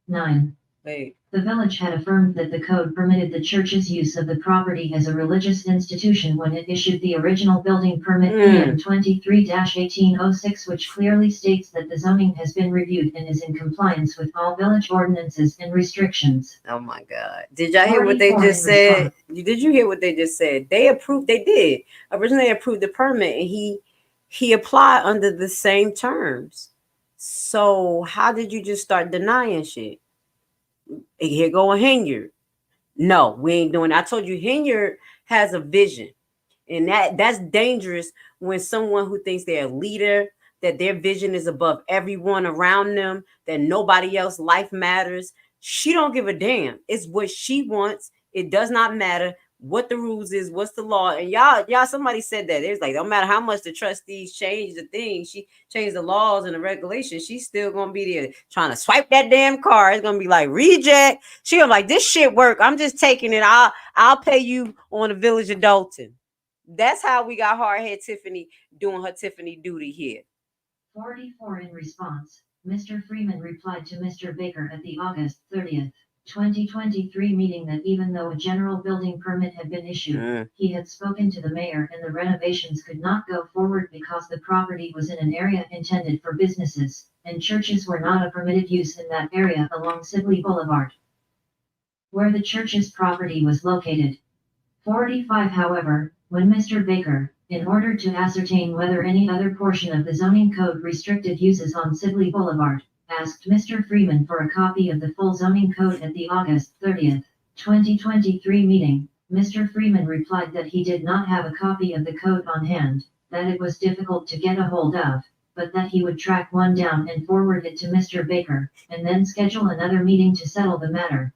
Speaker 8: 9. The village had affirmed that the code permitted the church's use of the property as a religious institution when it issued the original building permit PM 23-1806, which clearly states that the zoning has been reviewed and is in compliance with all village ordinances and restrictions.
Speaker 9: Oh my God. Did y'all hear what they just said? Did you hear what they just said? They approved, they did. Originally approved the permit and he applied under the same terms. So how did you just start denying shit? Here go a Henyard. No, we ain't doing it. I told you Henyard has a vision. And that's dangerous when someone who thinks they're a leader, that their vision is above everyone around them, that nobody else's life matters. She don't give a damn. It's what she wants. It does not matter what the rules is, what's the law. And y'all, somebody said that. It was like, no matter how much the trustees change the thing, she changed the laws and the regulations, she's still gonna be there trying to swipe that damn card. It's gonna be like reject. She gonna be like, this shit work. I'm just taking it. I'll pay you on the Village of Dolton. That's how we got hardhead Tiffany doing her Tiffany duty here.
Speaker 8: 44 In response, Mr. Freeman replied to Mr. Baker at the August 30th, 2023 meeting that even though a general building permit had been issued, he had spoken to the mayor and the renovations could not go forward because the property was in an area intended for businesses, and churches were not a permitted use in that area along Sibley Boulevard, where the church's property was located. 45 However, when Mr. Baker, in order to ascertain whether any other portion of the zoning code restricted uses on Sibley Boulevard, asked Mr. Freeman for a copy of the full zoning code at the August 30th, 2023 meeting, Mr. Freeman replied that he did not have a copy of the code on hand, that it was difficult to get a hold of, but that he would track one down and forward it to Mr. Baker, and then schedule another meeting to settle the matter.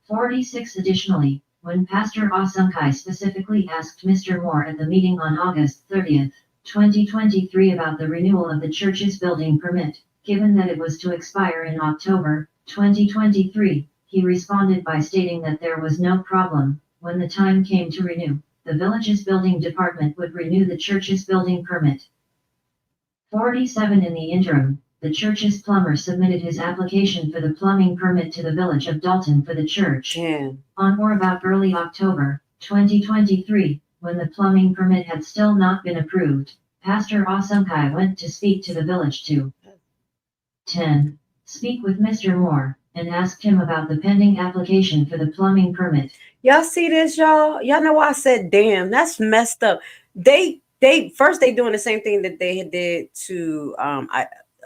Speaker 8: 46 Additionally, when Pastor Asunkai specifically asked Mr. Moore at the meeting on August 30th, 2023 about the renewal of the church's building permit, given that it was to expire in October 2023, he responded by stating that there was no problem. When the time came to renew, the village's building department would renew the church's building permit. 47 In the interim, the church's plumber submitted his application for the plumbing permit to the Village of Dolton for the church. On or about early October 2023, when the plumbing permit had still not been approved, Pastor Asunkai went to speak to the village to 10. Speak with Mr. Moore, and asked him about the pending application for the plumbing permit.
Speaker 9: Y'all see this, y'all? Y'all know why I said, damn, that's messed up. They first they doing the same thing that they had did to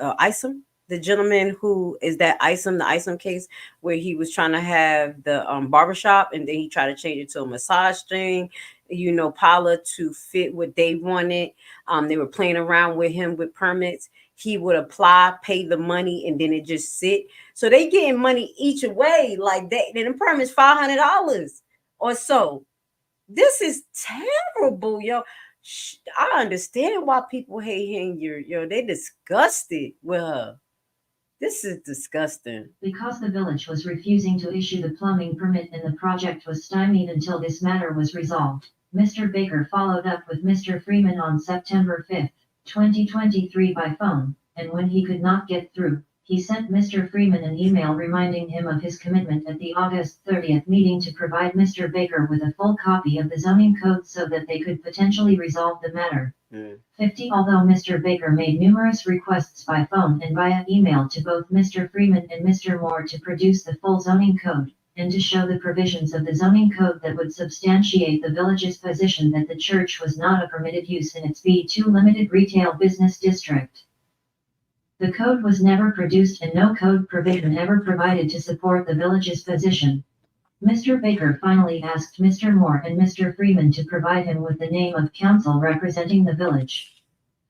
Speaker 9: Isom, the gentleman who is that Isom, the Isom case, where he was trying to have the barbershop, and then he tried to change it to a massage thing, you know, Paula, to fit what they wanted. They were playing around with him with permits. He would apply, pay the money, and then it just sit. So they getting money each way, like that. And the permit's $500 or so. This is terrible, yo. I understand why people hate Henyard, yo. They disgusted with her. This is disgusting.
Speaker 8: Because the village was refusing to issue the plumbing permit and the project was stymied until this matter was resolved, Mr. Baker followed up with Mr. Freeman on September 5, 2023 by phone, and when he could not get through, he sent Mr. Freeman an email reminding him of his commitment at the August 30th meeting to provide Mr. Baker with a full copy of the zoning code so that they could potentially resolve the matter. 50. Although Mr. Baker made numerous requests by phone and via email to both Mr. Freeman and Mr. Moore to produce the full zoning code, and to show the provisions of the zoning code that would substantiate the village's position that the church was not a permitted use in its B2 limited retail business district. The code was never produced and no code provision ever provided to support the village's position. Mr. Baker finally asked Mr. Moore and Mr. Freeman to provide him with the name of counsel representing the village.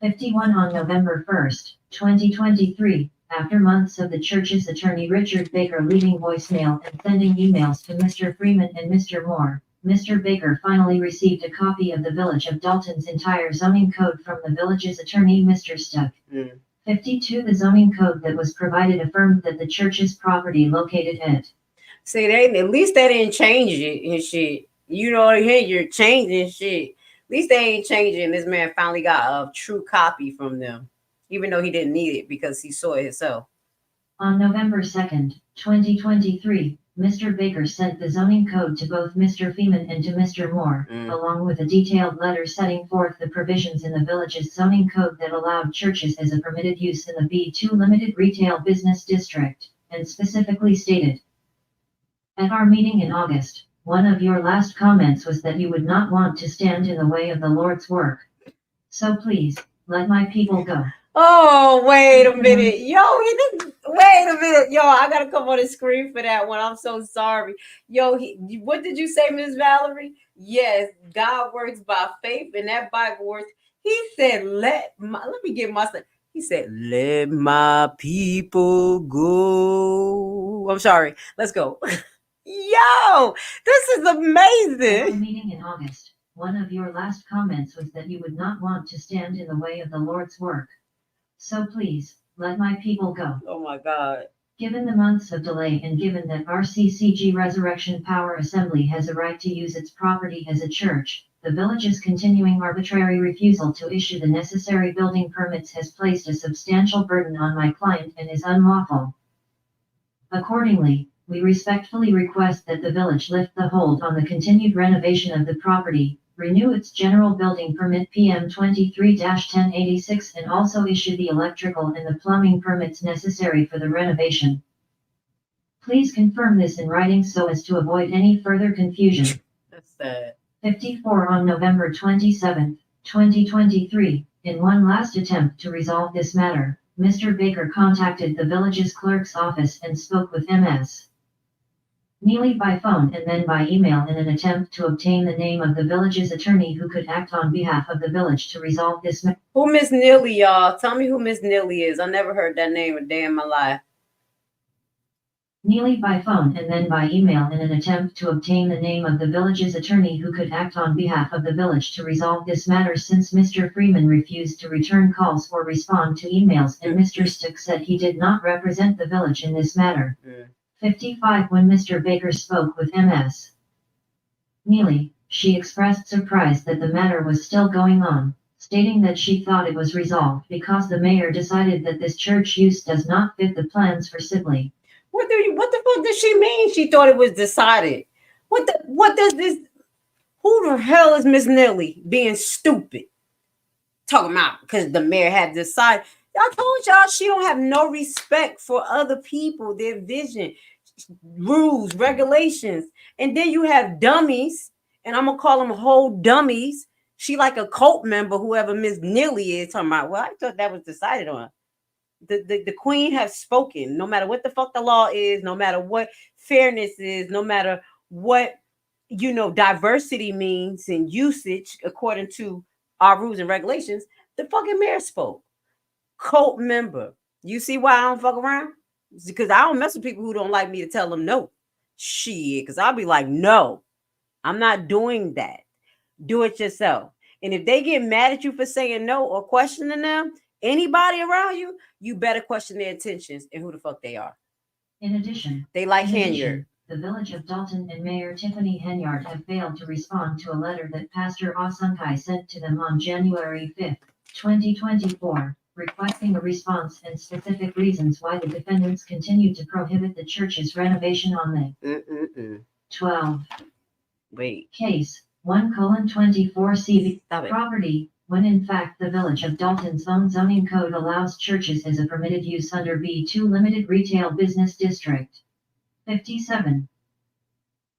Speaker 8: 51. On November 1, 2023, after months of the church's attorney Richard Baker leaving voicemail and sending emails to Mr. Freeman and Mr. Moore, Mr. Baker finally received a copy of the Village of Dolton's entire zoning code from the village's attorney Mr. Stuck. 52. The zoning code that was provided affirmed that the church's property located at.
Speaker 9: See, at least they didn't change it and shit. You know, here you're changing shit. At least they ain't changing. This man finally got a true copy from them, even though he didn't need it because he saw it himself.
Speaker 8: On November 2nd, 2023, Mr. Baker sent the zoning code to both Mr. Freeman and to Mr. Moore, along with a detailed letter setting forth the provisions in the village's zoning code that allowed churches as a permitted use in the B2 limited retail business district, and specifically stated, at our meeting in August, one of your last comments was that you would not want to stand in the way of the Lord's work. So please, let my people go.
Speaker 9: Oh, wait a minute. Yo, wait a minute. Yo, I got to come on the screen for that one. I'm so sorry. Yo, what did you say, Miss Valerie? Yes, God works by faith, and that Bible works. He said, let me get myself. He said, let my people go. I'm sorry. Let's go. Yo, this is amazing.
Speaker 8: At our meeting in August, one of your last comments was that you would not want to stand in the way of the Lord's work. So please, let my people go.
Speaker 9: Oh my God.
Speaker 8: Given the months of delay and given that RCCG Resurrection Power Assembly has a right to use its property as a church, the village's continuing arbitrary refusal to issue the necessary building permits has placed a substantial burden on my client and is unlawful. Accordingly, we respectfully request that the village lift the hold on the continued renovation of the property, renew its general building permit PM 23-1086 and also issue the electrical and the plumbing permits necessary for the renovation. Please confirm this in writing so as to avoid any further confusion.
Speaker 9: That's sad.
Speaker 8: 54. On November 27, 2023, in one last attempt to resolve this matter, Mr. Baker contacted the village's clerk's office and spoke with Ms. Neely by phone and then by email in an attempt to obtain the name of the village's attorney who could act on behalf of the village to resolve this matter.
Speaker 9: Who Miss Neely, y'all? Tell me who Miss Neely is. I never heard that name a day in my life.
Speaker 8: Neely by phone and then by email in an attempt to obtain the name of the village's attorney who could act on behalf of the village to resolve this matter since Mr. Freeman refused to return calls or respond to emails and Mr. Stick said he did not represent the village in this matter. 55. When Mr. Baker spoke with Ms. Neely, she expressed surprise that the matter was still going on, stating that she thought it was resolved because the mayor decided that this church use does not fit the plans for Sibley.
Speaker 9: What the fuck does she mean? She thought it was decided. What does this? Who the hell is Miss Neely being stupid? Talking about because the mayor had decided. I told y'all she don't have no respect for other people, their vision, rules, regulations. And then you have dummies, and I'm gonna call them whole dummies. She like a cult member, whoever Miss Neely is, talking about, well, I thought that was decided on. The queen has spoken. No matter what the fuck the law is, no matter what fairness is, no matter what, diversity means and usage according to our rules and regulations, the fucking mayor spoke. Cult member. You see why I don't fuck around? It's because I don't mess with people who don't like me to tell them no. Shit, because I'll be like, no, I'm not doing that. Do it yourself. And if they get mad at you for saying no or questioning them, anybody around you, you better question their intentions and who the fuck they are.
Speaker 8: In addition,
Speaker 9: They like Henyard.
Speaker 8: the village of Dolton and Mayor Tiffany Henyard have failed to respond to a letter that Pastor Osunkai sent to them on January 5, 2024, requesting a response and specific reasons why the defendants continue to prohibit the church's renovation on the 12 case 1:24 CV property, when in fact the village of Dolton's own zoning code allows churches as a permitted use under B2 Limited Retail Business District. 57.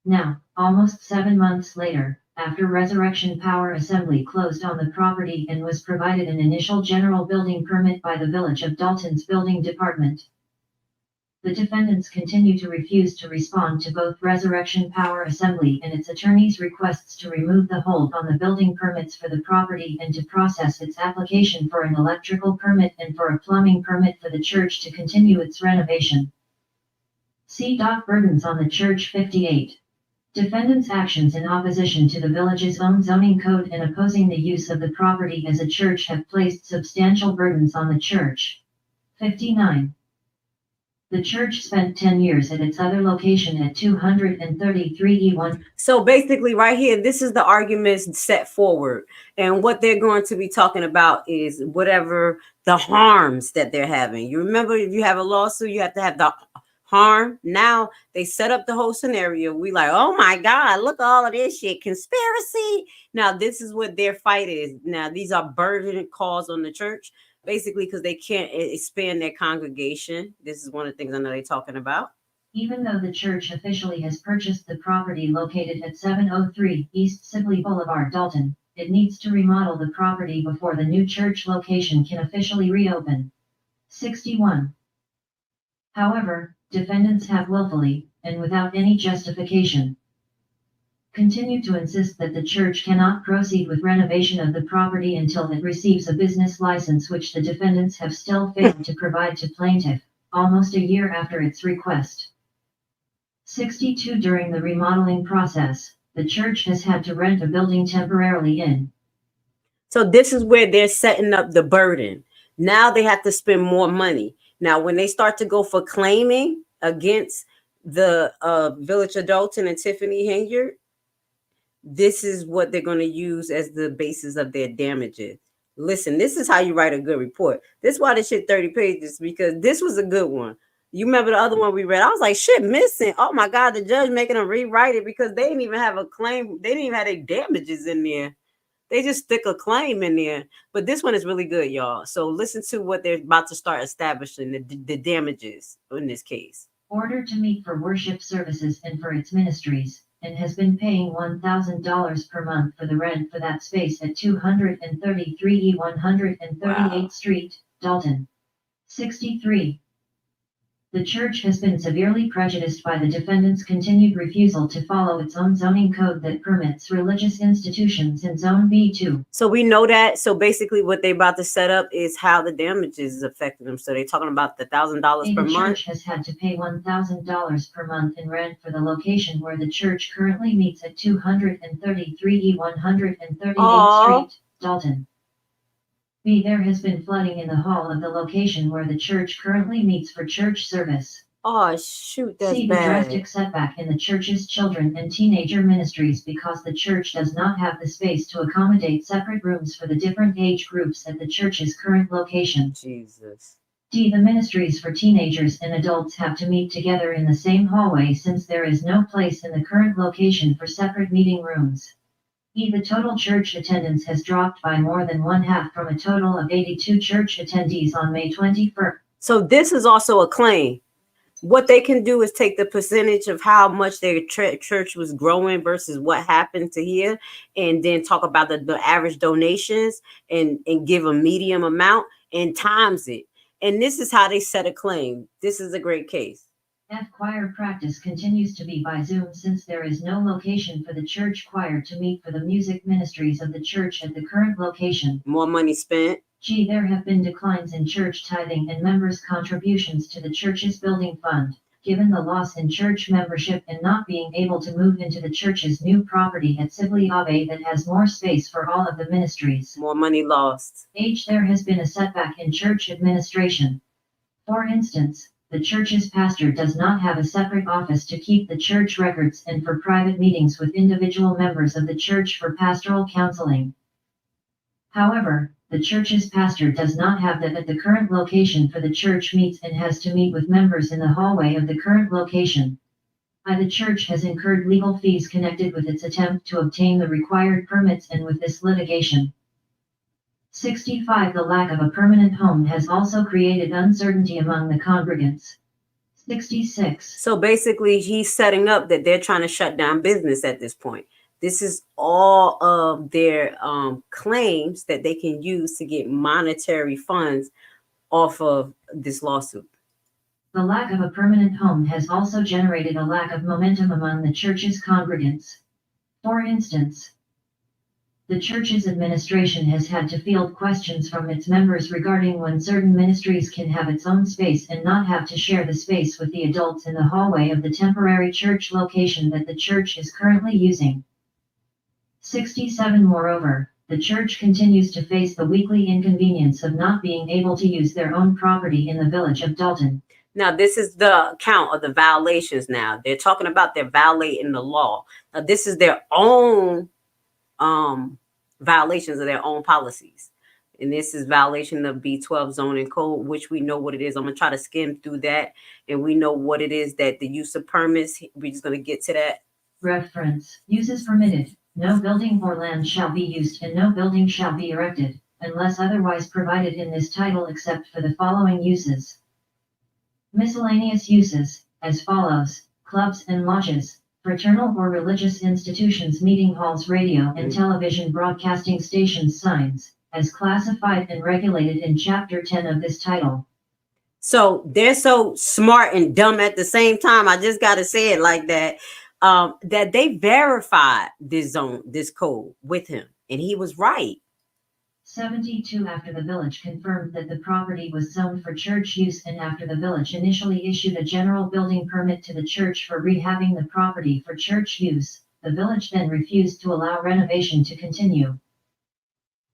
Speaker 8: Now, almost 7 months later, after Resurrection Power Assembly closed on the property and was provided an initial general building permit by the village of Dolton's building department, the defendants continue to refuse to respond to both Resurrection Power Assembly and its attorney's requests to remove the hold on the building permits for the property and to process its application for an electrical permit and for a plumbing permit for the church to continue its renovation. See Doc Burdens on the Church 58. Defendants' actions in opposition to the village's own zoning code and opposing the use of the property as a church have placed substantial burdens on the church. 59. The church spent 10 years at its other location at 233 E1.
Speaker 9: So basically right here, this is the arguments set forward. And what they're going to be talking about is whatever the harms that they're having. You remember, if you have a lawsuit, you have to have the harm. Now they set up the whole scenario. We like, oh my God, look at all of this shit. Conspiracy. Now this is what their fight is. Now these are burden calls on the church. Basically, because they can't expand their congregation. This is one of the things I know they're talking about.
Speaker 8: Even though the church officially has purchased the property located at 703 East Sibley Boulevard, Dolton, it needs to remodel the property before the new church location can officially reopen. 61. However, defendants have willfully, and without any justification, continue to insist that the church cannot proceed with renovation of the property until it receives a business license, which the defendants have still failed to provide to plaintiff, almost a year after its request. 62. During the remodeling process, the church has had to rent a building temporarily in.
Speaker 9: So this is where they're setting up the burden. Now they have to spend more money. Now, when they start to go for claiming against the village of Dolton and Tiffany Henyard, this is what they're going to use as the basis of their damages. Listen, this is how you write a good report. This is why this shit 30 pages, because this was a good one. You remember the other one we read? I was like, shit, missing. Oh my God, the judge making them rewrite it because they didn't even have a claim. They didn't even have their damages in there. They just stick a claim in there. But this one is really good, y'all. So listen to what they're about to start establishing, the damages in this case.
Speaker 8: Order to meet for worship services and for its ministries, and has been paying $1,000 per month for the rent for that space at 233 138th Street, Dolton. 63. The church has been severely prejudiced by the defendant's continued refusal to follow its own zoning code that permits religious institutions in Zone B2.
Speaker 9: So we know that. So basically what they're about to set up is how the damages is affecting them. So they're talking about the $1,000 per month.
Speaker 8: The church has had to pay $1,000 per month in rent for the location where the church currently meets at 233 138th Street, Dolton. B. There has been flooding in the hall of the location where the church currently meets for church service.
Speaker 9: Oh, shoot, that's
Speaker 8: See
Speaker 9: bad.
Speaker 8: the drastic setback in the church's children and teenager ministries because the church does not have the space to accommodate separate rooms for the different age groups at the church's current location.
Speaker 9: Jesus.
Speaker 8: D. The ministries for teenagers and adults have to meet together in the same hallway since there is no place in the current location for separate meeting rooms. E. The total church attendance has dropped by more than one-half from a total of 82 church attendees on May 21st.
Speaker 9: So this is also a claim. What they can do is take the percentage of how much their church was growing versus what happened to here, and then talk about the average donations and give a medium amount and times it. And this is how they set a claim. This is a great case.
Speaker 8: F. Choir practice continues to be by Zoom since there is no location for the church choir to meet for the music ministries of the church at the current location.
Speaker 9: More money spent.
Speaker 8: G. There have been declines in church tithing and members' contributions to the church's building fund. given the loss in church membership and not being able to move into the church's new property at Sibley Ave that has more space for all of the ministries.
Speaker 9: More money lost.
Speaker 8: H. There has been a setback in church administration. For instance, the church's pastor does not have a separate office to keep the church records and for private meetings with individual members of the church for pastoral counseling. However, the church's pastor does not have that at the current location for the church meets and has to meet with members in the hallway of the current location. The church has incurred legal fees connected with its attempt to obtain the required permits and with this litigation. 65. The lack of a permanent home has also created uncertainty among the congregants. 66.
Speaker 9: So basically, he's setting up that they're trying to shut down business at this point. This is all of their claims that they can use to get monetary funds off of this lawsuit.
Speaker 8: The lack of a permanent home has also generated a lack of momentum among the church's congregants. For instance, the church's administration has had to field questions from its members regarding when certain ministries can have its own space and not have to share the space with the adults in the hallway of the temporary church location that the church is currently using. 67. Moreover, the church continues to face the weekly inconvenience of not being able to use their own property in the village of Dolton.
Speaker 9: Now, this is the count of the violations now. They're talking about they're violating the law. Now, this is their own violations of their own policies. And this is violation of B12 zoning code, which we know what it is. I'm going to try to skim through that. And we know what it is that the use of permits, we're just going to get to that.
Speaker 8: Reference. Uses permitted. No building or land shall be used and no building shall be erected, unless otherwise provided in this title except for the following uses. Miscellaneous uses, as follows: clubs and lodges, fraternal or religious institutions, meeting halls, radio and television broadcasting stations, signs, as classified and regulated in Chapter 10 of this title.
Speaker 9: So they're so smart and dumb at the same time. I just got to say it like that. That they verified this code with him, and he was right.
Speaker 8: 72. After the village confirmed that the property was zoned for church use and after the village initially issued a general building permit to the church for rehabbing the property for church use, the village then refused to allow renovation to continue.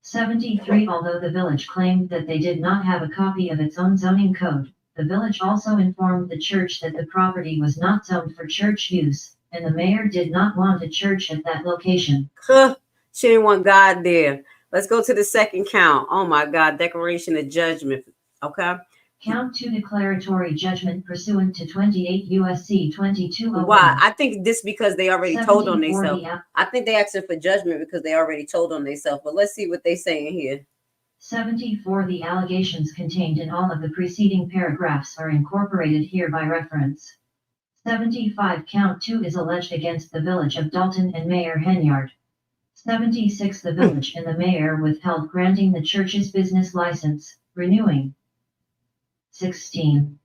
Speaker 8: 73. Although the village claimed that they did not have a copy of its own zoning code, the village also informed the church that the property was not zoned for church use, and the mayor did not want a church at that location.
Speaker 9: She didn't want God there. Let's go to the second count. Oh my God, declaration of judgment. Okay.
Speaker 8: Count 2, declaratory judgment pursuant to 28 USC 2201.
Speaker 9: Why? I think this because they already told on
Speaker 8: 1740
Speaker 9: themselves. I think they asked for judgment because they already told on themselves. But let's see what they saying here.
Speaker 8: 74. The allegations contained in all of the preceding paragraphs are incorporated here by reference. 75. Count 2 is alleged against the village of Dolton and Mayor Henyard. 76. The village and the mayor withheld granting the church's business license, renewing. 16.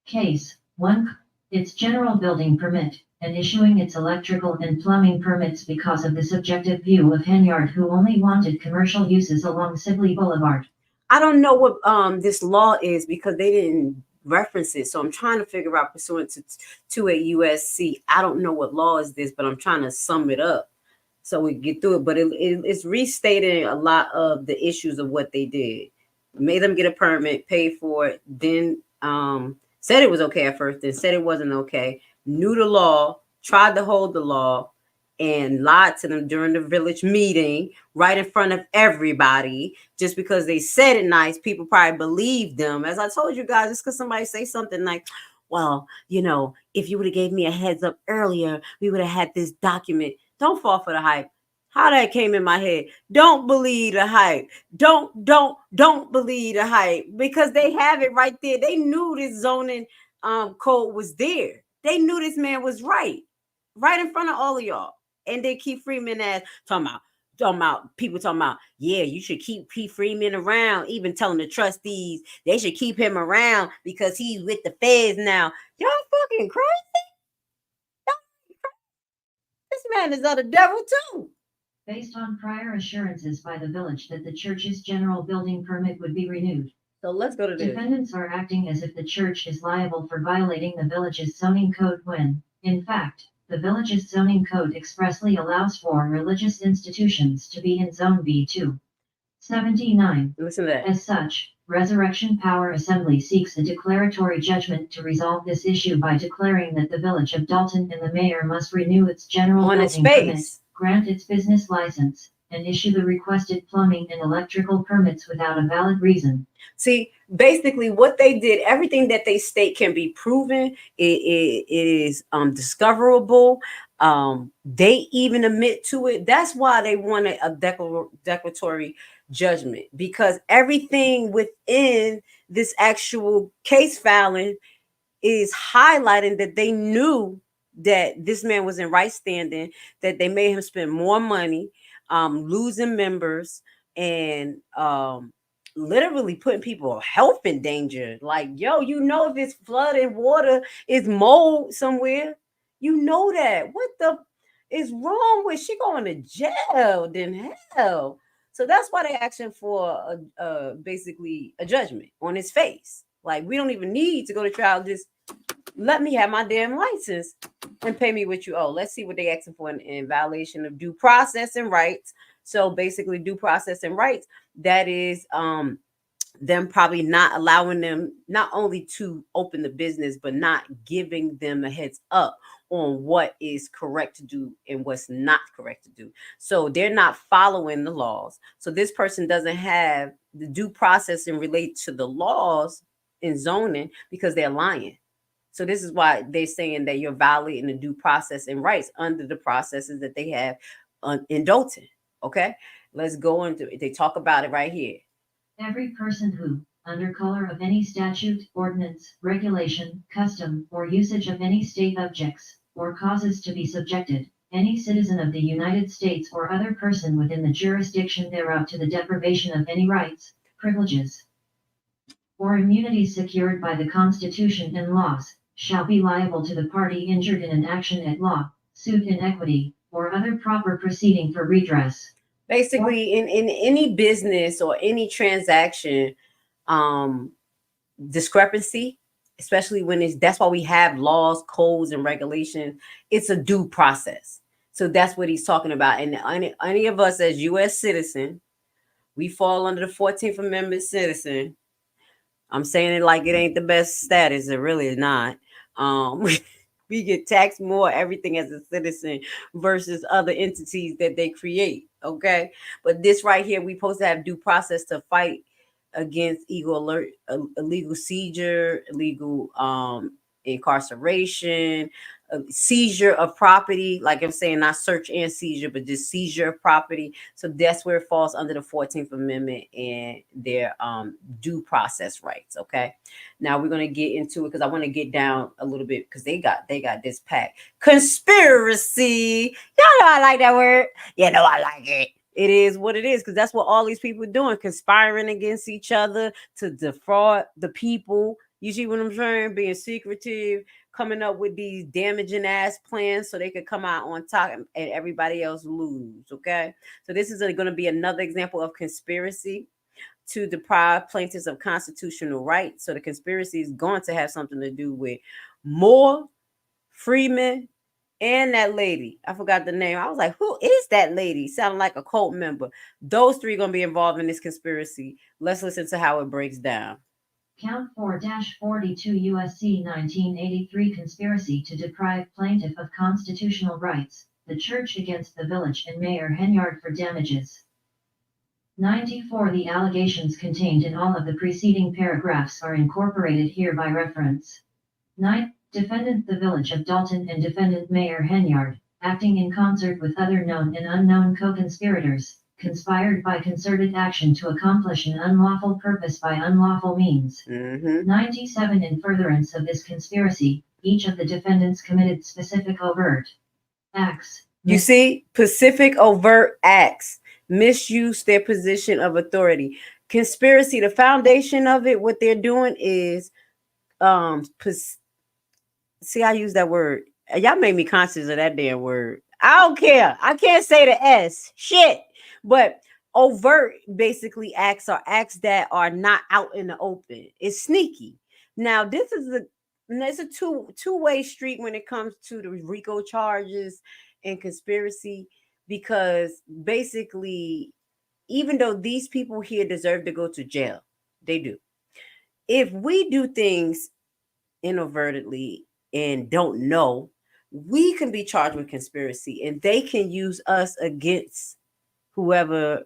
Speaker 8: Case 1. Its general building permit, and issuing its electrical and plumbing permits because of the subjective view of Henyard, who only wanted commercial uses along Sibley Boulevard.
Speaker 9: I don't know what this law is because they didn't reference it. So I'm trying to figure out pursuant to 28 USC. I don't know what law is this, but I'm trying to sum it up so we get through it. But it's restating a lot of the issues of what they did. Made them get a permit, paid for it, then said it was okay at first, then said it wasn't okay, knew the law, tried to hold the law, and lied to them during the village meeting right in front of everybody. Just because they said it nice, people probably believed them. As I told you guys, just because somebody say something like, well, you know, if you would have gave me a heads up earlier, we would have had this document. Don't fall for the hype. How that came in my head. Don't believe the hype. Don't believe the hype, because they have it right there. They knew this zoning code was there. They knew this man was right in front of all of y'all. And they keep Freeman as talking about people talking about, yeah, you should keep Freeman around, even telling the trustees they should keep him around because he's with the feds now. Y'all fucking crazy. This man is of the devil too.
Speaker 8: Based on prior assurances by the village that the church's general building permit would be renewed,
Speaker 9: So let's go to this.
Speaker 8: Defendants are acting as if the church is liable for violating the village's zoning code when, in fact, the village's zoning code expressly allows for religious institutions to be in Zone B2. 79.
Speaker 9: Listen to that.
Speaker 8: As such, Resurrection Power Assembly seeks a declaratory judgment to resolve this issue by declaring that the village of Dolton and the mayor must renew its general
Speaker 9: On its
Speaker 8: building permit,
Speaker 9: face.
Speaker 8: grant its business license, and issue the requested plumbing and electrical permits without a valid reason.
Speaker 9: See, basically what they did, everything that they state can be proven. It is discoverable. They even admit to it. That's why they wanted a declaratory judgment, because everything within this actual case filing is highlighting that they knew that this man was in right standing, that they made him spend more money, losing members, and literally putting people's health in danger. Like, yo, you know, if it's flooded water, it's mold somewhere. You know that. What the is wrong with she going to jail? Then hell. So that's why they're asking for basically a judgment on his face. Like, we don't even need to go to trial. Just let me have my damn license and pay me what you owe. Let's see what they're asking for in violation of due process and rights. So basically, due process and rights, that is them probably not allowing them not only to open the business, but not giving them a heads up on what is correct to do and what's not correct to do. So they're not following the laws. So this person doesn't have the due process and relate to the laws in zoning because they're lying. So this is why they're saying that you're violating the due process and rights under the processes that they have in Dolton. Okay, let's go into it. They talk about it right here.
Speaker 8: Every person who, under color of any statute, ordinance, regulation, custom, or usage of any state objects, or causes to be subjected, any citizen of the United States or other person within the jurisdiction thereof to the deprivation of any rights, privileges, or immunities secured by the Constitution and laws, shall be liable to the party injured in an action at law, suit in equity, or other proper proceeding for redress.
Speaker 9: Basically, in any business or any transaction, discrepancy, especially when that's why we have laws, codes, and regulations. It's a due process. So that's what he's talking about. And any of us as U.S. citizen, we fall under the 14th Amendment citizen. I'm saying it like it ain't the best status. It really is not. We get taxed more everything as a citizen versus other entities that they create. Okay. But this right here, we supposed to have due process to fight against illegal seizure, illegal incarceration, seizure of property. Like I'm saying, not search and seizure, but just seizure of property. So that's where it falls under the 14th Amendment and their due process rights. Okay. Now we're going to get into it because I want to get down a little bit because they got this pack. Conspiracy. Y'all know I like that word. You know I like it. It is what it is, because that's what all these people are doing, conspiring against each other to defraud the people. You see what I'm saying? Being secretive, coming up with these damaging ass plans so they could come out on top and everybody else lose. Okay. So this is going to be another example of conspiracy to deprive plaintiffs of constitutional rights. So the conspiracy is going to have something to do with Moore, Freeman, and that lady. I forgot the name. I was like, who is that lady? Sounding like a cult member. Those three going to be involved in this conspiracy. Let's listen to how it breaks down.
Speaker 8: Count 4-42 USC 1983 conspiracy to deprive plaintiff of constitutional rights, the church against the village and Mayor Henyard for damages. 94 The allegations contained in all of the preceding paragraphs are incorporated here by reference. 9. Defendant the village of Dolton and defendant Mayor Henyard, acting in concert with other known and unknown co-conspirators, conspired by concerted action to accomplish an unlawful purpose by unlawful means. 97 In furtherance of this conspiracy, each of the defendants committed specific overt acts.
Speaker 9: You see, specific overt acts, misuse their position of authority. Conspiracy, the foundation of it, what they're doing is see, I use that word. Y'all made me conscious of that damn word. I don't care. I can't say the S. Shit. But overt basically acts are acts that are not out in the open. It's sneaky. Now, it's a two-way street when it comes to the RICO charges and conspiracy, because basically, even though these people here deserve to go to jail, they do. If we do things inadvertently and don't know, we can be charged with conspiracy, and they can use us against whoever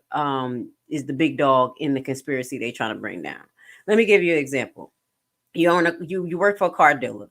Speaker 9: is the big dog in the conspiracy they're trying to bring down. Let me give you an example. You work for a car dealer.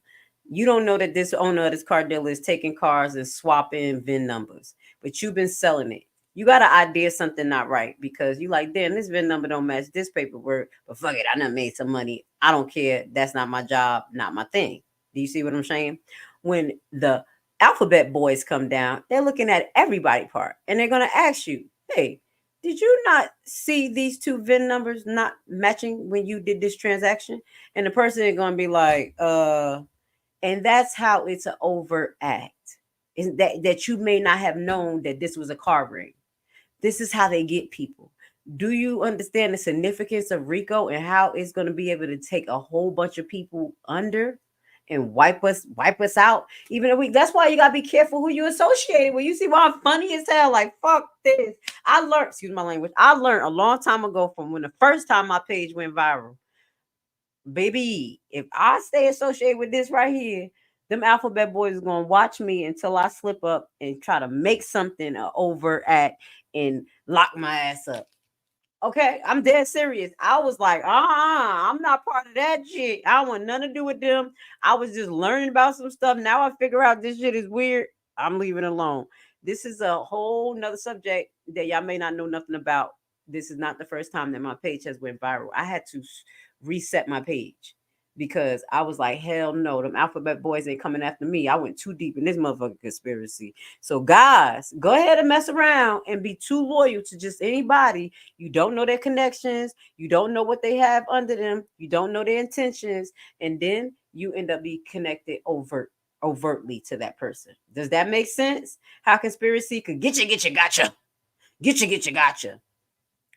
Speaker 9: You don't know that this owner of this car dealer is taking cars and swapping VIN numbers, but you've been selling it. You got an idea something not right, because you like, damn, this VIN number don't match this paperwork, but fuck it, I done made some money. I don't care. That's not my job, not my thing. Do you see what I'm saying? When the alphabet boys come down, they're looking at everybody part, and they're going to ask you, hey, did you not see these two VIN numbers not matching when you did this transaction? And the person is going to be like, and that's how it's an overt act. Is that you may not have known that this was a car ring. This is how they get people. Do you understand the significance of RICO and how it's going to be able to take a whole bunch of people under and wipe us out? Even if that's why you gotta be careful who you associate with. You see why I'm funny as hell? Like, fuck this. I learned, excuse my language, I learned a long time ago from when the first time my page went viral. Baby, if I stay associated with this right here, them alphabet boys is gonna watch me until I slip up and try to make something over at and lock my ass up. Okay, I'm dead serious. I was like, I'm not part of that shit. I don't want nothing to do with them. I was just learning about some stuff. Now I figure out this shit is weird. I'm leaving it alone. This is a whole nother subject that y'all may not know nothing about. This is not the first time that my page has went viral. I had to reset my page because I was like, hell no, them alphabet boys ain't coming after me. I went too deep in this motherfucking conspiracy. So guys, go ahead and mess around and be too loyal to just anybody. You don't know their connections. You don't know what they have under them. You don't know their intentions. And then you end up being connected overtly to that person. Does that make sense? How conspiracy could get you, gotcha. Get you, gotcha.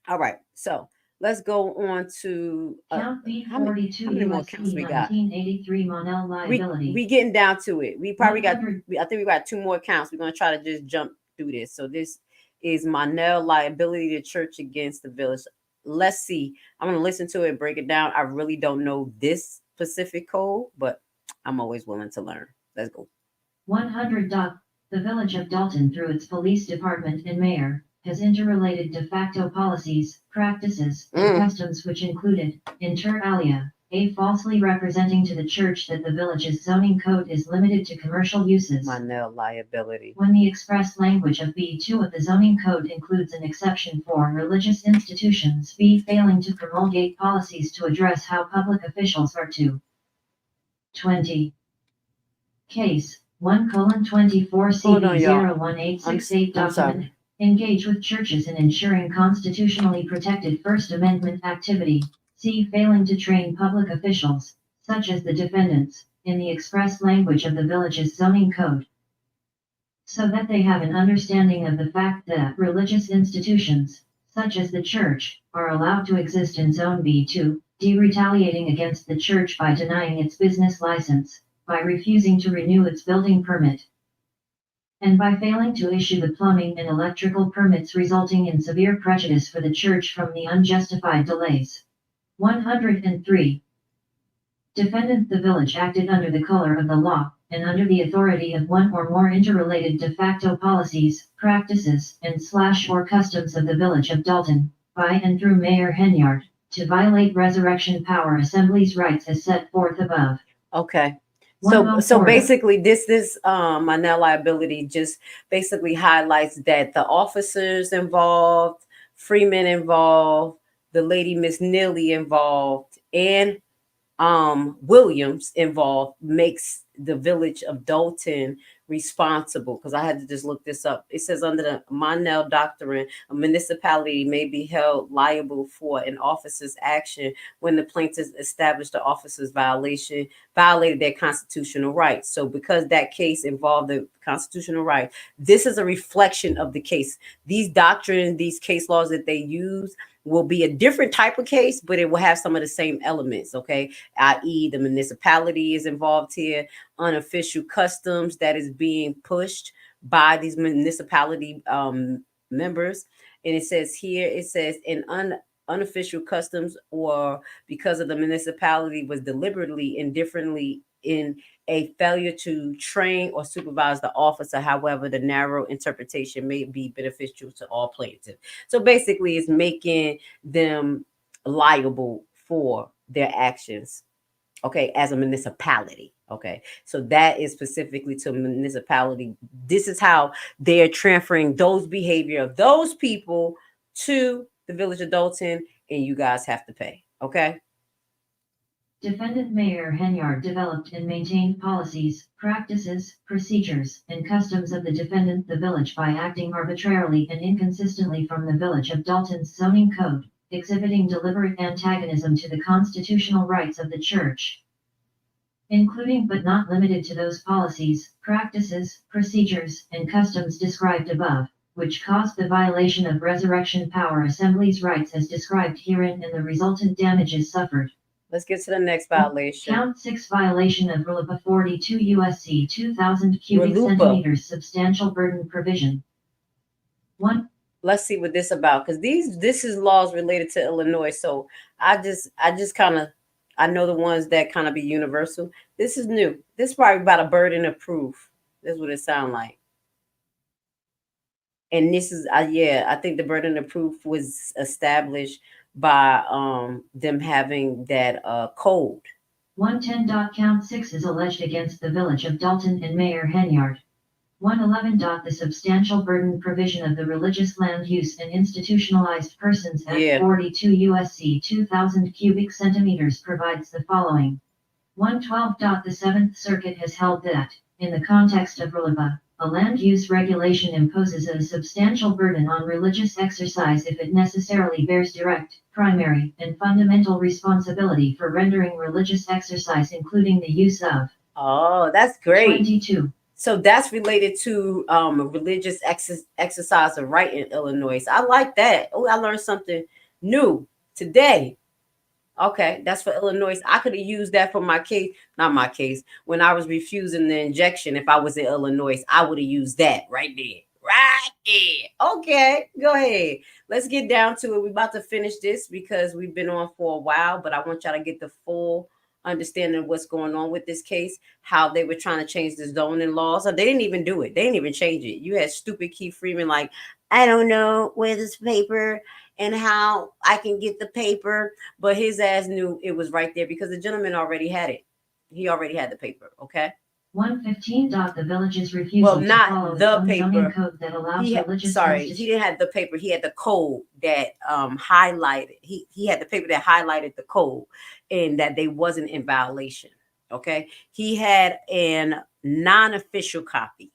Speaker 9: All right, so let's go on to
Speaker 8: Count B42
Speaker 9: how many more counts we got?
Speaker 8: 1983 Monell liability.
Speaker 9: We getting down to it. We probably got, I think we got 2 more counts. We're going to try to just jump through this. So this is Monell liability to church against the village. Let's see. I'm going to listen to it and break it down. I really don't know this specific code, but I'm always willing to learn. Let's go.
Speaker 8: 100. The village of Dolton, through its police department and mayor, has interrelated de facto policies, practices, and customs which included, inter alia, a falsely representing to the church that the village's zoning code is limited to commercial uses.
Speaker 9: Monell liability.
Speaker 8: When the express language of B2 of the zoning code includes an exception for religious institutions, B failing to promulgate policies to address how public officials are to. 20. Case 1:24 CV01868 document. Engage with churches in ensuring constitutionally protected First Amendment activity. C. Failing to train public officials, such as the defendants, in the express language of the village's zoning code, so that they have an understanding of the fact that religious institutions, such as the church, are allowed to exist in Zone B2, D. Retaliating against the church by denying its business license, by refusing to renew its building permit, and by failing to issue the plumbing and electrical permits, resulting in severe prejudice for the church from the unjustified delays. 103. Defendant, the village acted under the color of the law, and under the authority of one or more interrelated de facto policies, practices, and / or customs of the village of Dolton, by and through Mayor Henyard, to violate Resurrection Power Assembly's rights as set forth above.
Speaker 9: Okay. So basically this Monell liability just basically highlights that the officers involved, Freeman involved, the lady Miss Neely involved, and Williams involved makes the village of Dolton responsible, because I had to just look this up. It says under the Monell Doctrine, a municipality may be held liable for an officer's action when the plaintiff established the officer's violated their constitutional rights. So because that case involved the constitutional right, this is a reflection of the case. These doctrines, these case laws that they use will be a different type of case, but it will have some of the same elements, okay? i.e. the municipality is involved here, unofficial customs that is being pushed by these municipality members. And it says here, it says in unofficial customs or because of the municipality was deliberately indifferently in a failure to train or supervise the officer. However, the narrow interpretation may be beneficial to all plaintiffs. So basically, it's making them liable for their actions, okay, as a municipality. Okay, so that is specifically to municipality. This is how they're transferring those behavior of those people to the village of Dolton, and you guys have to pay. Okay.
Speaker 8: Defendant Mayor Henyard developed and maintained policies, practices, procedures, and customs of the defendant, the village, by acting arbitrarily and inconsistently from the village of Dolton's zoning code, exhibiting deliberate antagonism to the constitutional rights of the church, including but not limited to those policies, practices, procedures, and customs described above, which caused the violation of Resurrection Power Assembly's rights as described herein and the resultant damages suffered.
Speaker 9: Let's get to the next violation.
Speaker 8: Count 6 violation of RLUIPA 42 USC 2000 cubic centimeters substantial burden provision. 1.
Speaker 9: Let's see what this about, because this is laws related to Illinois. So I just kind of, I know the ones that kind of be universal. This is new. This is probably about a burden of proof. This is what it sounds like. And this is, I think the burden of proof was established by them having that code.
Speaker 8: 110. Count 6 is alleged against the village of Dolton and Mayor Henyard. 111. The substantial burden provision of the religious land use and institutionalized persons Act 42 USC 2000 cubic centimeters provides the following. 112. The Seventh Circuit has held that, in the context of RLUIPA, a land use regulation imposes a substantial burden on religious exercise if it necessarily bears direct, primary, and fundamental responsibility for rendering religious exercise, including the use of.
Speaker 9: Oh, that's great.
Speaker 8: 22.
Speaker 9: So that's related to religious exercise of right in Illinois. So I like that. Oh, I learned something new today. Okay, that's for Illinois. I could have used that for my case, not my case. When I was refusing the injection, if I was in Illinois, I would have used that right there. Right there. Okay, go ahead. Let's get down to it. We're about to finish this because we've been on for a while, but I want y'all to get the full understanding of what's going on with this case, how they were trying to change the zoning laws. So they didn't even do it. They didn't even change it. You had stupid Keith Freeman like, I don't know where this paper and how I can get the paper, but his ass knew it was right there because the gentleman already had it. He already had the paper, okay?
Speaker 8: 115. The village's refusal
Speaker 9: well, not
Speaker 8: to follow
Speaker 9: the
Speaker 8: its own
Speaker 9: paper.
Speaker 8: zoning code that allows religious
Speaker 9: He didn't have the paper. He had the code that highlighted. He had the paper that highlighted the code and that they wasn't in violation. Okay, he had an non-official copy,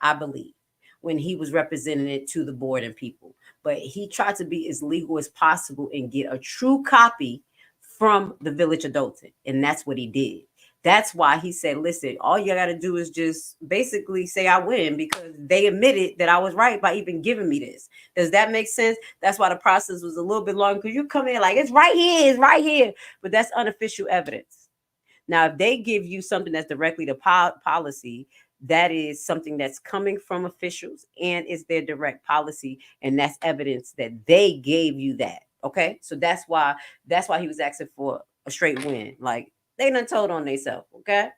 Speaker 9: I believe, when he was representing it to the board and people. But he tried to be as legal as possible and get a true copy from the village of Dolton, and that's what he did. That's why he said, listen, all you got to do is just basically say I win because they admitted that I was right by even giving me this. Does that make sense? That's why the process was a little bit long because you come in like, it's right here. But that's unofficial evidence. Now, if they give you something that's directly to policy, that is something that's coming from officials and it's their direct policy. And that's evidence that they gave you that. Okay. So that's why he was asking for a straight win. Like, they done told on themselves, okay?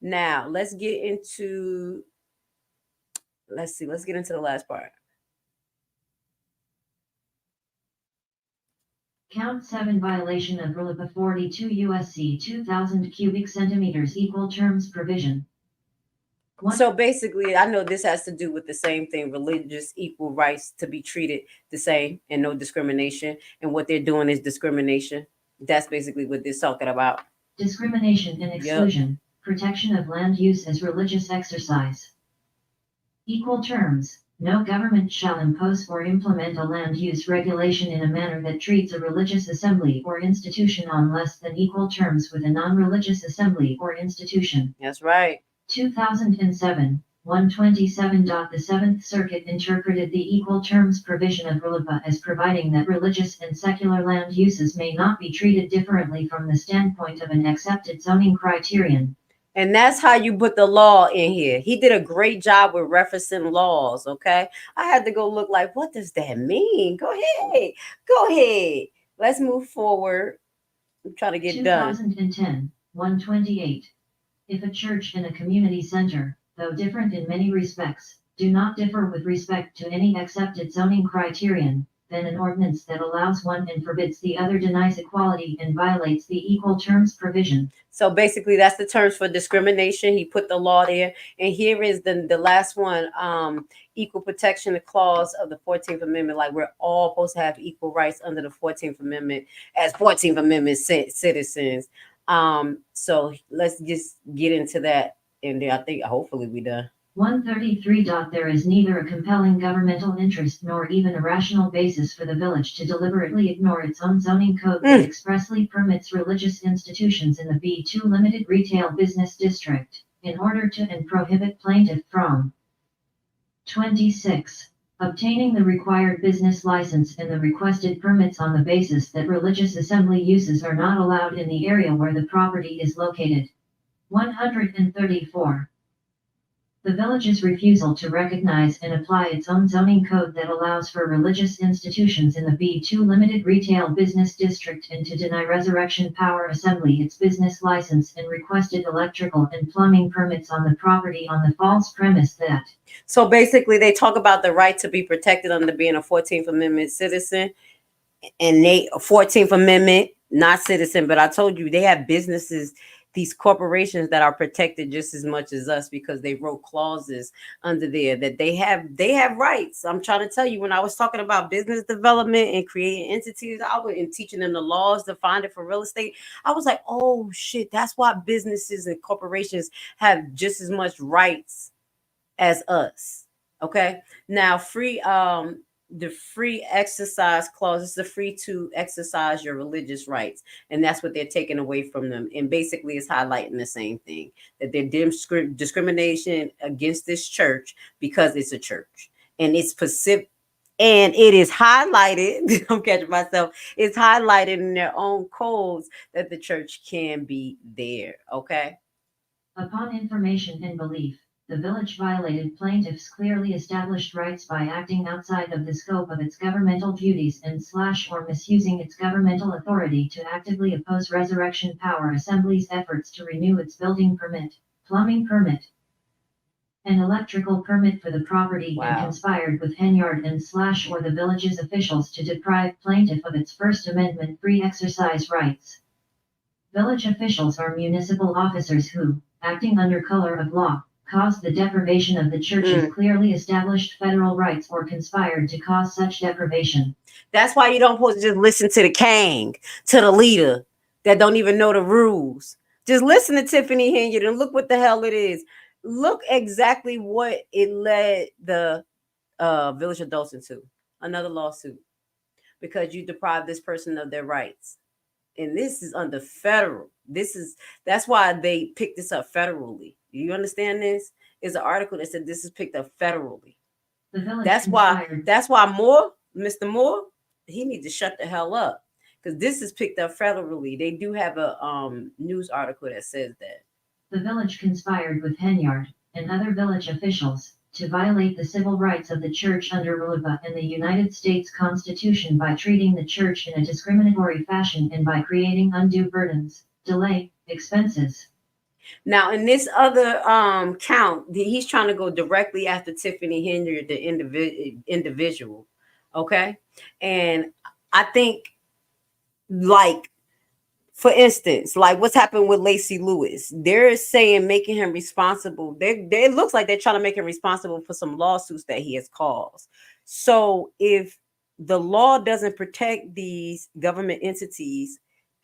Speaker 9: Now, let's get into the last part.
Speaker 8: Count 7 violation of RLUIPA 42 USC 2000 cubic centimeters equal terms provision.
Speaker 9: So basically, I know this has to do with the same thing, religious equal rights to be treated the same and no discrimination. And what they're doing is discrimination. That's basically what this is talking about.
Speaker 8: Discrimination and exclusion, protection of land use as religious exercise. Equal terms. No government shall impose or implement a land use regulation in a manner that treats a religious assembly or institution on less than equal terms with a non-religious assembly or institution.
Speaker 9: That's right.
Speaker 8: 2007, 127. The Seventh Circuit interpreted the equal terms provision of RLUIPA as providing that religious and secular land uses may not be treated differently from the standpoint of an accepted zoning criterion.
Speaker 9: And that's how you put the law in here. He did a great job with referencing laws, okay? I had to go look like, what does that mean? Go ahead. Go ahead. Let's move forward. I'm trying to get done.
Speaker 8: 2010, 128. If a church and a community center, though different in many respects, do not differ with respect to any accepted zoning criterion, then an ordinance that allows one and forbids the other denies equality and violates the equal terms provision.
Speaker 9: So basically that's the terms for discrimination. He put the law there. And here is the last one, equal protection clause of the 14th Amendment. Like we're all supposed to have equal rights under the 14th Amendment as 14th Amendment citizens. So let's just get into that. And I think hopefully we done.
Speaker 8: 133. There is neither a compelling governmental interest nor even a rational basis for the village to deliberately ignore its own zoning code that expressly permits religious institutions in the B2 limited retail business district, in order to and prohibit plaintiff from 26. Obtaining the required business license and the requested permits on the basis that religious assembly uses are not allowed in the area where the property is located. 134. The village's refusal to recognize and apply its own zoning code that allows for religious institutions in the B2 limited retail business district and to deny Resurrection Power Assembly its business license and requested electrical and plumbing permits on the property on the false premise that.
Speaker 9: So basically they talk about the right to be protected under being a 14th Amendment citizen, and they 14th Amendment, not citizen, but I told you they have businesses, these corporations that are protected just as much as us because they wrote clauses under there that they have rights. I'm trying to tell you, when I was talking about business development and creating entities, I was in teaching them the laws defined it for real estate. I was like, oh shit, that's why businesses and corporations have just as much rights as us. Okay. Now the free exercise clause is the free to exercise your religious rights, and that's what they're taking away from them. And basically it's highlighting the same thing, that they're discrimination against this church because it's a church and it's specific, and it is highlighted. I'm catching myself. It's highlighted in their own codes that the church can be there. Okay.
Speaker 8: Upon information and belief, the village violated plaintiff's clearly established rights by acting outside of the scope of its governmental duties and or misusing its governmental authority to actively oppose Resurrection Power Assembly's efforts to renew its building permit, plumbing permit, and electrical permit for the property, and conspired with Henyard and or the village's officials to deprive plaintiff of its First Amendment free exercise rights. Village officials are municipal officers who, acting under color of law, caused the deprivation of the church's clearly established federal rights or conspired to cause such deprivation.
Speaker 9: That's why you don't supposed to just listen to the king, to the leader that don't even know the rules. Just listen to Tiffany Henyard and look what the hell it is. Look exactly what it led the village of Dolton to. Another lawsuit because you deprived this person of their rights. And this is under federal. That's why they picked this up federally. You understand this? Is an article that said this is picked up federally. That's why Mr. Moore, he needs to shut the hell up because this is picked up federally. They do have a news article that says that.
Speaker 8: The village conspired with Henyard and other village officials to violate the civil rights of the church under RLUIPA and the United States Constitution by treating the church in a discriminatory fashion and by creating undue burdens, delay, expenses.
Speaker 9: Now, in this other count, he's trying to go directly after Tiffany Henyard, the individual. Okay. And I think, like, for instance, like what's happened with Lacy Lewis, they're saying making him responsible. It looks like they're trying to make him responsible for some lawsuits that he has caused. So if the law doesn't protect these government entities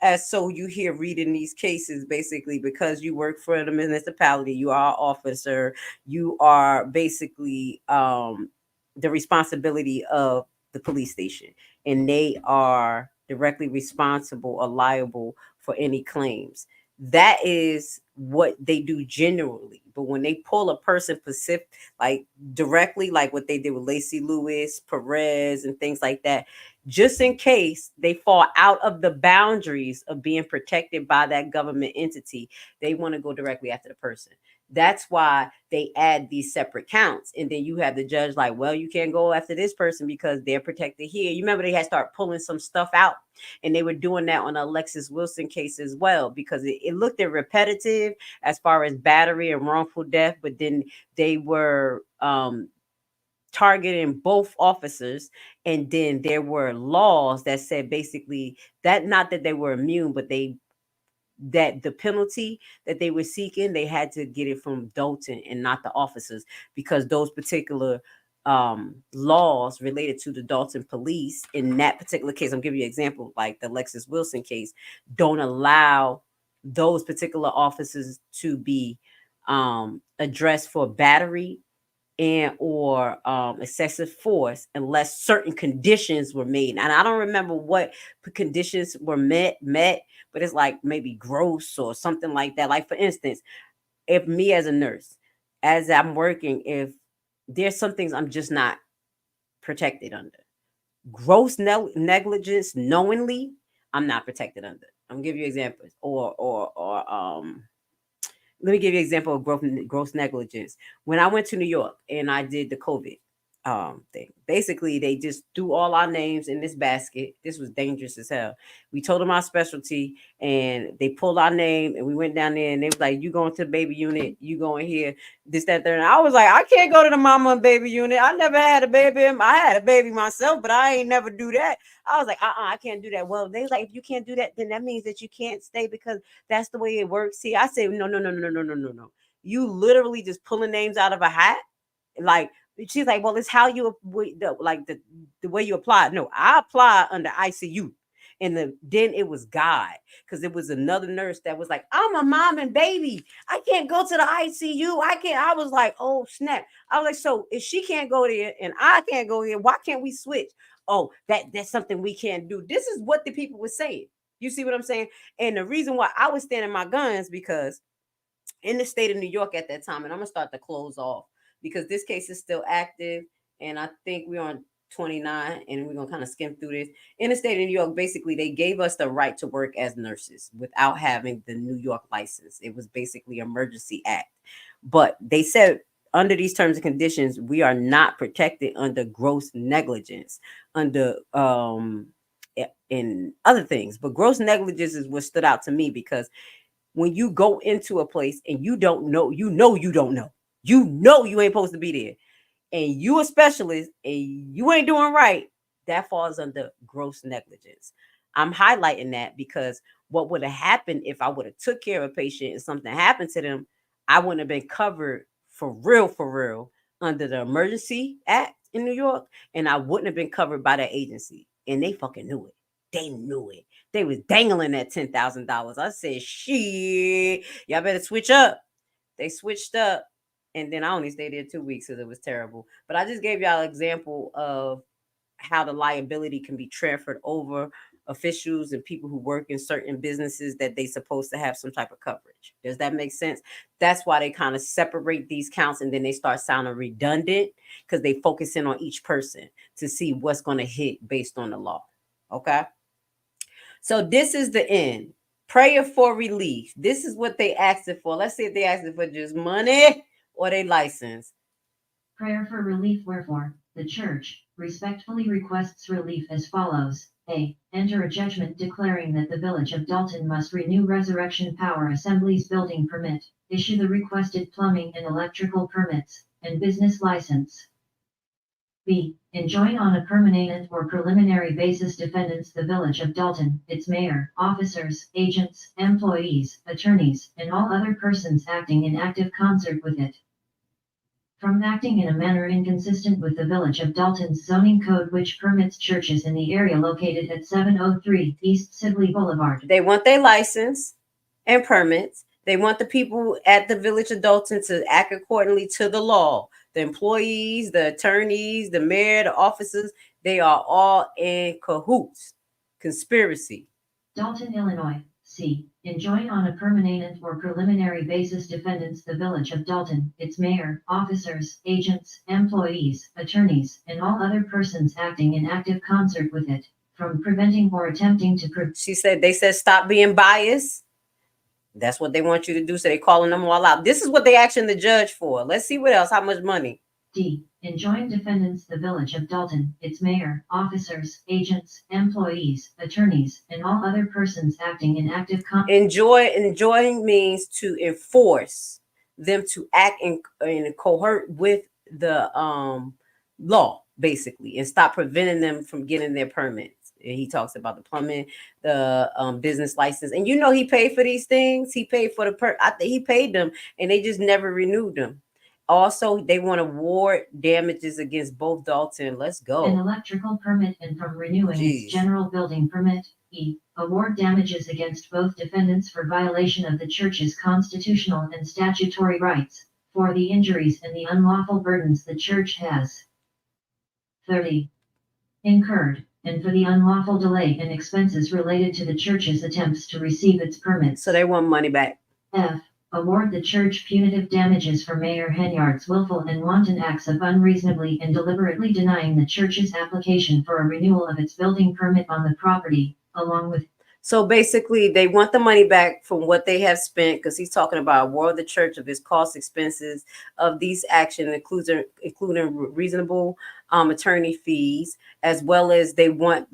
Speaker 9: as so you hear reading these cases, basically, because you work for the municipality, you are an officer, you are basically the responsibility of the police station, and they are directly responsible or liable for any claims. That is what they do generally. But when they pull a person specific, like directly, like what they did with Lacy Lewis, Perez, and things like that, just in case they fall out of the boundaries of being protected by that government entity, they want to go directly after the person. That's why they add these separate counts. And then you have the judge like, well, you can't go after this person because they're protected here. You remember they had started pulling some stuff out, and they were doing that on the Alexis Wilson case as well, because it looked at repetitive as far as battery and wrongful death, but then they were targeting both officers. And then there were laws that said basically that not that they were immune, but that the penalty that they were seeking, they had to get it from Dolton and not the officers, because those particular laws related to the Dolton police in that particular case, I'm giving you an example, like the Lexis Wilson case, don't allow those particular officers to be addressed for battery and or excessive force unless certain conditions were made. And I don't remember what conditions were met, but it's like maybe gross or something like that. Like, for instance, if me as a nurse, as I'm working, if there's some things I'm just not protected under. Gross negligence knowingly, I'm not protected under. I'm gonna give you examples. Let me give you an example of gross negligence. When I went to New York and I did the COVID thing, basically they just threw all our names in this basket. This was dangerous as hell. We told them our specialty, and they pulled our name, and we went down there, and they was like, you going to the baby unit, you going here, this, that, there. And I was like, I can't go to the mama and baby unit. I never had a baby. I had a baby myself, but I ain't never do that. I was like, I can't do that. Well, they was like, if you can't do that, then that means that you can't stay because that's the way it works. See, I say, no. You literally just pulling names out of a hat. Like, she's like, well, it's how you the way you apply. No, I apply under ICU. And then it was God, because it was another nurse that was like, I'm a mom and baby. I can't go to the ICU. I was like, oh, snap. I was like, so if she can't go there and I can't go here, why can't we switch? Oh, that's something we can't do. This is what the people were saying. You see what I'm saying? And the reason why I was standing my guns, because in the state of New York at that time, and I'm going to start to close off, because this case is still active, and I think we're on 29, and we're going to kind of skim through this. In the state of New York, basically, they gave us the right to work as nurses without having the New York license. It was basically Emergency Act. But they said under these terms and conditions, we are not protected under gross negligence, under in other things. But gross negligence is what stood out to me, because when you go into a place and you don't know, you don't know. You know you ain't supposed to be there, and you a specialist and you ain't doing right, that falls under gross negligence. I'm highlighting that because what would have happened if I would have took care of a patient and something happened to them, I wouldn't have been covered for real under the Emergency Act in New York, and I wouldn't have been covered by that agency. And they fucking knew it. They knew it. They was dangling that $10,000. I said, shit, y'all better switch up. They switched up. And then I only stayed there 2 weeks because it was terrible. But I just gave y'all an example of how the liability can be transferred over officials and people who work in certain businesses that they supposed to have some type of coverage. Does that make sense? That's why they kind of separate these counts, and then they start sounding redundant, because they focus in on each person to see what's going to hit based on the law. Okay? So this is the end. Prayer for relief. This is what they asked it for. Let's see if they asked it for just money or they license.
Speaker 8: Prayer for relief. Wherefore, the church respectfully requests relief as follows. A. Enter a judgment declaring that the village of Dolton must renew Resurrection Power Assembly's building permit, issue the requested plumbing and electrical permits, and business license. B. Enjoin on a permanent or preliminary basis defendants the village of Dolton, its mayor, officers, agents, employees, attorneys, and all other persons acting in active concert with it, from acting in a manner inconsistent with the Village of Dolton's zoning code, which permits churches in the area located at 703 East Sibley Boulevard.
Speaker 9: They want their license and permits. They want the people at the Village of Dolton to act accordingly to the law. The employees, the attorneys, the mayor, the officers, they are all in cahoots. Conspiracy.
Speaker 8: Dolton, Illinois. C. Enjoin on a permanent or preliminary basis defendants, the Village of Dolton, its mayor, officers, agents, employees, attorneys, and all other persons acting in active concert with it, from preventing or attempting to
Speaker 9: They said stop being biased. That's what they want you to do. So they calling them all out. This is what they asking the judge for. Let's see what else. How much money?
Speaker 8: D. Enjoin defendants, the Village of Dolton, its mayor, officers, agents, employees, attorneys, and all other persons acting in active
Speaker 9: Enjoin means to enforce them to act in cohort with the law, basically, and stop preventing them from getting their permits. He talks about the plumbing, the business license, and you know he paid for these things. He paid for he paid them, and they just never renewed them. Also, they want to award damages against both Dolton. Let's go.
Speaker 8: An electrical permit and from renewing its general building permit. E. Award damages against both defendants for violation of the church's constitutional and statutory rights, for the injuries and the unlawful burdens the church has 30. Incurred, and for the unlawful delay and expenses related to the church's attempts to receive its permits.
Speaker 9: So they want money back.
Speaker 8: F. Award the church punitive damages for Mayor Henyard's willful and wanton acts of unreasonably and deliberately denying the church's application for a renewal of its building permit on the property, along with.
Speaker 9: So basically, they want the money back from what they have spent, because he's talking about award the church of its cost expenses of these actions, including reasonable attorney fees, as well as they want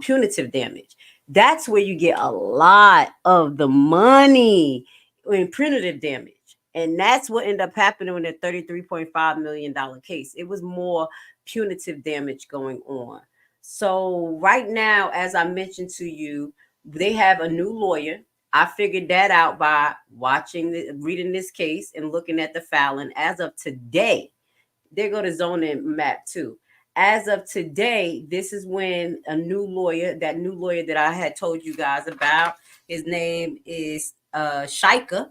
Speaker 9: punitive damage. That's where you get a lot of the money in punitive damage. And that's what ended up happening in the $33.5 million case. It was more punitive damage going on. So right now, as I mentioned to you, they have a new lawyer. I figured that out by reading this case and looking at the filing. As of today, they're going to zone in map 2. As of today, this is when a new lawyer, that new lawyer that I had told you guys about, his name is Shaika.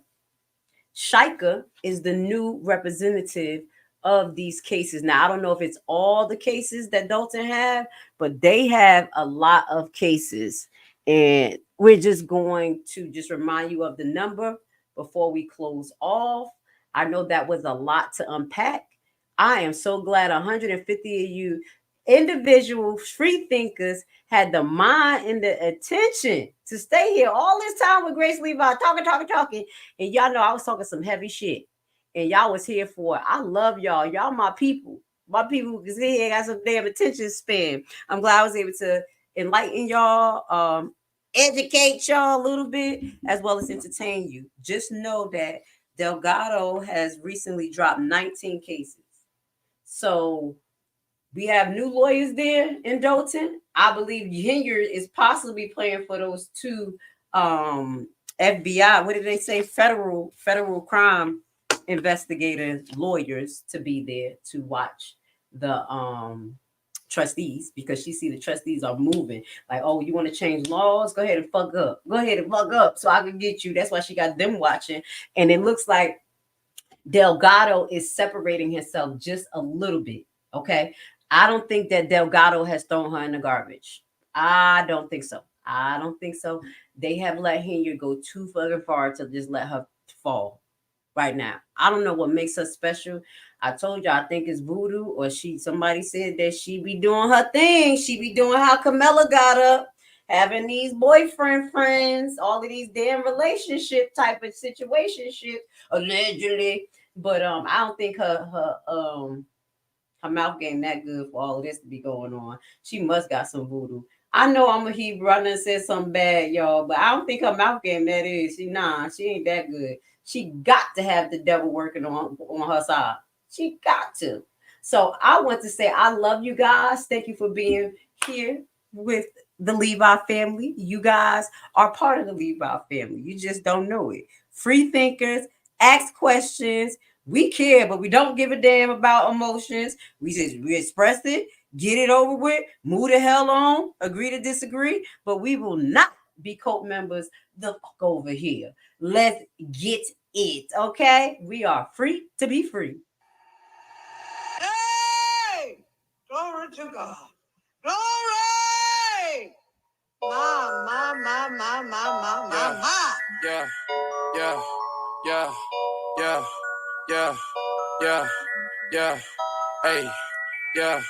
Speaker 9: Shaika is the new representative of these cases. Now, I don't know if it's all the cases that Dolton have, but they have a lot of cases. And we're just going to just remind you of the number before we close off. I know that was a lot to unpack. I am so glad 150 of you individual free thinkers had the mind and the attention to stay here all this time with Grace Levi talking. And y'all know I was talking some heavy shit. And y'all was here for it. I love y'all. Y'all my people. My people who can see here got some damn attention span. I'm glad I was able to enlighten y'all, educate y'all a little bit, as well as entertain you. Just know that Delgado has recently dropped 19 cases. So we have new lawyers there in Dolton. I believe Henyard is possibly playing for those two FBI, what did they say? Federal crime investigator lawyers to be there to watch the trustees, because she see the trustees are moving. Like, oh, you want to change laws? Go ahead and fuck up. Go ahead and fuck up so I can get you. That's why she got them watching. And it looks like Delgado is separating himself just a little bit. Okay. I don't think that Delgado has thrown her in the garbage. I don't think so. They have let Henyard go too fucking far to just let her fall right now. I don't know what makes her special. I told you, I think it's voodoo, or somebody said that she be doing her thing. She be doing how Camilla got up, having these boyfriend friends, all of these damn relationship type of situationship, allegedly. But I don't think her mouth game that good for all of this to be going on. She must got some voodoo. I know I'm a Hebrew. I done said something bad, y'all, but I don't think her mouth game that is. She ain't that good. She got to have the devil working on her side. She got to. So I want to say I love you guys. Thank you for being here with the Levi family. You guys are part of the Levi family. You just don't know it. Free thinkers, ask questions. We care, but we don't give a damn about emotions. We express it, get it over with, move the hell on, agree to disagree, but we will not be cult members the fuck over here. Let's get it, okay? We are free to be free.
Speaker 10: Hey! Glory to God. Glory! My.
Speaker 11: Yeah. Hey. Yeah.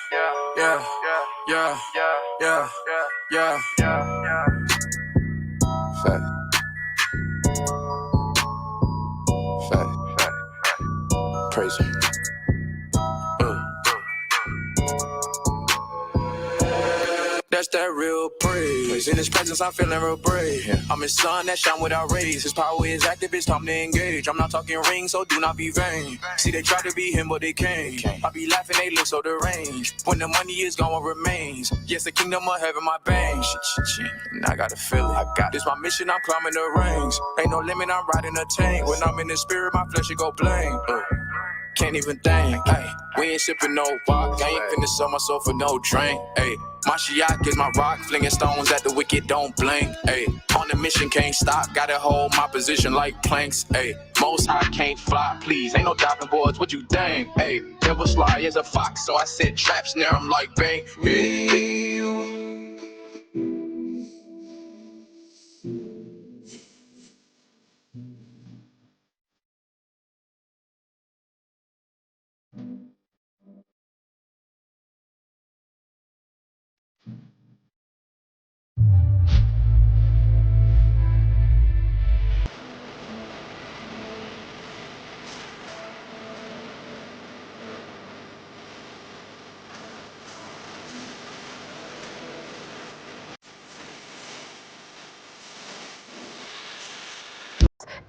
Speaker 11: Fact. Praise him. That's that real praise. In his presence, I'm feeling real brave. I'm his son that shine without rays. His power is active, it's time to engage. I'm not talking rings, so do not be vain. See, they tried to be him, but they can't. I be laughing, they look so deranged. When the money is gone, what remains? Yes, the kingdom of heaven, my bang. Shit. And I got to feel it. I got this my mission, I'm climbing the ranks. Ain't no limit, I'm riding a tank. When I'm in the spirit, my flesh should go blank. Can't even think, ayy. We ain't sipping no vodka. I ain't finna sell myself for no drink, ayy. My shiak is my rock, flinging stones at the wicked, don't blink, ayy. On the mission, can't stop, gotta hold my position like planks, ayy. Most high can't fly, please, ain't no diving boards, what you think, ayy. Devil sly as a fox, so I set traps near him like bang, hey.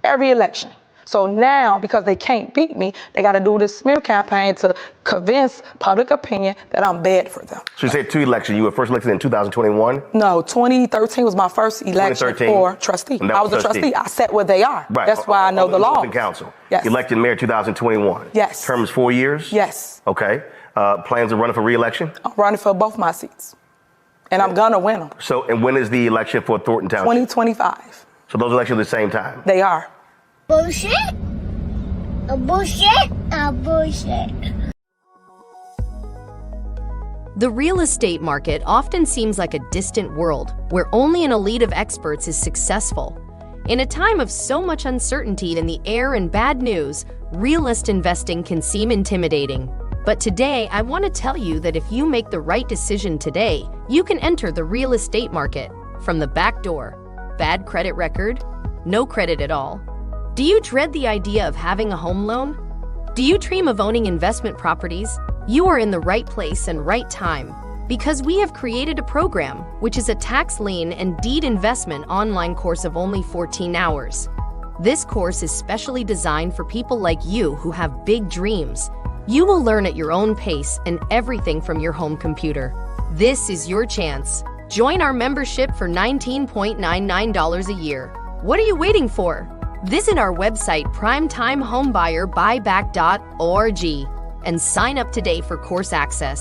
Speaker 13: Every election. So now, because they can't beat me, they got to do this smear campaign to convince public opinion that I'm bad for them.
Speaker 6: So you said 2 elections. You were first elected in 2021?
Speaker 13: No, 2013 was my first election for trustee. I was a trustee. I sat where they are.
Speaker 6: Right.
Speaker 13: That's why I know the law.
Speaker 6: Council.
Speaker 13: Yes.
Speaker 6: Elected mayor 2021.
Speaker 13: Yes.
Speaker 6: Term is 4 years?
Speaker 13: Yes.
Speaker 6: Okay. Plans of running for re-election?
Speaker 13: I'm running for both my seats. And I'm going to win them.
Speaker 6: So, and when is the election for Thornton Township?
Speaker 13: 2025.
Speaker 6: So those elections at the same time?
Speaker 13: They are.
Speaker 24: Bullshit. Bullshit. Bullshit.
Speaker 7: The real estate market often seems like a distant world where only an elite of experts is successful. In a time of so much uncertainty in the air and bad news, realist investing can seem intimidating. But today, I want to tell you that if you make the right decision today, you can enter the real estate market from the back door. Bad credit record? No credit at all? Do you dread the idea of having a home loan? Do you dream of owning investment properties? You are in the right place and right time, because we have created a program which is a tax lien and deed investment online course of only 14 hours. This course is specially designed for people like you who have big dreams. You will learn at your own pace and everything from your home computer. This is your chance. Join our membership for $19.99 a year. What are you waiting for? Visit our website primetimehomebuyerBuyback.org and sign up today for course access.